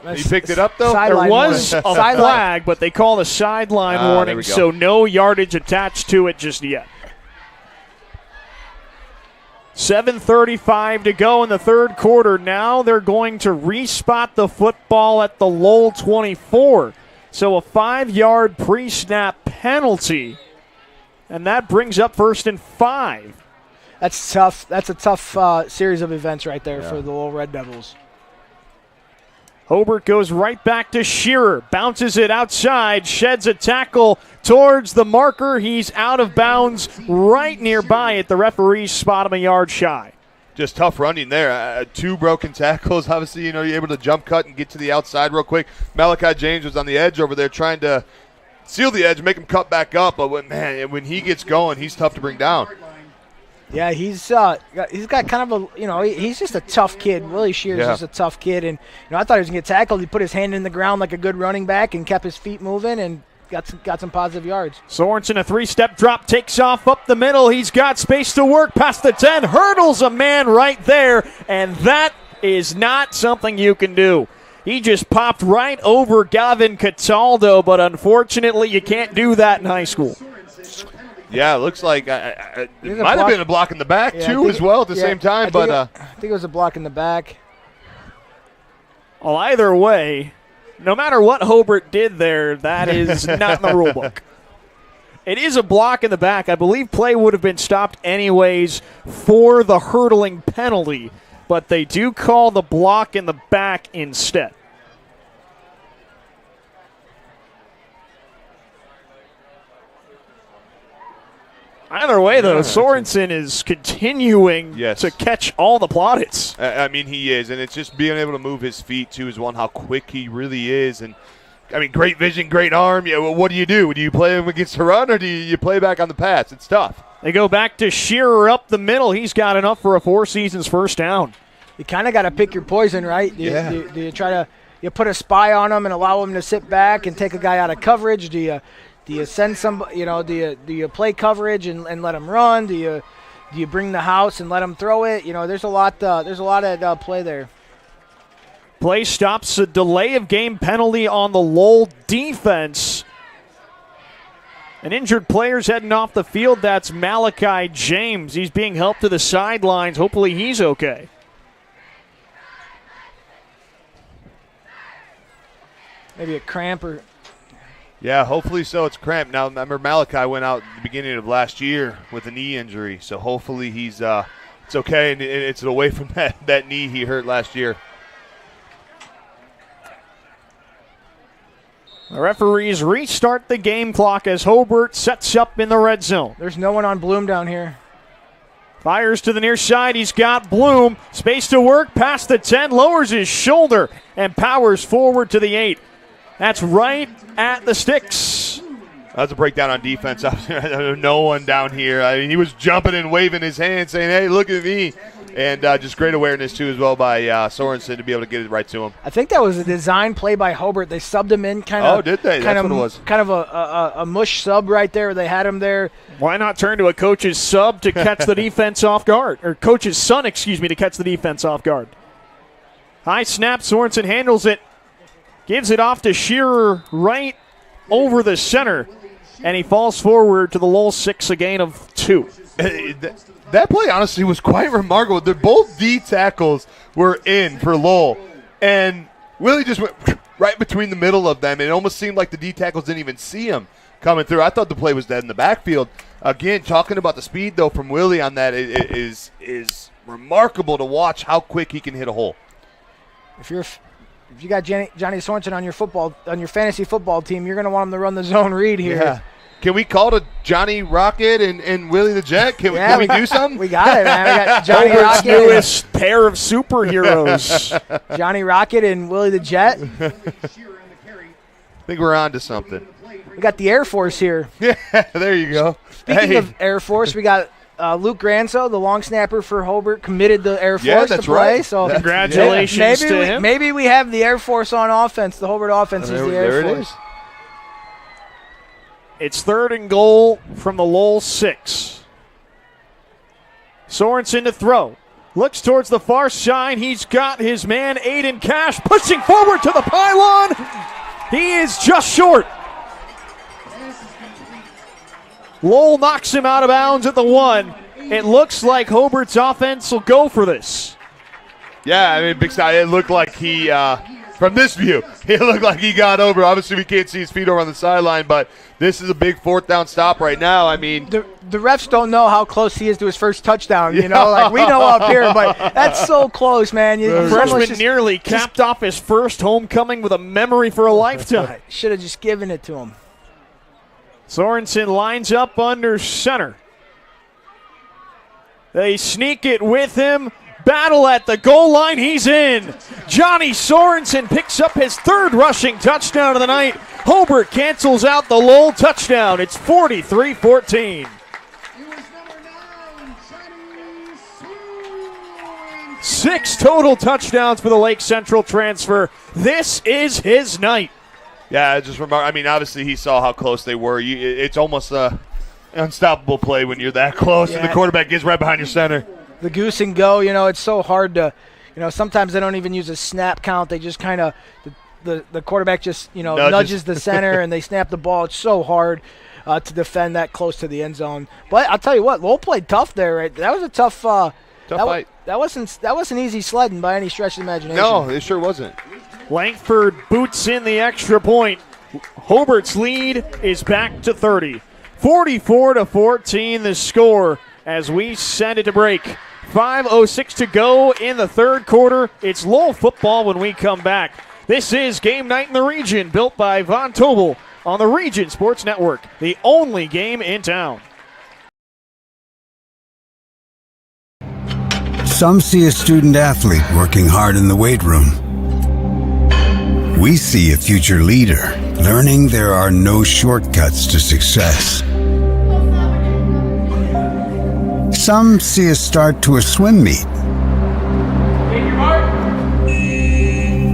you picked it up, though? There was a flag, but they call the sideline warning, so no yardage attached to it just yet. 7:35 to go in the third quarter. Now they're going to respot the football at the Lowell 24. So a 5-yard pre-snap penalty, and that brings up 1st and 5. That's tough. That's a tough series of events right there for the Lowell Red Devils. Hobart goes right back to Shearer, bounces it outside, sheds a tackle towards the marker. He's out of bounds right nearby it. The referees spot him a yard shy. Just tough running there. 2 broken tackles. Obviously, you're able to jump cut and get to the outside real quick. Malachi James was on the edge over there trying to seal the edge, make him cut back up. But, when he gets going, he's tough to bring down. Yeah, he's got kind of a, he's just a tough kid. Willie Shear's just a tough kid. And, I thought he was going to get tackled. He put his hand in the ground like a good running back and kept his feet moving and got some positive yards. Sorensen, a 3-step drop, takes off up the middle. He's got space to work past the 10, hurdles a man right there, and that is not something you can do. He just popped right over Gavin Cataldo, but unfortunately you can't do that in high school. Yeah, it looks like it might have been a block in the back, too, as well at the same time. I think it was a block in the back. Well, either way, no matter what Hobart did there, that is not in the rule book. It is a block in the back. I believe play would have been stopped anyways for the hurdling penalty, but they do call the block in the back instead. Either way, though, Sorensen is continuing to catch all the plaudits. I mean, he is, and it's just being able to move his feet, too, is one how quick he really is. And, I mean, great vision, great arm. Yeah, well, what do? Do you play him against the run, or do you play back on the pass? It's tough. They go back to Shearer up the middle. He's got enough for a 4 seasons first down. You kind of got to pick your poison, right? Do you try to put a spy on him and allow him to sit back and take a guy out of coverage? Do you send some, do you play coverage and let him run? Do you bring the house and let him throw it? There's a lot at play there. Play stops a delay of game penalty on the Lowell defense. An injured player's heading off the field. That's Malachi James. He's being helped to the sidelines. Hopefully he's okay. Maybe a cramp or... Yeah, hopefully so. It's cramped. Now, remember, Malachi went out at the beginning of last year with a knee injury, so hopefully he's it's okay, and it's away from that knee he hurt last year. The referees restart the game clock as Hobart sets up in the red zone. There's no one on Bloom down here. Fires to the near side. He's got Bloom. Space to work past the 10. Lowers his shoulder and powers forward to the 8. That's right at the sticks. That's a breakdown on defense. No one down here. I mean, he was jumping and waving his hand saying, hey, look at me. And just great awareness, too, as well by Sorensen to be able to get it right to him. I think that was a design play by Hobart. They subbed him in kind of. Oh, did they? That's what it was. Kind of a mush sub right there. They had him there. Why not turn to a coach's sub to catch the defense off guard? Or coach's son, to catch the defense off guard. High snap. Sorensen handles it. Gives it off to Shearer right over the center. And he falls forward to the Lowell 6, a gain of 2. That play, honestly, was quite remarkable. Both D tackles were in for Lowell. And Willie just went right between the middle of them. It almost seemed like the D tackles didn't even see him coming through. I thought the play was dead in the backfield. Again, talking about the speed, though, from Willie on that is remarkable to watch how quick he can hit a hole. If you got Johnny Sorensen on your fantasy football team, you're going to want him to run the zone read here. Yeah. Can we call to Johnny Rocket and Willie the Jet? Can we do something? We got it, man. We got Johnny Rocket. Newest pair of superheroes. Johnny Rocket and Willie the Jet. I think we're on to something. We got the Air Force here. Yeah, there you go. Speaking of Air Force, we got Luke Granso, the long snapper for Hobart, committed the Air Force to play. Right. So congratulations to him. Maybe we have the Air Force on offense. The Hobart offense is the Air Force. There it is. It's 3rd and goal from the Lowell 6. Sorensen to throw. Looks towards the far side. He's got his man Aiden Cash pushing forward to the pylon. He is just short. Lowell knocks him out of bounds at the 1. It looks like Hobart's offense will go for this. Yeah, I mean, Big Sky, it looked like he, from this view, it looked like he got over. Obviously, we can't see his feet over on the sideline, but this is a big 4th down stop right now. I mean, the refs don't know how close he is to his first touchdown. You know, like we know up here, but that's so close, man. The freshman nearly capped off his first homecoming with a memory for a lifetime. Should have just given it to him. Sorensen lines up under center. They sneak it with him. Battle at the goal line. He's in. Johnny Sorensen picks up his 3rd rushing touchdown of the night. Hobart cancels out the Lowell touchdown. It's 43-14. 6 total touchdowns for the Lake Central transfer. This is his night. Yeah, just remarkable. I mean, obviously he saw how close they were. It's almost an unstoppable play when you're that close and the quarterback gets right behind your center. The goose and go, it's so hard to sometimes they don't even use a snap count. They just kind of the quarterback just nudges the center and they snap the ball. It's so hard to defend that close to the end zone. But I'll tell you what, Lowell played tough there. Right? That was a tough fight. That wasn't easy sledding by any stretch of the imagination. No, it sure wasn't. Langford boots in the extra point. Hobart's lead is back to 30. 44-14 the score as we send it to break. 5:06 to go in the third quarter. It's Lowell football when we come back. This is Game Night in the Region, built by Von Tobel on the Region Sports Network, the only game in town. Some see a student athlete working hard in the weight room. We see a future leader learning there are no shortcuts to success. Some see a start to a swim meet.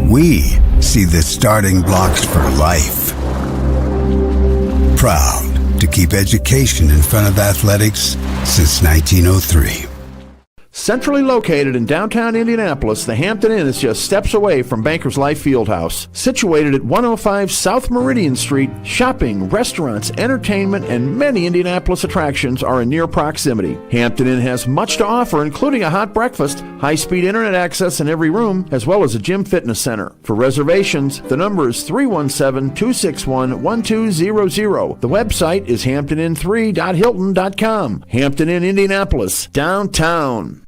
We see the starting blocks for life. Proud to keep education in front of athletics since 1903. Centrally located in downtown Indianapolis, the Hampton Inn is just steps away from Bankers Life Fieldhouse. Situated at 105 South Meridian Street, shopping, restaurants, entertainment, and many Indianapolis attractions are in near proximity. Hampton Inn has much to offer, including a hot breakfast, high-speed internet access in every room, as well as a gym fitness center. For reservations, the number is 317-261-1200. The website is hamptonin3.hilton.com. Hampton Inn, Indianapolis, downtown.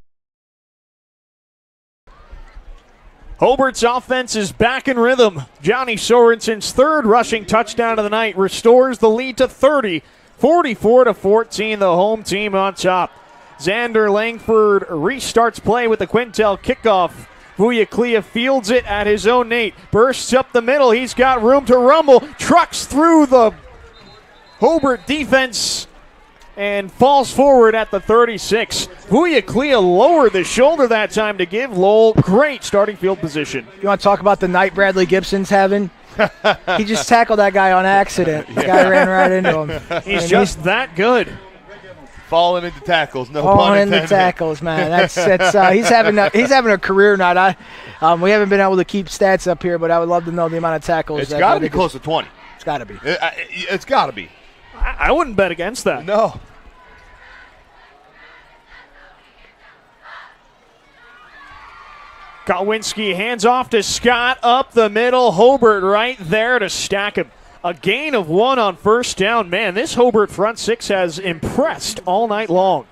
Hobart's offense is back in rhythm. Johnny Sorensen's third rushing touchdown of the night restores the lead to 30. 44-14, the home team on top. Xander Langford restarts play with the Quintel kickoff. Vuyaclia fields it at his own 8. Bursts up the middle. He's got room to rumble. Trucks through the Hobart defense and falls forward at the 36. Vuyaclia lowered the shoulder that time to give Lowell great starting field position. You want to talk about the night Bradley Gibson's having? He just tackled that guy on accident. The guy ran right into him. He's just that good. Falling into tackles, no pun intended. Falling into tackles, man. That's he's having a career night. We haven't been able to keep stats up here, but I would love to know the amount of tackles. It's got to be close to 20. It's got to be. It's got to be. I wouldn't bet against that. No. Kowinski hands off to Scott up the middle. Hobart right there to stack him. A gain of 1 on first down. Man, this Hobart front six has impressed all night long.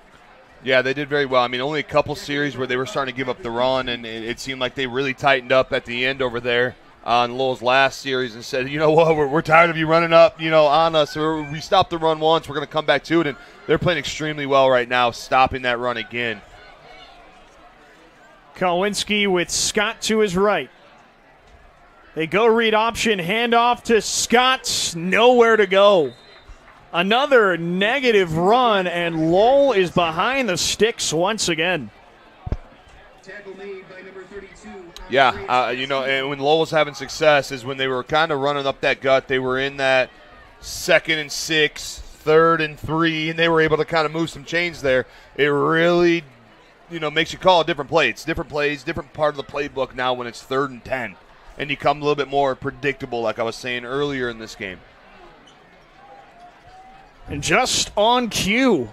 Yeah, they did very well. I mean, only a couple series where they were starting to give up the run, and it seemed like they really tightened up at the end over there on Lowell's last series and said, you know what, we're tired of you running up, on us. We stopped the run once. We're going to come back to it, and they're playing extremely well right now, stopping that run again. Kowinski with Scott to his right. They go read option, handoff to Scott, nowhere to go. Another negative run, and Lowell is behind the sticks once again. Yeah, and when Lowell was having success is when they were kind of running up that gut. They were in that 2nd and 6, 3rd and 3, and they were able to kind of move some chains there. It really, makes you call a different play. It's different plays, different part of the playbook now when it's 3rd and 10, and you come a little bit more predictable, like I was saying earlier in this game. And just on cue,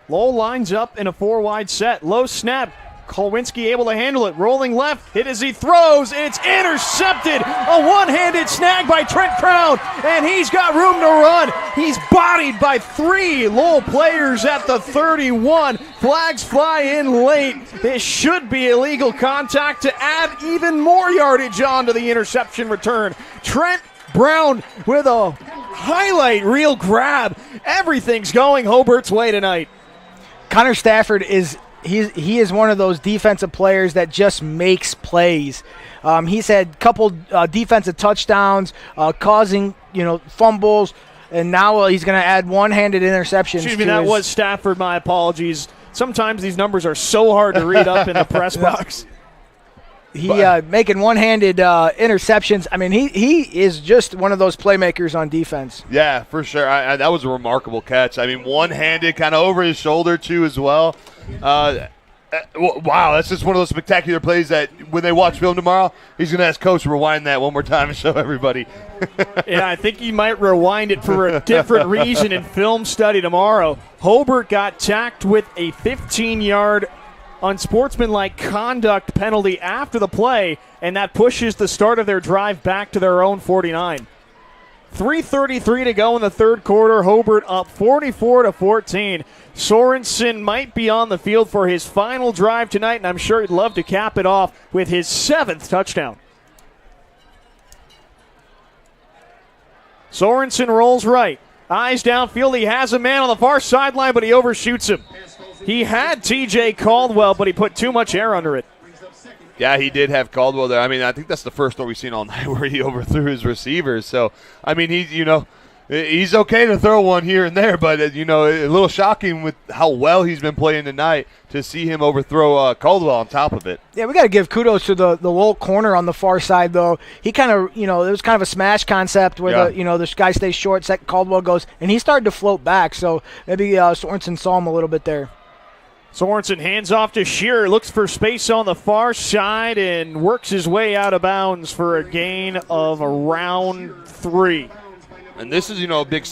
Lowell lines up in a 4-wide set. Low snap. Kowinski able to handle it. Rolling left. Hit as he throws. It's intercepted. A one-handed snag by Trent Crown. And he's got room to run. He's bodied by 3 Lowell players at the 31. Flags fly in late. This should be illegal contact to add even more yardage on to the interception return. Trent Brown with a highlight reel grab. Everything's going Hobart's way tonight. Connor Stafford is he is one of those defensive players that just makes plays. He's had a couple defensive touchdowns, causing fumbles, and now he's going to add one-handed interceptions. Excuse me, that was Stafford. My apologies. Sometimes these numbers are so hard to read up in the press box. He making one-handed interceptions. I mean, he is just one of those playmakers on defense. Yeah, for sure. That was a remarkable catch. I mean, one-handed, kind of over his shoulder, too, as well. Wow, that's just one of those spectacular plays that when they watch film tomorrow, he's going to ask Coach to rewind that one more time and show everybody. Yeah, I think he might rewind it for a different reason in film study tomorrow. Hobart got tacked with a 15-yard unsportsmanlike conduct penalty after the play, and that pushes the start of their drive back to their own 49. 3:33 to go in the third quarter. Hobart up 44-14. Sorensen might be on the field for his final drive tonight, and I'm sure he'd love to cap it off with his 7th touchdown. Sorensen rolls right. Eyes downfield. He has a man on the far sideline, but he overshoots him. He had TJ Caldwell, but he put too much air under it. Yeah, he did have Caldwell there. I mean, I think that's the first throw we've seen all night where he overthrew his receivers. So, I mean, he's okay to throw one here and there, but, a little shocking with how well he's been playing tonight to see him overthrow Caldwell on top of it. Yeah, we got to give kudos to the Lowell corner on the far side, though. He kind of, it was kind of a smash concept where the guy stays short, second Caldwell goes, and he started to float back. So maybe Sorensen saw him a little bit there. Sorensen hands off to Shearer, looks for space on the far side and works his way out of bounds for a gain of around 3. And this is, a big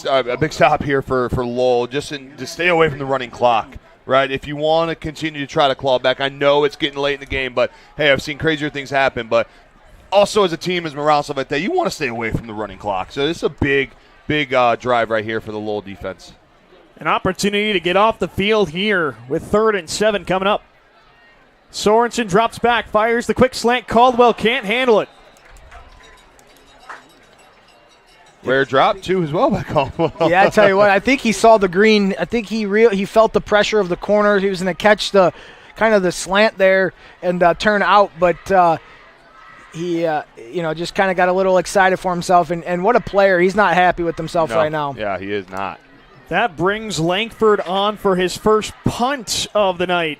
stop here for Lowell, just to stay away from the running clock, right? If you want to continue to try to claw back, I know it's getting late in the game, but, hey, I've seen crazier things happen. But also as a team, as morale, stuff like that, you want to stay away from the running clock. So this is a big drive right here for the Lowell defense. An opportunity to get off the field here with 3rd and 7 coming up. Sorensen drops back, fires the quick slant. Caldwell can't handle it. Rare drop, too, as well by Caldwell. Yeah, I tell you what, I think he saw the green. I think he felt the pressure of the corner. He was going to catch the kind of the slant there and turn out, but he just kind of got a little excited for himself. And what a player. He's not happy with himself right now. Yeah, he is not. That brings Langford on for his first punt of the night.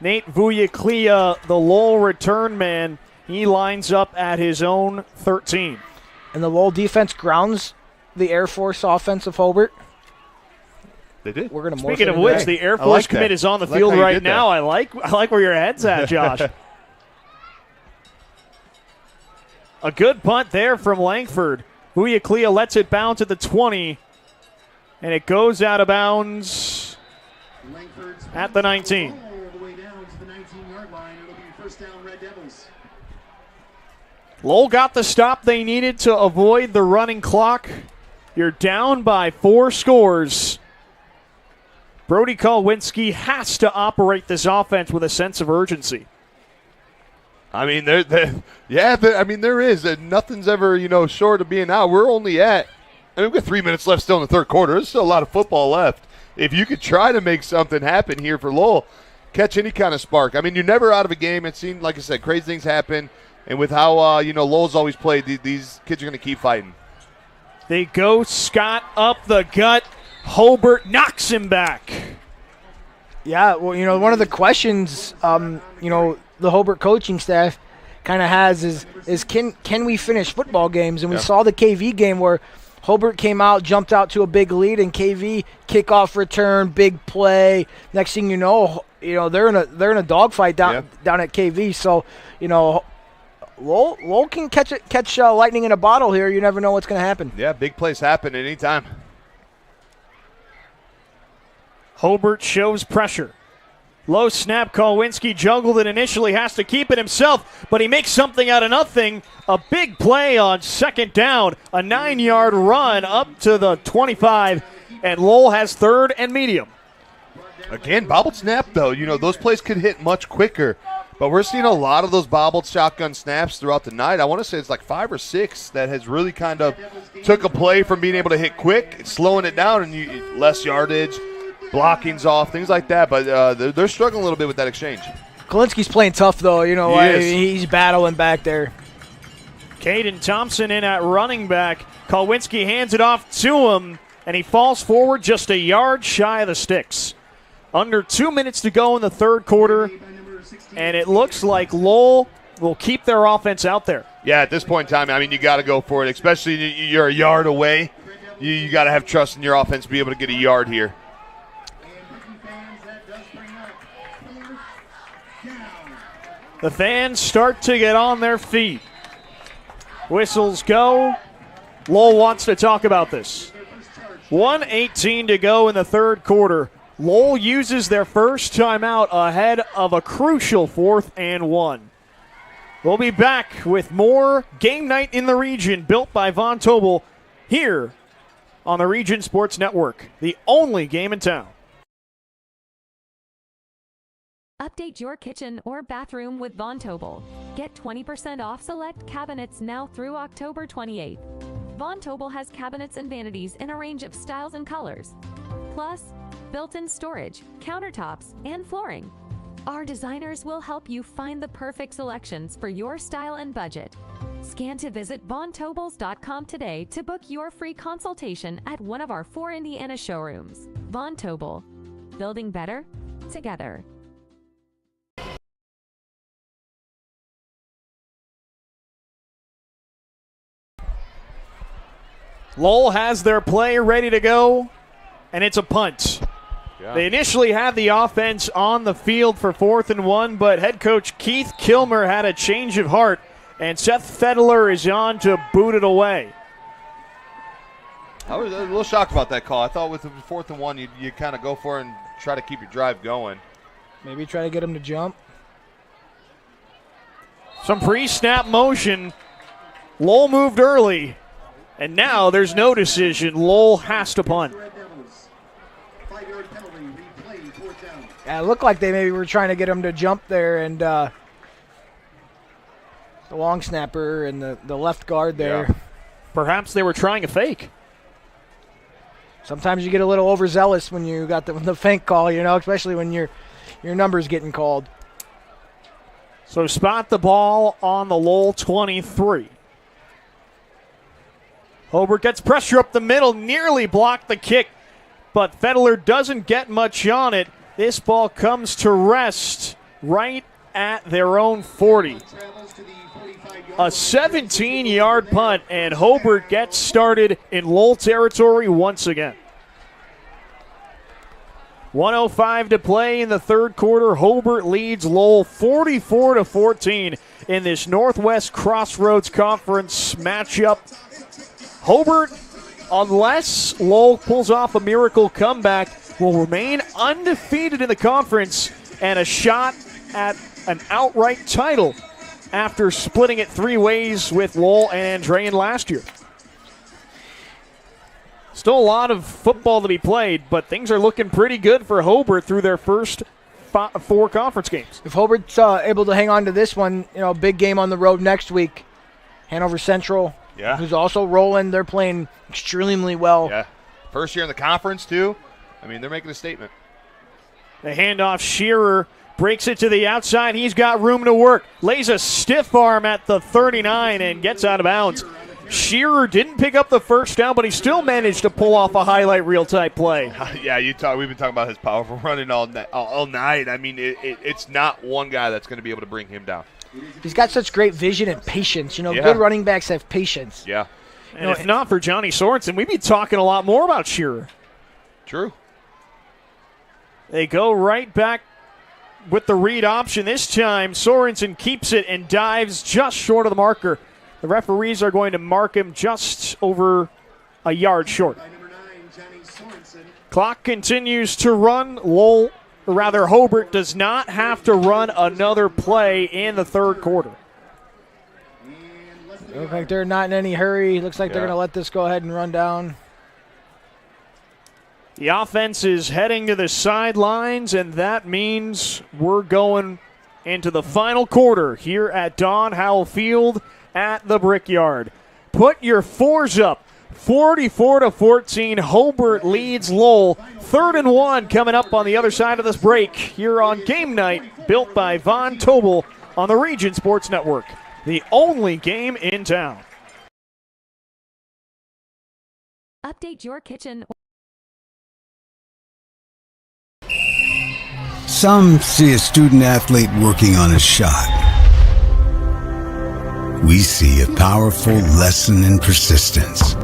Nate Vuyaklia, the Lowell return man, he lines up at his own 13. And the Lowell defense grounds the Air Force offense of Hobart. They did. We're gonna Speaking of which, the Air Force commit is on the field right now. I like where your head's at, Josh. A good punt there from Langford. Vuyaklia lets it bounce at the 20. And it goes out of bounds at the 19. Lowell got the stop they needed to avoid the running clock. You're down by 4 scores. Brody Kolwinski has to operate this offense with a sense of urgency. I mean, there is. Nothing's ever, short of being out. We're only at, we've got 3 minutes left still in the third quarter. There's still a lot of football left. If you could try to make something happen here for Lowell, catch any kind of spark. I mean, you're never out of a game. It seemed, like I said, crazy things happen. And with how, Lowell's always played, these kids are going to keep fighting. They go Scott up the gut. Hobart knocks him back. Yeah, well, one of the questions, the Hobart coaching staff kind of has is can we finish football games? And we saw the KV game where Hobart came out, jumped out to a big lead, and KV kickoff return, big play. Next thing you know, they're in a dogfight down at KV. So, Lowell can catch lightning in a bottle here. You never know what's going to happen. Yeah, big plays happen at any time. Hobart shows pressure. Low snap, Kolwinski juggled it initially, has to keep it himself, but he makes something out of nothing. A big play on second down, a 9-yard run up to the 25, and Lowell has 3rd and medium. Again, bobbled snap, though. Those plays could hit much quicker, but we're seeing a lot of those bobbled shotgun snaps throughout the night. I want to say it's like 5 or 6 that has really kind of took a play from being able to hit quick, slowing it down, and less yardage, blocking's off, things like that, but they're struggling a little bit with that exchange. Kolinski's playing tough, though. He's battling back there. Caden Thompson in at running back. Kolwinski hands it off to him, and he falls forward just a yard shy of the sticks. Under 2 minutes to go in the third quarter, and it looks like Lowell will keep their offense out there. Yeah, at this point in time, I mean, you got to go for it, especially you're a yard away. You got to have trust in your offense to be able to get a yard here. The fans start to get on their feet. Whistles go. Lowell wants to talk about this. 1:18 to go in the third quarter. Lowell uses their first timeout ahead of a crucial 4th and 1. We'll be back with more Game Night in the Region built by Von Tobel here on the Region Sports Network, the only game in town. Update your kitchen or bathroom with Von Tobel. Get 20% off select cabinets now through October 28th. Von Tobel has cabinets and vanities in a range of styles and colors. Plus, built-in storage, countertops, and flooring. Our designers will help you find the perfect selections for your style and budget. Scan to visit VonTobels.com today to book your free consultation at one of our 4 Indiana showrooms. Von Tobel. Building better together. Lowell has their play ready to go, and it's a punt. Yeah. They initially had the offense on the field for 4th and 1, but head coach Keith Kilmer had a change of heart, and Seth Fedler is on to boot it away. I was a little shocked about that call. I thought with the 4th and 1, you kind of go for it and try to keep your drive going. Maybe try to get him to jump. Some pre-snap motion. Lowell moved early. And now there's no decision. Lowell has to punt. Yeah, it looked like they maybe were trying to get him to jump there, and the long snapper and the left guard there. Yeah. Perhaps they were trying a fake. Sometimes you get a little overzealous when you got the fake call, you know, especially when your number's getting called. So spot the ball on the Lowell 23. Hobart gets pressure up the middle, nearly blocked the kick, but Fedler doesn't get much on it. This ball comes to rest right at their own 40. A 17-yard punt, and Hobart gets started in Lowell territory once again. 1:05 to play in the third quarter. Hobart leads Lowell 44-14 in this Northwest Crossroads Conference matchup. Hobart, unless Lowell pulls off a miracle comeback, will remain undefeated in the conference and a shot at an outright title after splitting it 3 ways with Lowell and Andrean last year. Still a lot of football to be played, but things are looking pretty good for Hobart through their first 4 conference games. If Hobart's able to hang on to this one, you know, big game on the road next week. Hanover Central, who's also rolling. They're playing extremely well. Yeah, first year in the conference, too. I mean, they're making a statement. The handoff, Shearer breaks it to the outside. He's got room to work. Lays a stiff arm at the 39 and gets out of bounds. Shearer didn't pick up the first down, but he still managed to pull off a highlight reel type play. Yeah, we've been talking about his powerful running all night. I mean, it's not one guy that's going to be able to bring him down. He's got such great vision and patience. You know, good running backs have patience. Yeah. And if not for Johnny Sorensen, we'd be talking a lot more about Shearer. True. They go right back with the read option. This time, Sorensen keeps it and dives just short of the marker. The referees are going to mark him just over a yard short. Clock continues to run. Hobart does not have to run another play in the third quarter. Looks like they're not in any hurry. Looks like they're going to let this go ahead and run down. The offense is heading to the sidelines, and that means we're going into the final quarter here at Don Howell Field at the Brickyard. Put your 4s up. 44-14, Hobart leads Lowell. 3rd and 1 coming up on the other side of this break here on Game Night, built by Von Tobel on the Region Sports Network, the only game in town. Update your kitchen. Some see a student athlete working on a shot. We see a powerful lesson in persistence.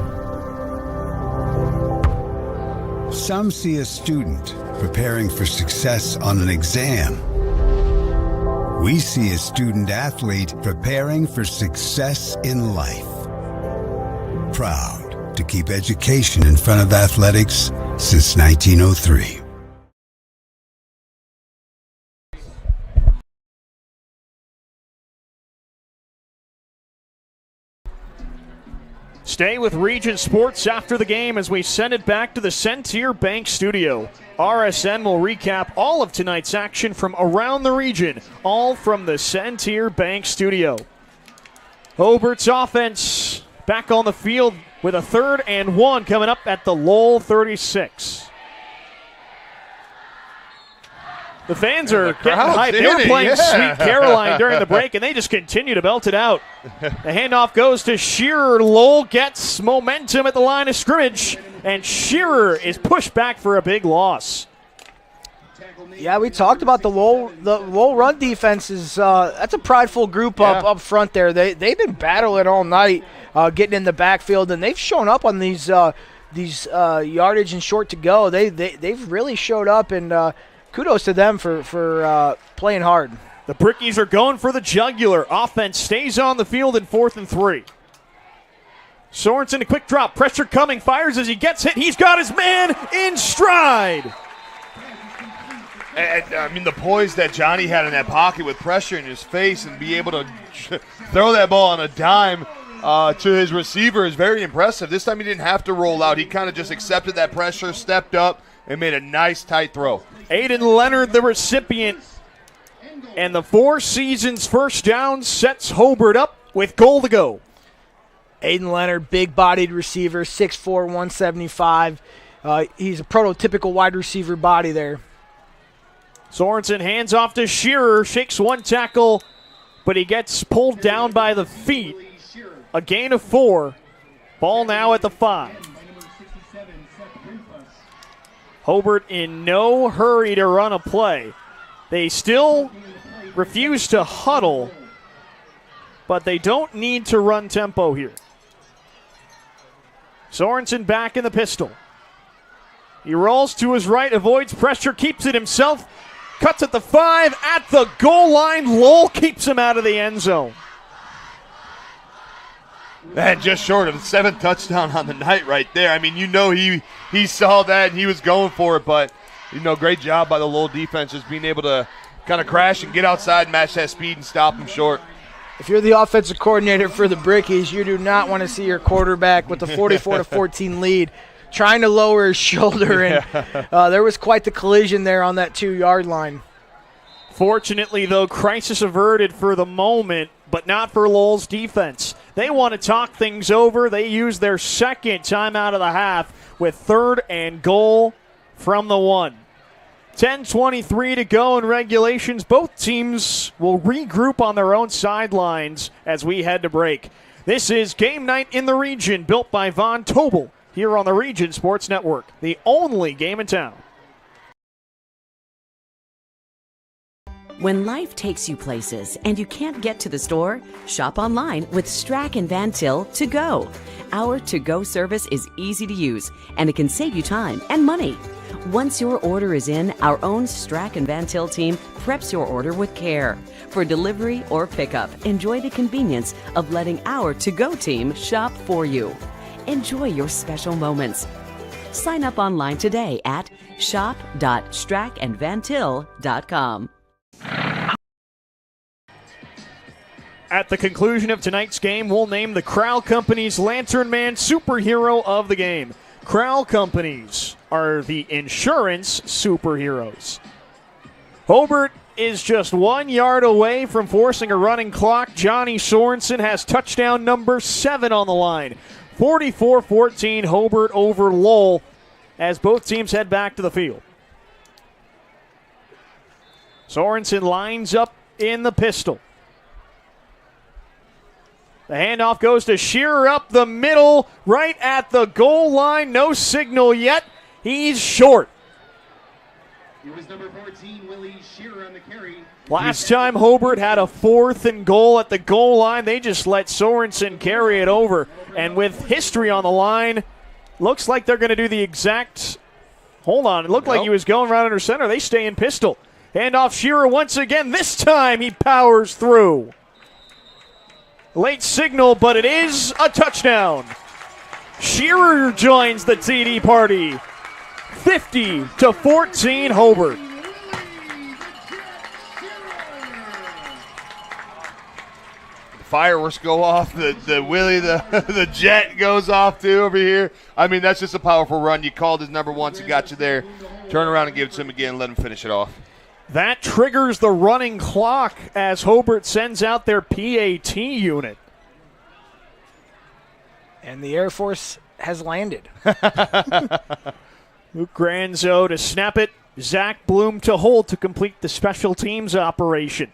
Some see a student preparing for success on an exam. We see a student athlete preparing for success in life. Proud to keep education in front of athletics since 1903. Stay with Region Sports after the game as we send it back to the Centier Bank studio. RSN will recap all of tonight's action from around the region, all from the Centier Bank studio. Hobart's offense back on the field with a 3rd and 1 coming up at the Lowell 36. The fans are getting hyped. They were playing Sweet Caroline during the break, and they just continue to belt it out. The handoff goes to Shearer. Lowell gets momentum at the line of scrimmage, and Shearer is pushed back for a big loss. Yeah, we talked about the Lowell run defense. That's a prideful group up front there. They've been battling all night, getting in the backfield, and they've shown up on these yardage and short to go. They've really showed up, and kudos to them for playing hard. The Brickies are going for the jugular. Offense stays on the field in 4th and 3. Sorensen, a quick drop. Pressure coming. Fires as he gets hit. He's got his man in stride. I mean, the poise that Johnny had in that pocket with pressure in his face and be able to throw that ball on a dime to his receiver is very impressive. This time he didn't have to roll out. He kind of just accepted that pressure, stepped up, and made a nice tight throw. Aiden Leonard, the recipient, and the Four Seasons first down sets Hobart up with goal to go. Aiden Leonard, big-bodied receiver, 6'4", 175. He's a prototypical wide receiver body there. Sorensen hands off to Shearer, shakes one tackle, but he gets pulled down by the feet. A gain of 4. Ball now at the 5. Hobart in no hurry to run a play. They still refuse to huddle, but they don't need to run tempo here. Sorensen back in the pistol. He rolls to his right, avoids pressure, keeps it himself, cuts at the 5, at the goal line. Lowell keeps him out of the end zone. Man, just short of the 7th touchdown on the night right there. I mean, you know he saw that and he was going for it, but, you know, great job by the Lowell defense just being able to kind of crash and get outside, match that speed, and stop him short. If you're the offensive coordinator for the Brickies, you do not want to see your quarterback with a 44-14 lead trying to lower his shoulder, and there was quite the collision there on that 2-yard line. Fortunately, though, crisis averted for the moment, but not for Lowell's defense. They want to talk things over. They use their second timeout of the half with 3rd and goal from the 1. 10:23 to go in regulations. Both teams will regroup on their own sidelines as we head to break. This is Game Night in the Region, built by Von Tobel, here on the Region Sports Network, the only game in town. When life takes you places and you can't get to the store, shop online with Strack and Van Til to go. Our to-go service is easy to use, and it can save you time and money. Once your order is in, our own Strack and Van Til team preps your order with care. For delivery or pickup, enjoy the convenience of letting our to-go team shop for you. Enjoy your special moments. Sign up online today at shop.strackandvantil.com. At the conclusion of tonight's game, we'll name the Crowell Companies Lantern Man superhero of the game. Crowell Companies are the insurance superheroes. Hobart is just 1 yard away from forcing a running clock. Johnny Sorensen has touchdown number 7 on the line. 44-14 Hobart over Lowell as both teams head back to the field. Sorensen lines up in the pistol. The handoff goes to Shearer up the middle, right at the goal line. No signal yet. He's short. It was number 14, Willie Shearer on the carry. Last time Hobart had a 4th and goal at the goal line, they just let Sorensen carry it over. And with history on the line, looks like they're going to do the exact. Hold on. It looked like he was going right under center. They stay in pistol. Handoff Shearer once again. This time he powers through. Late signal, but it is a touchdown. Shearer joins the TD party. 50-14 Hobart. Fireworks go off. The Willie, the jet goes off too over here. I mean, that's just a powerful run. You called his number once, he got you there. Turn around and give it to him again. Let him finish it off. That triggers the running clock as Hobart sends out their PAT unit. And the Air Force has landed. Luke Granzo to snap it. Zach Bloom to hold to complete the special teams operation.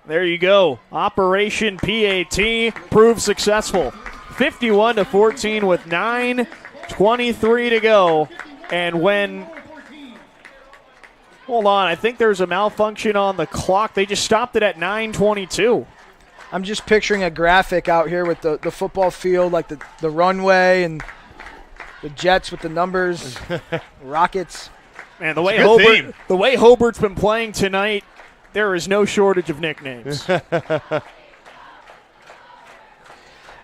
There you go. Operation PAT proved successful. 51-14 with 9:23 to go. And when... Hold on, I think there's a malfunction on the clock. They just stopped it at 9:22. I'm just picturing a graphic out here with the football field, like the runway and the jets with the numbers, rockets. Man, the way Hobart's been playing tonight, there is no shortage of nicknames.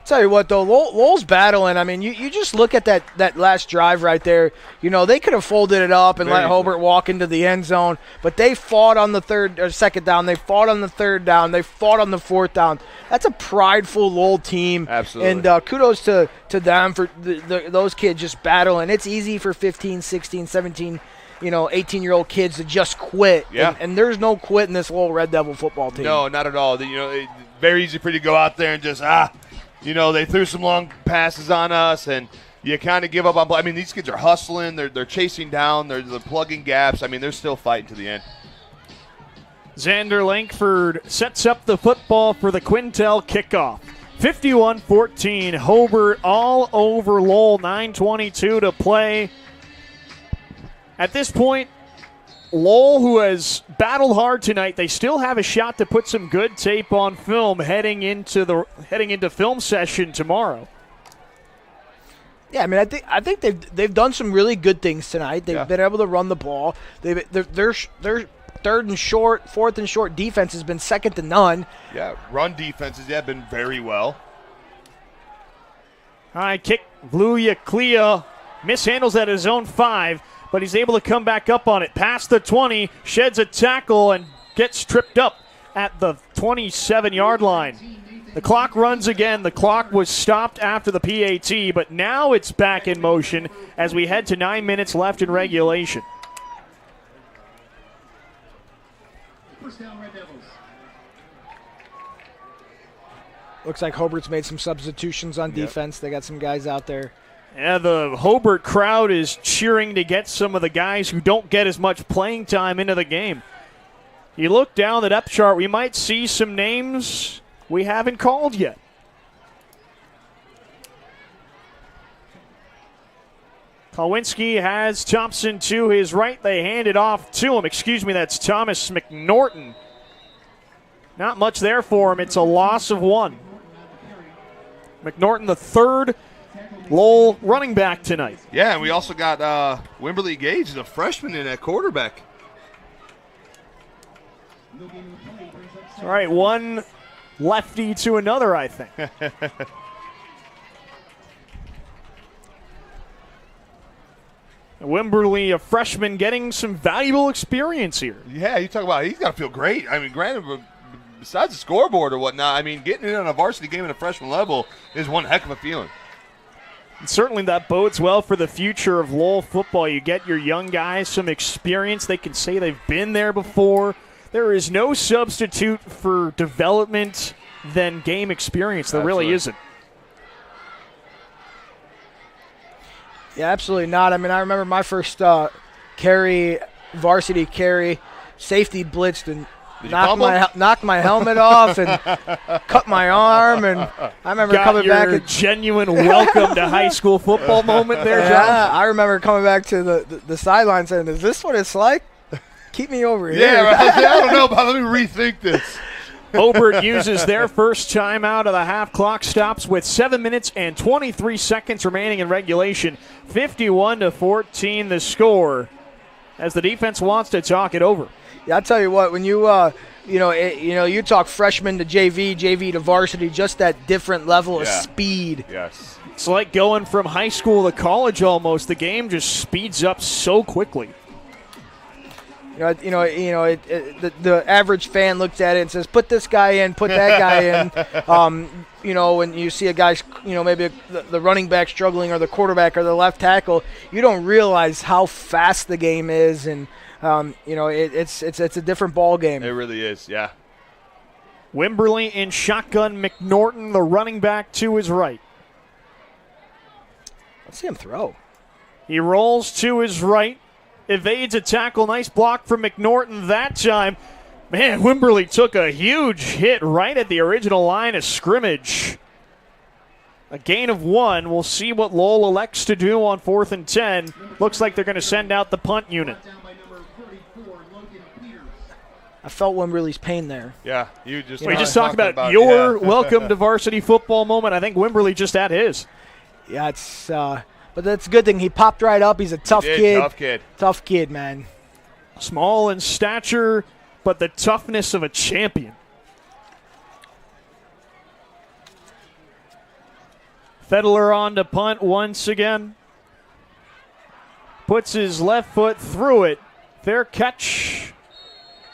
Tell you what, though, Lowell's battling. I mean, you just look at that last drive right there. You know, they could have folded it up and let Hobart walk into the end zone, but they fought on the second down. They fought on the third down. They fought on the fourth down. That's a prideful Lowell team. Absolutely. And kudos to them for those kids just battling. It's easy for 15, 16, 17, 18-year-old kids to just quit. Yeah. And there's no quit in this Lowell Red Devil football team. No, not at all. Very easy for you to go out there and just, they threw some long passes on us, and you kind of give up on play. I mean, these kids are hustling. They're chasing down. They're plugging gaps. I mean, they're still fighting to the end. Xander Langford sets up the football for the Quintel kickoff. 51-14, Hobart all over Lowell, 9:22 to play. At this point, Lowell, who has battled hard tonight, they still have a shot to put some good tape on film heading into film session tomorrow. Yeah, I mean, I think they've done some really good things tonight. They've been able to run the ball. Their fourth and short defense has been second to none. Yeah, run defenses have been very well. High kick, Vluya Clea mishandles at his own 5. But he's able to come back up on it. Past the 20, sheds a tackle, and gets tripped up at the 27-yard line. The clock runs again. The clock was stopped after the PAT, but now it's back in motion as we head to 9 minutes left in regulation. First down, Red Devils. Looks like Hobart's made some substitutions on defense. They got some guys out there. Yeah, the Hobart crowd is cheering to get some of the guys who don't get as much playing time into the game. You look down the depth chart, we might see some names we haven't called yet. Kowinski has Thompson to his right. They hand it off to him. Excuse me, that's Thomas McNorton. Not much there for him. It's a loss of 1. McNorton, the third Lowell running back tonight. Yeah, and we also got Wimberly Gage, the freshman in at quarterback. All right, one lefty to another, I think. Wimberly, a freshman, getting some valuable experience here. Yeah, you talk about he's got to feel great. I mean, granted, besides the scoreboard or whatnot, I mean, getting in on a varsity game at a freshman level is one heck of a feeling. And certainly that bodes well for the future of Lowell football. You get your young guys some experience. They can say they've been there before. There is no substitute for development than game experience. There really isn't. Yeah, absolutely not. I mean, I remember my first varsity carry, safety blitzed and knocked my helmet off and cut my arm, and I remember coming back. A genuine welcome to high school football moment there, John. Yeah, I remember coming back to the sideline saying, "Is this what it's like? Keep me over here." Yeah, right. I don't know, but let me rethink this. Hobart uses their first timeout of the half. Clock stops with 7 minutes and 23 seconds remaining in regulation. 51-14 the score. as the defense wants to talk it over. Yeah, I'll tell you what, when you you talk freshman to JV to varsity, just that different level of speed. Yes. It's like going from high school to college almost. The game just speeds up so quickly. The average fan looks at it and says, put this guy in, put that guy in. When you see a guy, maybe the running back struggling or the quarterback or the left tackle, you don't realize how fast the game is, and it's a different ball game. It really is, yeah. Wimberly in shotgun, McNorton, the running back, to his right. Let's see him throw. He rolls to his right, evades a tackle. Nice block from McNorton that time. Man, Wimberly took a huge hit right at the original line of scrimmage. A gain of 1. We'll see what Lowell elects to do on 4th and 10. Looks like they're going to send out the punt unit. I felt Wimberly's pain there. Yeah, we just talked about your welcome to varsity football moment. I think Wimberly just had his. Yeah, but that's a good thing. He popped right up. He's a tough kid. Tough kid, man. Small in stature, but the toughness of a champion. Fedler on to punt once again. Puts his left foot through it. Fair catch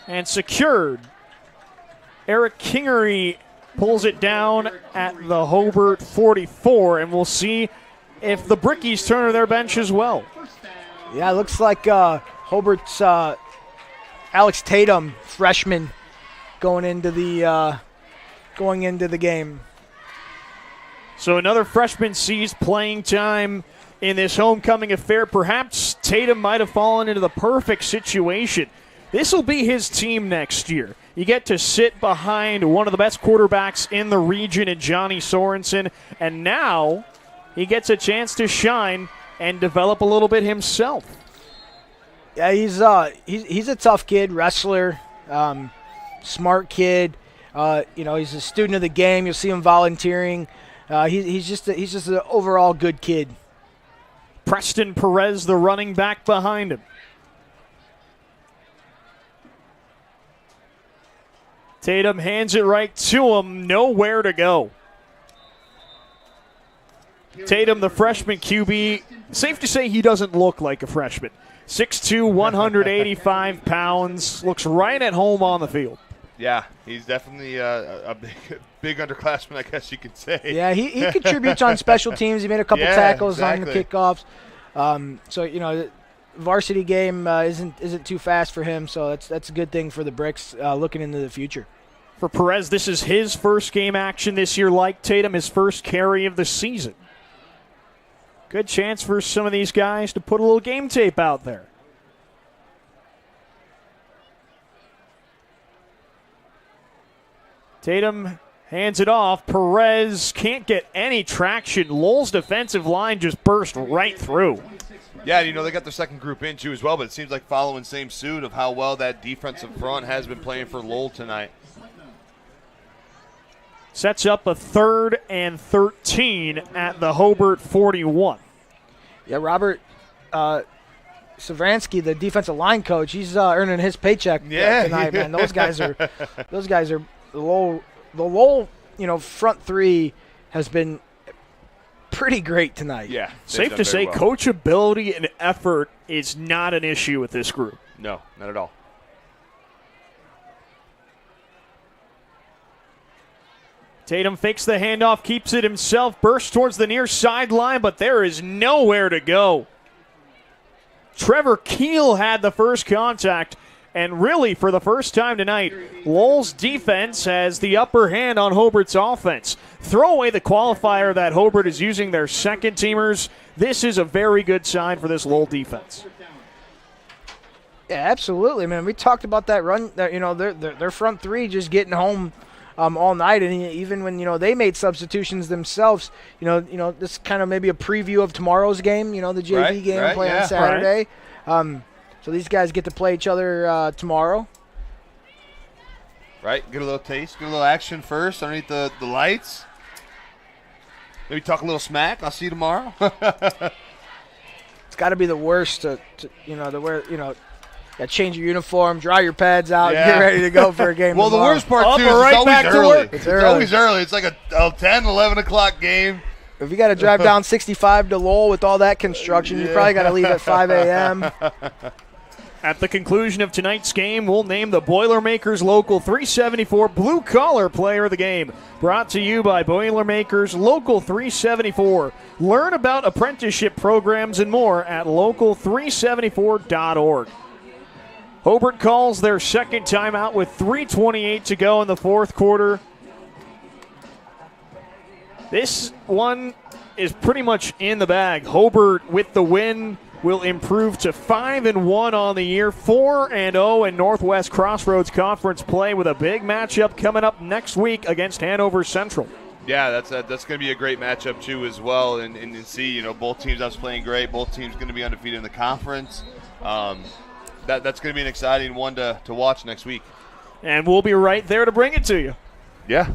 and secured. Eric Kingery pulls it down at the Hobart 44, and we'll see if the Brickies turn to their bench as well. Yeah, it looks like Hobart's Alex Tatum, freshman, going into the game. So another freshman sees playing time in this homecoming affair. Perhaps Tatum might have fallen into the perfect situation. This will be his team next year. You get to sit behind one of the best quarterbacks in the region in Johnny Sorensen, and now he gets a chance to shine and develop a little bit himself. Yeah, he's a tough kid, wrestler, smart kid. He's a student of the game. You'll see him volunteering. He's just an overall good kid. Preston Perez, the running back behind him. Tatum hands it right to him. Nowhere to go. Tatum, the freshman QB, safe to say he doesn't look like a freshman. 6'2", 185 pounds, looks right at home on the field. Yeah, he's definitely a big underclassman, I guess you could say. Yeah, he contributes on special teams. He made a couple tackles on the kickoffs. The varsity game isn't too fast for him, so that's a good thing for the Bricks looking into the future. For Perez, this is his first game action this year, like Tatum, his first carry of the season. Good chance for some of these guys to put a little game tape out there. Tatum hands it off. Perez can't get any traction. Lowell's defensive line just burst right through. Yeah, they got their second group in too as well, but it seems like following same suit of how well that defensive front has been playing for Lowell tonight. Sets up a 3rd and 13 at the Hobart 41. Yeah, Robert Savransky, the defensive line coach, he's earning his paycheck tonight, man. Those guys are the Lowell, front three has been pretty great tonight. Yeah. Safe to say, coachability and effort is not an issue with this group. No, not at all. Tatum fakes the handoff, keeps it himself, bursts towards the near sideline, but there is nowhere to go. Trevor Keel had the first contact, and really, for the first time tonight, Lowell's defense has the upper hand on Hobart's offense. Throw away the qualifier that Hobart is using their second teamers. This is a very good sign for this Lowell defense. Yeah, absolutely, man. We talked about that run, their front three just getting home all night, and even when they made substitutions themselves, this kind of maybe a preview of tomorrow's game, the JV game playing on Saturday. Right. So these guys get to play each other tomorrow. Right, get a little taste, get a little action first underneath the lights. Maybe talk a little smack. I'll see you tomorrow. It's got to be the worst to Got to change your uniform, dry your pads out, get ready to go for a game. Well, tomorrow. the worst part, too, is right it's always back to early. work. It's always early. It's like a 10, 11 o'clock game. If you got to drive down 65 to Lowell with all that construction, you probably got to leave at 5 a.m. At the conclusion of tonight's game, we'll name the Boilermakers Local 374 Blue Collar Player of the Game. Brought to you by Boilermakers Local 374. Learn about apprenticeship programs and more at local374.org. Hobart calls their second timeout with 3:28 to go in the fourth quarter. This one is pretty much in the bag. Hobart with the win will improve to 5-1 on the year, 4-0 in Northwest Crossroads Conference play with a big matchup coming up next week against Hanover Central. Yeah, that's going to be a great matchup too as well, and see, both teams that's playing great. Both teams going to be undefeated in the conference. That's going to be an exciting one to watch next week. And we'll be right there to bring it to you. Yeah.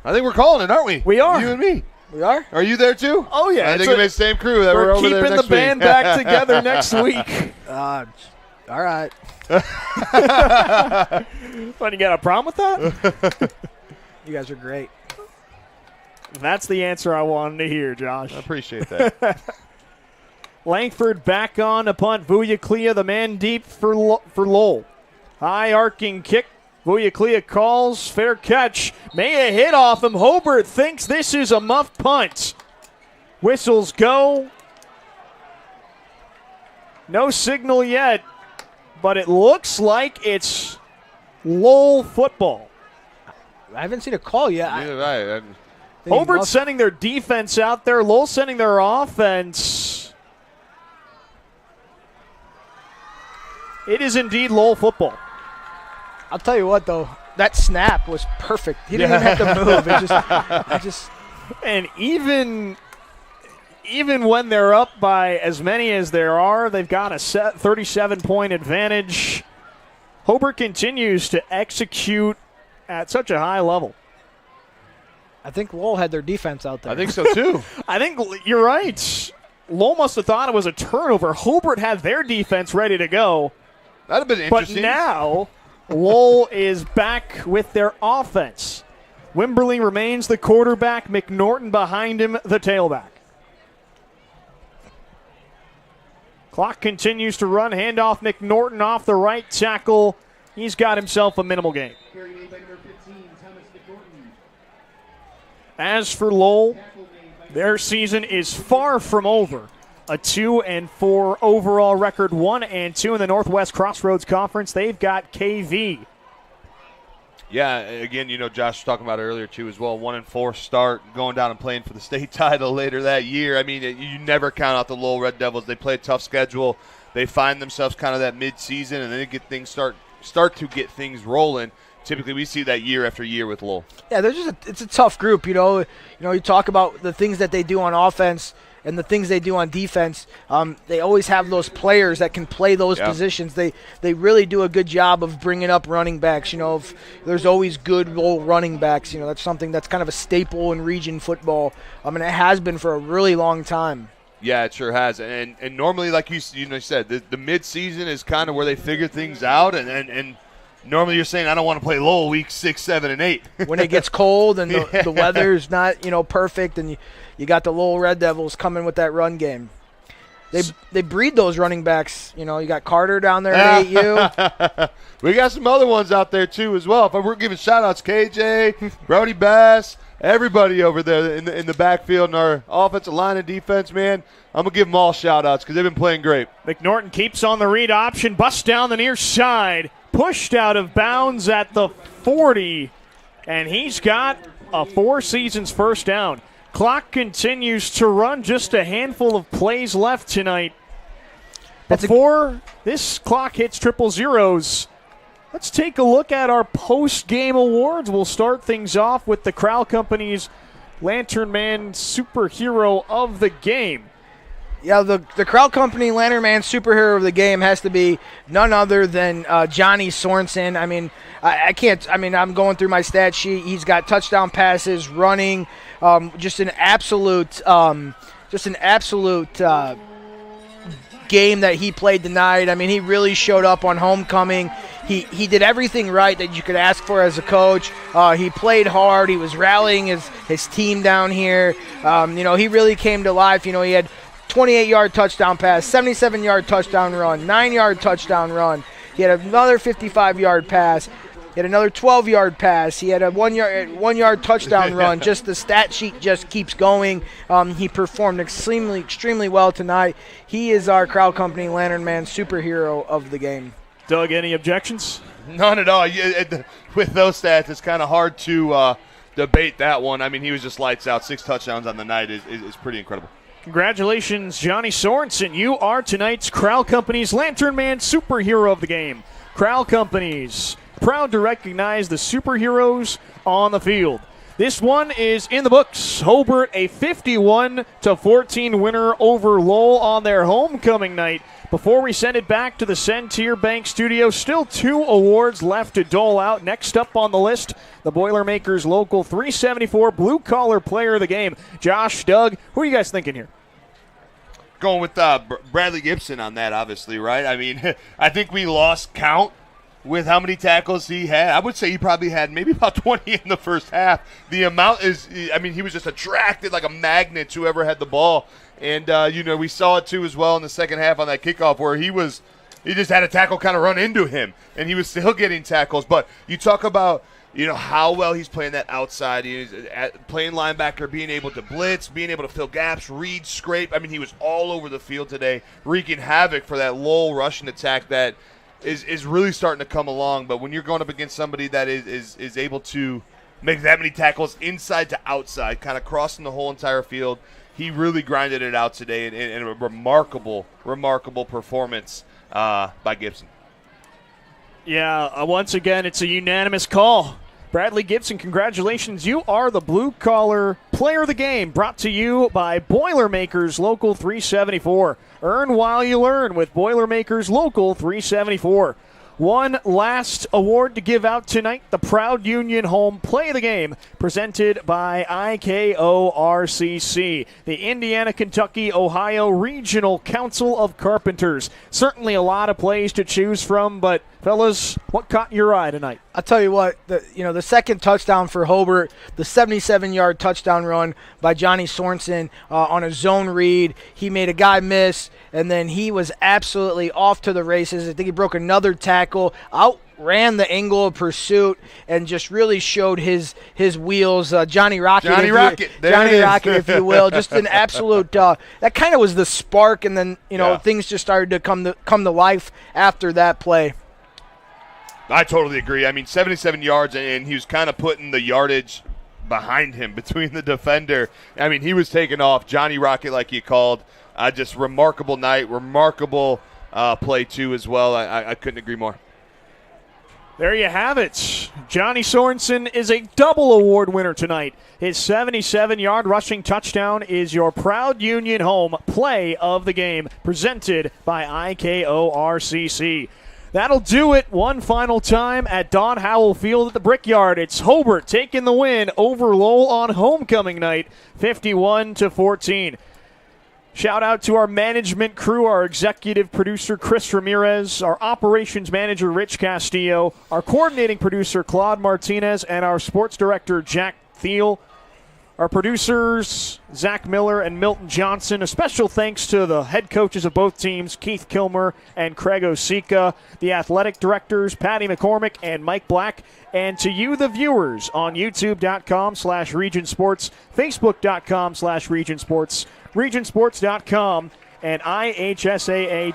I think we're calling it, aren't we? We are. You and me. We are? Are you there too? Oh, yeah. I think it's the same crew that we're over there keeping next the band week. back together next week. All right. But you got a problem with that? You guys are great. That's the answer I wanted to hear, Josh. I appreciate that. Langford back on to punt. Vujaclia, the man deep for Lowell. High arcing kick. Vujaclia calls. Fair catch. May a hit off him. Hobart thinks this is a muff punt. Whistles go. No signal yet, but it looks like it's Lowell football. I haven't seen a call yet. Right. Hobart sending their defense out there. Lowell sending their offense. It is indeed Lowell football. I'll tell you what, though. That snap was perfect. He didn't even have to move. It just. And even when they're up by as many as there are, they've got a 37-point advantage. Hobart continues to execute at such a high level. I think Lowell had their defense out there. I think so, too. I think you're right. Lowell must have thought it was a turnover. Hobart had their defense ready to go. That'd have been interesting. But now Lowell is back with their offense. Wimberly remains the quarterback. McNorton behind him, the tailback. Clock continues to run. Handoff McNorton off the right tackle. He's got himself a minimal gain. As for Lowell, their season is far from over. A 2-4 overall record, 1-2 in the Northwest Crossroads Conference. They've got KV. Yeah, again, Josh was talking about it earlier too as well. 1-4 start, going down and playing for the state title later that year. I mean, you never count out the Lowell Red Devils. They play a tough schedule. They find themselves kind of that mid-season, and then they get things start to get things rolling. Typically, we see that year after year with Lowell. Yeah, it's a tough group. You talk about the things that they do on offense and the things they do on defense. They always have those players that can play those positions. They really do a good job of bringing up running backs. There's always good Lowell running backs. That's something that's kind of a staple in region football. It has been for a really long time. Yeah, it sure has. And normally, like you said, the mid-season is kind of where they figure things out. And normally you're saying, I don't want to play Lowell week 6, 7, and 8. When it gets cold and the weather's not, perfect, and you got the Lowell Red Devils coming with that run game. They breed those running backs. You got Carter down there at AU. We got some other ones out there, too, as well. If we're giving shout-outs, KJ, Brody Bass, everybody over there in the backfield and our offensive line and defense, man, I'm going to give them all shout-outs because they've been playing great. McNorton keeps on the read option, busts down the near side, pushed out of bounds at the 40, and he's got a 4 seasons first down. Clock continues to run, just a handful of plays left tonight. Before this clock hits triple zeros, let's take a look at our post-game awards. We'll start things off with the Crowell Company's Lantern Man Superhero of the Game. Yeah, the Crowell Company Lantern Man Superhero of the Game has to be none other than Johnny Sorensen. I mean, I'm going through my stat sheet. He's got touchdown passes, running, game that he played tonight. I mean, he really showed up on homecoming. He did everything right that you could ask for as a coach. He played hard. He was rallying his team down here. He really came to life. He had 28-yard touchdown pass, 77-yard touchdown run, 9-yard touchdown run. He had another 55-yard pass. He had another 12-yard pass. He had a one-yard touchdown run. Just the stat sheet just keeps going. He performed extremely well tonight. He is our Crowd Company Lantern Man superhero of the game. Doug, any objections? None at all. With those stats, it's kind of hard to debate that one. I mean, he was just lights out. 6 touchdowns on the night is pretty incredible. Congratulations, Johnny Sorensen. You are tonight's Crowd Company's Lantern Man superhero of the game. Crowd Company's proud to recognize the superheroes on the field. This one is in the books. Hobart, a 51-14 winner over Lowell on their homecoming night. Before we send it back to the Centier Bank studio, still 2 awards left to dole out. Next up on the list, the Boilermakers Local 374 Blue Collar Player of the Game. Josh, Doug, who are you guys thinking here? Going with Bradley Gibson on that, obviously, right? I mean, I think we lost count with how many tackles he had. I would say he probably had maybe about 20 in the first half. The amount is, I mean, he was just attracted like a magnet to whoever had the ball. And, we saw it, too, as well in the second half on that kickoff where he just had a tackle kind of run into him, and he was still getting tackles. But you talk about, how well he's playing that outside. He's playing linebacker, being able to blitz, being able to fill gaps, read, scrape. I mean, he was all over the field today, wreaking havoc for that Lowell rushing attack that is really starting to come along. But when you're going up against somebody that is able to make that many tackles inside to outside, kind of crossing the whole entire field, he really grinded it out today in a remarkable performance by Gibson. Yeah, once again, it's a unanimous call. Bradley Gibson, congratulations. You are the Blue Collar Player of the Game, brought to you by Boilermakers Local 374. Earn while you learn with Boilermakers Local 374. One last award to give out tonight, the Proud Union Home Play of the Game, presented by IKORCC, the Indiana, Kentucky, Ohio Regional Council of Carpenters. Certainly a lot of plays to choose from, but fellas, what caught your eye tonight? I'll tell you what, the second touchdown for Hobart, the 77-yard touchdown run by Johnny Sorensen on a zone read. He made a guy miss, and then he was absolutely off to the races. I think he broke another tackle, outran the angle of pursuit, and just really showed his wheels. Johnny Rocket, if you will. Just an absolute, that kind of was the spark, and then, things just started to come to life after that play. I totally agree. I mean, 77 yards, and he was kind of putting the yardage behind him between the defender. I mean, he was taking off. Johnny Rocket, like you called, just remarkable night, remarkable play, too, as well. I couldn't agree more. There you have it. Johnny Sorensen is a double award winner tonight. His 77-yard rushing touchdown is your Proud Union Home Play of the Game, presented by IKORCC. That'll do it one final time at Don Howell Field at the Brickyard. It's Hobart taking the win over Lowell on homecoming night, 51-14. Shout out to our management crew, our executive producer, Chris Ramirez, our operations manager, Rich Castillo, our coordinating producer, Claude Martinez, and our sports director, Jack Thiel. Our producers, Zach Miller and Milton Johnson. A special thanks to the head coaches of both teams, Keith Kilmer and Craig Osika, the athletic directors, Patty McCormick and Mike Black, and to you, the viewers, on youtube.com/regionsports, facebook.com/regionsports, regionsports.com, and ihsaatv.org.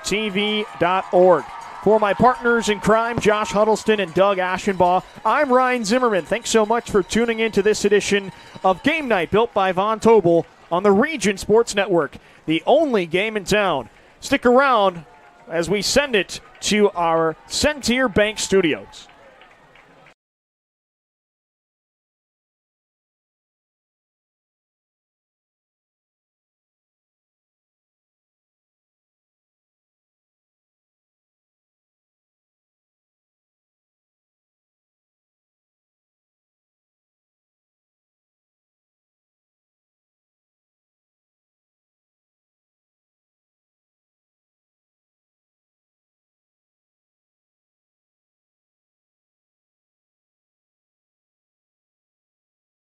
For my partners in crime, Josh Huddleston and Doug Aschenbaugh, I'm Ryan Zimmerman. Thanks so much for tuning in to this edition of Game Night, built by Von Tobel on the Region Sports Network, the only game in town. Stick around as we send it to our Centier Bank Studios.